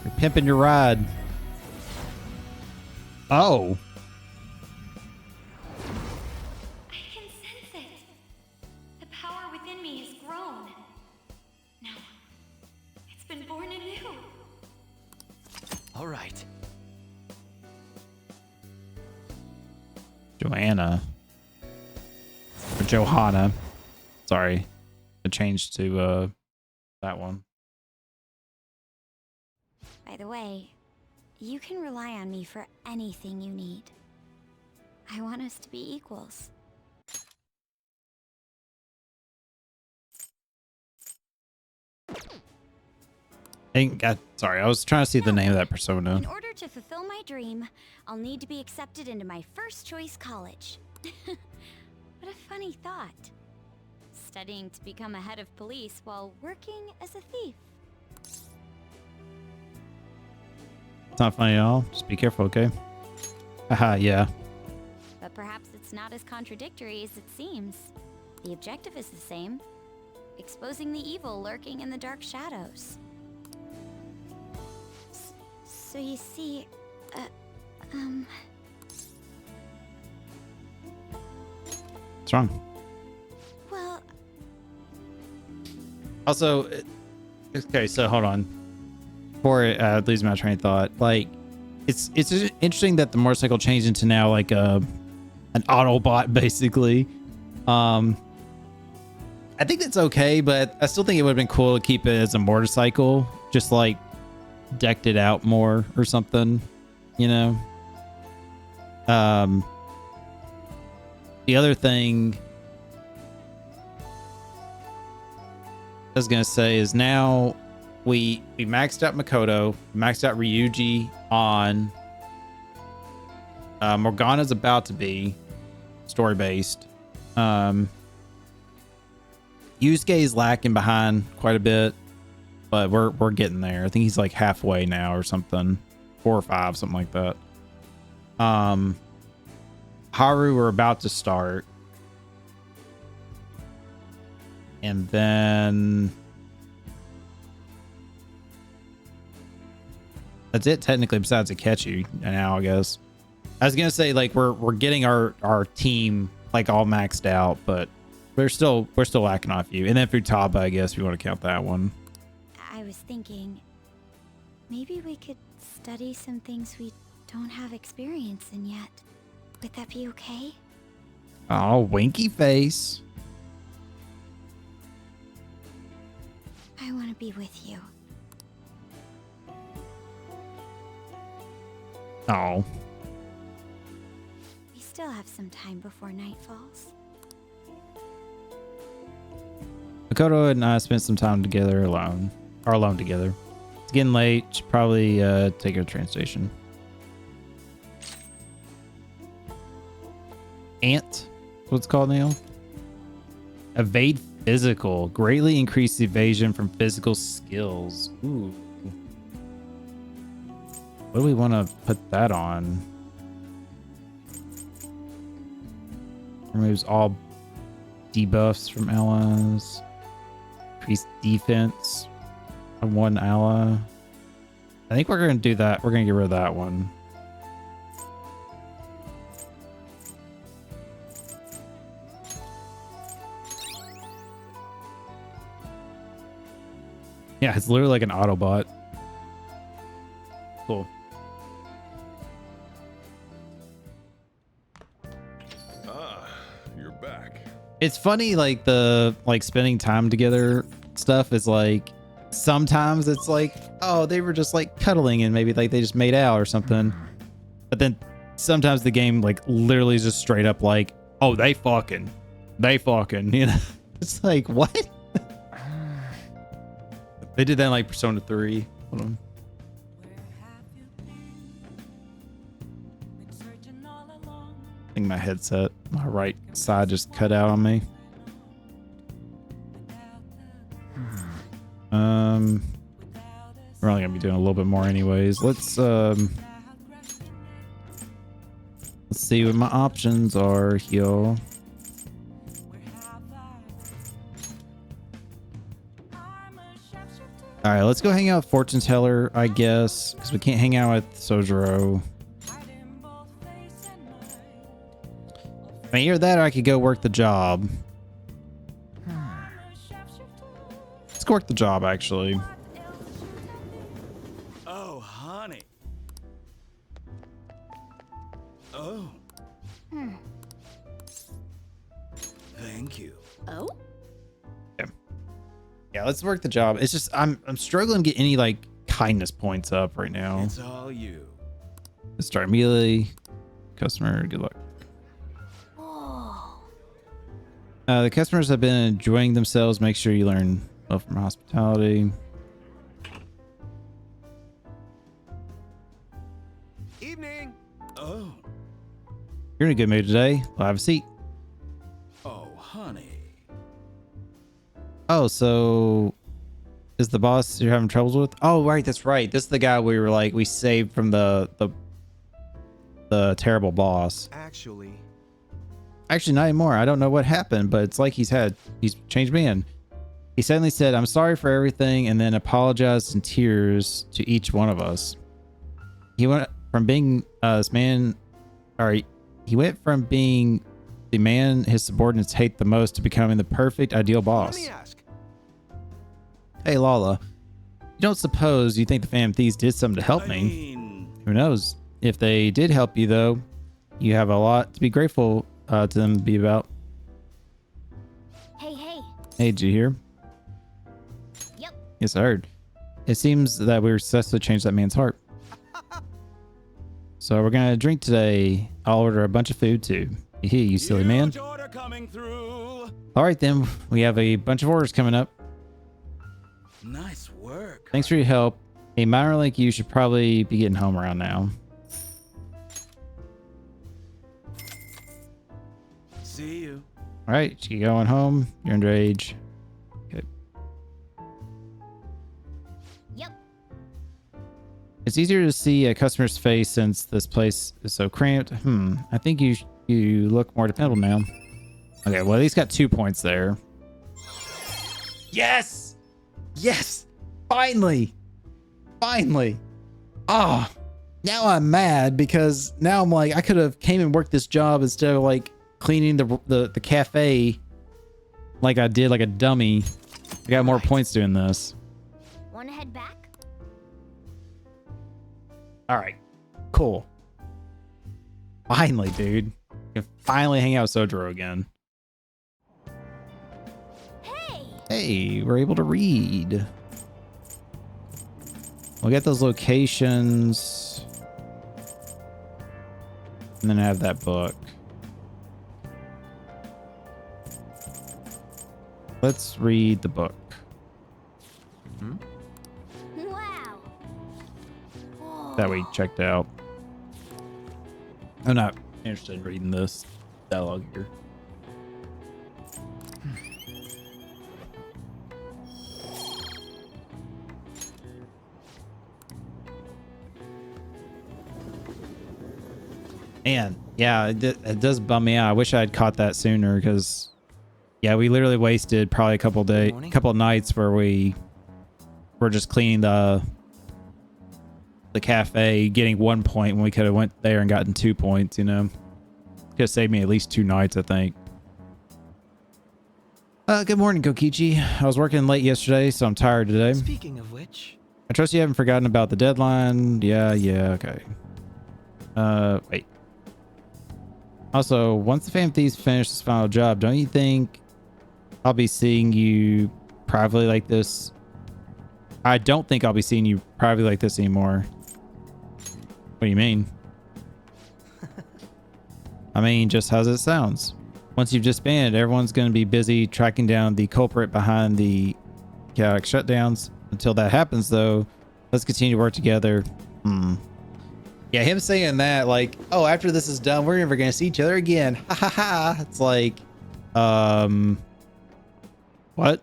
You're pimping your ride. Oh. I can sense it. The power within me has grown. No, it's been born anew. All right. Joanna. Or Johanna. Sorry. I changed to that one. By the way, you can rely on me for anything you need. I want us to be equals. Sorry, I was trying to see the name of that persona. In order to fulfill my dream, I'll need to be accepted into my first choice college. What a funny thought. Studying to become a head of police while working as a thief. It's not funny at all. Just be careful, okay? Haha, yeah. But perhaps it's not as contradictory as it seems. The objective is the same. Exposing the evil lurking in the dark shadows. So you see, What's wrong? well... Also, okay, so hold on. Before it lose my train of thought, like, it's interesting that the motorcycle changed into now like an Autobot, basically. I think that's okay, but I still think it would have been cool to keep it as a motorcycle, just like decked it out more or something, you know. The other thing I was gonna say is now we maxed out Makoto, maxed out Ryuji on. Morgana's about to be story based. Yusuke is lacking behind quite a bit, but we're getting there. I think he's like halfway now or something, 4 or 5, something like that. Haru, we're about to start, and then that's it technically. Besides Akechi now, I guess. I was gonna say like we're getting our team like all maxed out, but we're still lacking off you. And then Futaba, I guess we want to count that one. I was thinking, maybe we could study some things we don't have experience in yet. Would that be okay? Oh, winky face. I want to be with you. Oh. We still have some time before night falls. Makoto and I spent some time together alone together. It's getting late. Should probably take her to the train station. Ant? What's it called, Neil? Evade physical. Greatly increase evasion from physical skills. Ooh. What do we want to put that on? Removes all debuffs from allies. Increase defense of one ally. I think we're going to do that. We're going to get rid of that one. Yeah, it's literally like an Autobot. Cool. You're back. It's funny, like the spending time together stuff is like sometimes it's like, oh, they were just like cuddling and maybe like they just made out or something. But then sometimes the game like literally is just straight up like, oh, they fucking, you know? It's like, what? They did that in like Persona 3. Hold on. I think my headset, my right side just cut out on me. We're only gonna be doing a little bit more anyways. Let's see what my options are here. All right, let's go hang out with Fortune Teller, I guess, because we can't hang out with Sojiro. Either that or I could go work the job. Let's go work the job, actually. Oh, honey. Oh. Thank you. Oh? Yeah, let's work the job. It's just I'm struggling to get any like kindness points up right now. It's all you. Let's start immediately. Customer, good luck. The customers have been enjoying themselves. Make sure you learn well from hospitality. Evening. Oh. You're in a good mood today. Well, have a seat. Oh, honey. Oh, so is the boss you're having troubles with? Oh, right, that's right. This is the guy we were like we saved from the terrible boss. Actually, not anymore. I don't know what happened, but it's like he's changed man. He suddenly said, "I'm sorry for everything," and then apologized in tears to each one of us. He went from being he went from being the man his subordinates hate the most to becoming the perfect ideal boss. Let me ask. Hey, Lala, you don't suppose you think the Phantom Thieves did something to help me? Who knows? If they did help you, though, you have a lot to be grateful to them to be about. Hey. Hey, did you hear? Yep. Yes, I heard. It seems that we were successfully changed that man's heart. So we're gonna drink today. I'll order a bunch of food too. Hey, you silly man. Order coming through. All right then, we have a bunch of orders coming up. Nice work. Thanks for your help. A minor like you should probably be getting home around now. See you. All right, you going home? You're underage. Good. Yep. It's easier to see a customer's face since this place is so cramped. I think you look more dependable now. Okay, well, he's got 2 points there. Yes! Yes! Finally! Finally! Oh, now I'm mad because now I'm like, I could have came and worked this job instead of like cleaning the cafe like I did like a dummy. I got more points doing this. Wanna head back? All right, cool. Finally, dude. You can finally hang out with Sojiro again. Hey, we're able to read. We'll get those locations. And then I have that book. Let's read the book. Wow. That we checked out. I'm not interested in reading this dialogue here. Man, yeah, it does bum me out. I wish I had caught that sooner because, yeah, we literally wasted probably a couple of nights where we were just cleaning the cafe, getting 1 point when we could have went there and gotten 2 points. You know, could have saved me at least 2 nights, I think. Good morning, Kokichi. I was working late yesterday, so I'm tired today. Speaking of which, I trust you haven't forgotten about the deadline. Yeah, okay. Wait. Also, once the Phantom Thieves finish this final job, don't you think I'll be seeing you privately like this? I don't think I'll be seeing you privately like this anymore. What do you mean? I mean, just how it sounds. Once you've disbanded, everyone's going to be busy tracking down the culprit behind the chaotic shutdowns. Until that happens, though, let's continue to work together. Yeah, him saying that, like, oh, after this is done, we're never going to see each other again. Ha ha ha. It's like, what?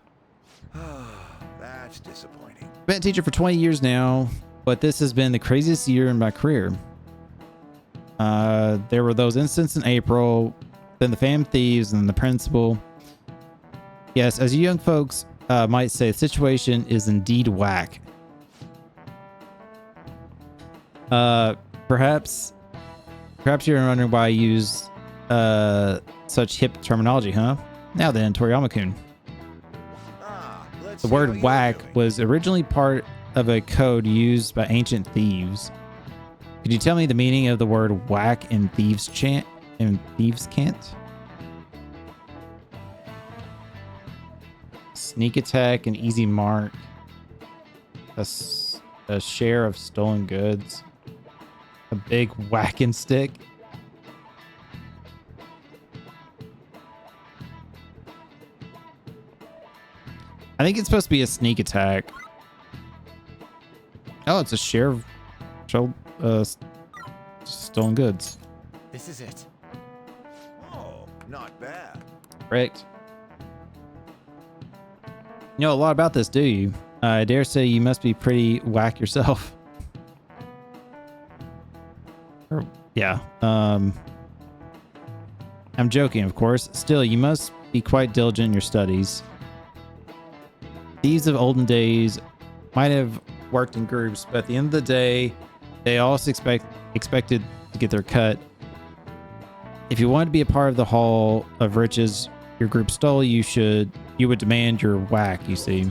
That's disappointing. Been a teacher for 20 years now, but this has been the craziest year in my career. There were those incidents in April, then the Phantom Thieves, and the principal. Yes, as you young folks might say, the situation is indeed whack. Perhaps you're wondering why I use such hip terminology, huh? Now then, Toriyama-kun. The word whack was originally part of a code used by ancient thieves. Could you tell me the meaning of the word whack in Thieves' Cant? Sneak attack, an easy mark, a share of stolen goods, a big whacking stick. I think it's supposed to be a sneak attack. Oh, it's a share of stolen goods. This is it. Oh, not bad. Correct. You know a lot about this, do you? I dare say you must be pretty whack yourself. Yeah. I'm joking, of course. Still, you must be quite diligent in your studies. Thieves of olden days might have worked in groups, but at the end of the day, they also expected to get their cut. If you wanted to be a part of the haul of riches your group stole, you would demand your whack, you see.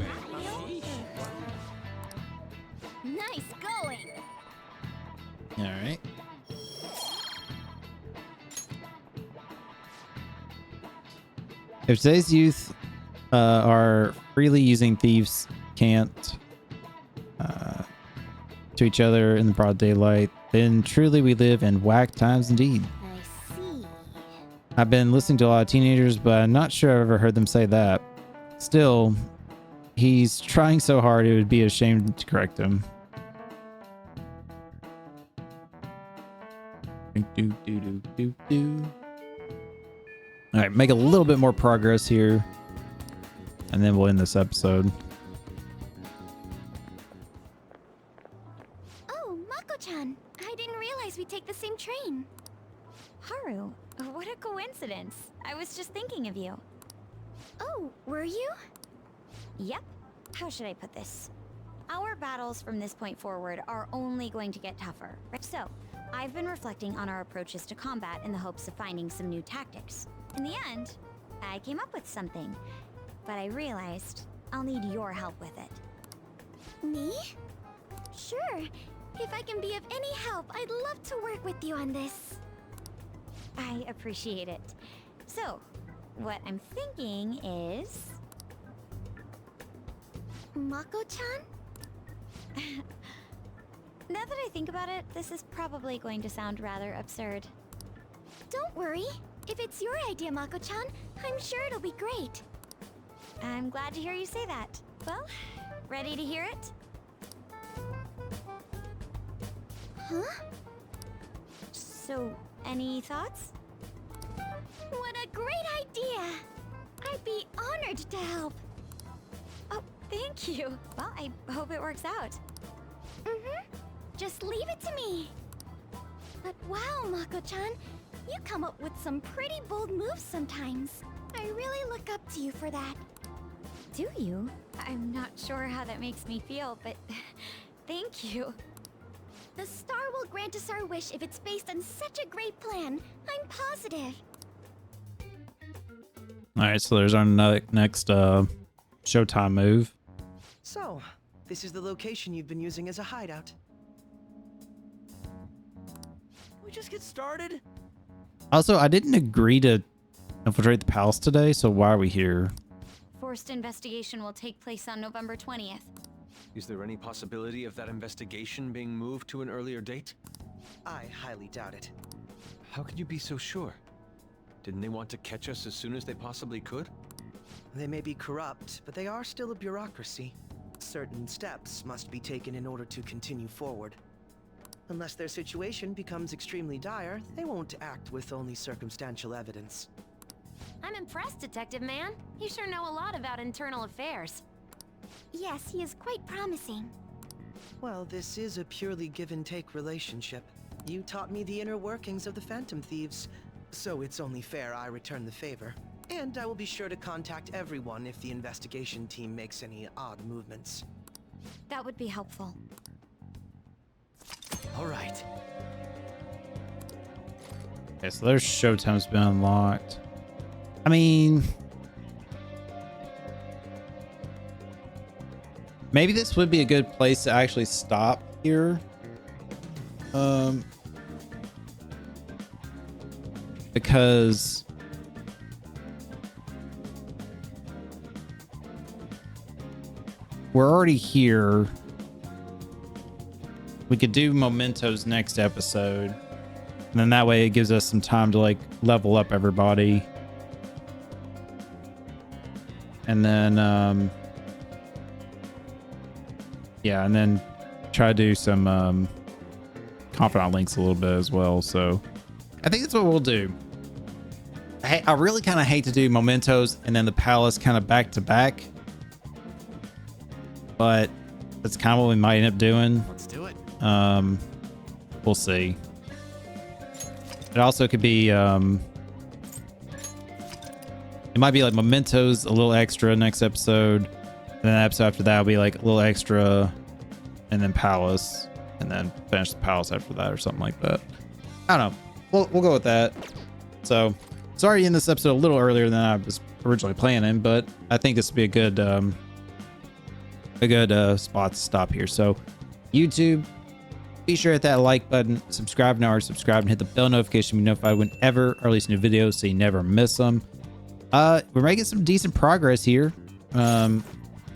Nice going. All right. If today's youth are freely using Thieves' Cant to each other in the broad daylight, then truly we live in whack times indeed. I see. I've been listening to a lot of teenagers, but I'm not sure I've ever heard them say that. Still, he's trying so hard it would be a shame to correct him. All right, make a little bit more progress here, and then we'll end this episode. Oh, Mako-chan. I didn't realize we'd take the same train. Haru, what a coincidence. I was just thinking of you. Oh, were you? Yep. How should I put this? Our battles from this point forward are only going to get tougher. So, I've been reflecting on our approaches to combat in the hopes of finding some new tactics. In the end, I came up with something, but I realized I'll need your help with it. Me? Sure. If I can be of any help, I'd love to work with you on this. I appreciate it. So, what I'm thinking is... Mako-chan? Now that I think about it, this is probably going to sound rather absurd. Don't worry. If it's your idea, Mako-chan, I'm sure it'll be great. I'm glad to hear you say that. Well, ready to hear it? Huh? So, any thoughts? What a great idea! I'd be honored to help. Oh, thank you. Well, I hope it works out. Mm-hmm. Just leave it to me. But Wow, Mako-chan. You come up with some pretty bold moves sometimes. I really look up to you for that. Do you? I'm not sure how that makes me feel, but thank you. The star will grant us our wish if it's based on such a great plan. I'm positive. All right, so there's our next Showtime move. So, this is the location you've been using as a hideout. Can we just get started? Also, I didn't agree to infiltrate the palace today, so why are we here? Forced investigation will take place on November 20th. Is there any possibility of that investigation being moved to an earlier date? I highly doubt it. How can you be so sure? Didn't they want to catch us as soon as they possibly could? They may be corrupt, but they are still a bureaucracy. Certain steps must be taken in order to continue forward. Unless their situation becomes extremely dire, they won't act with only circumstantial evidence. I'm impressed, Detective Man. You sure know a lot about internal affairs. Yes, he is quite promising. Well, this is a purely give-and-take relationship. You taught me the inner workings of the Phantom Thieves, so it's only fair I return the favor. And I will be sure to contact everyone if the investigation team makes any odd movements. That would be helpful. All right. Okay, so there's Showtime's been unlocked. I mean, maybe this would be a good place to actually stop here. Because we're already here. We could do Memento's next episode. And then that way it gives us some time to like level up everybody. And then, yeah, and then try to do some confidant links a little bit as well. So I think that's what we'll do. I really kind of hate to do Mementos and then the Palace kind of back to back. But that's kind of what we might end up doing. Let's do it. We'll see. It also could be, it might be like Mementos a little extra next episode. And then the episode after that will be like a little extra and then Palace. And then finish the Palace after that or something like that. I don't know. We'll go with that. So sorry in this episode a little earlier than I was originally planning, but I think this would be a good spot to stop here. So YouTube, be sure to hit that like button, subscribe now or subscribe and hit the bell notification to be notified whenever I release new videos so you never miss them. We're making some decent progress here.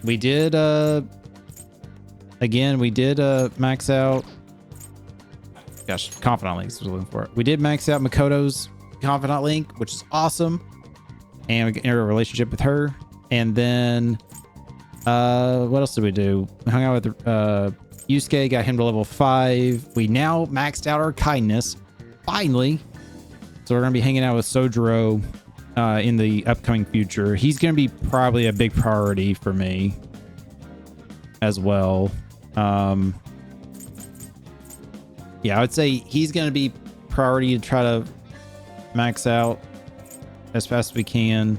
We did max out, gosh, confidant links was looking for it. We did max out Makoto's confidant link, which is awesome. And we entered a relationship with her. And then what else did we do? We hung out with Yusuke, got him to level 5. We now maxed out our kindness, finally. So we're gonna be hanging out with Sojiro in the upcoming future. He's gonna be probably a big priority for me as well. Yeah, I would say he's gonna be priority to try to max out as fast as we can.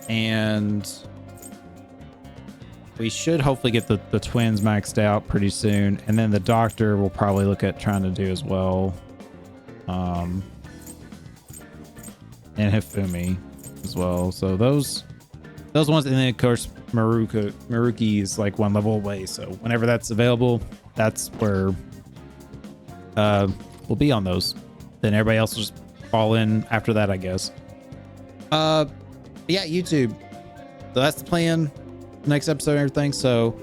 And we should hopefully get the twins maxed out pretty soon. And then the doctor will probably look at trying to do as well. And Hifumi as well. So those ones, and then of course Maruki is like one level away. So whenever that's available, that's where we'll be on those. Then everybody else will just fall in after that, I guess. Yeah, YouTube. So that's the plan. Next episode and everything. So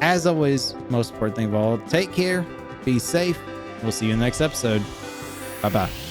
as always, most important thing of all, take care, be safe. We'll see you in the next episode. Bye bye.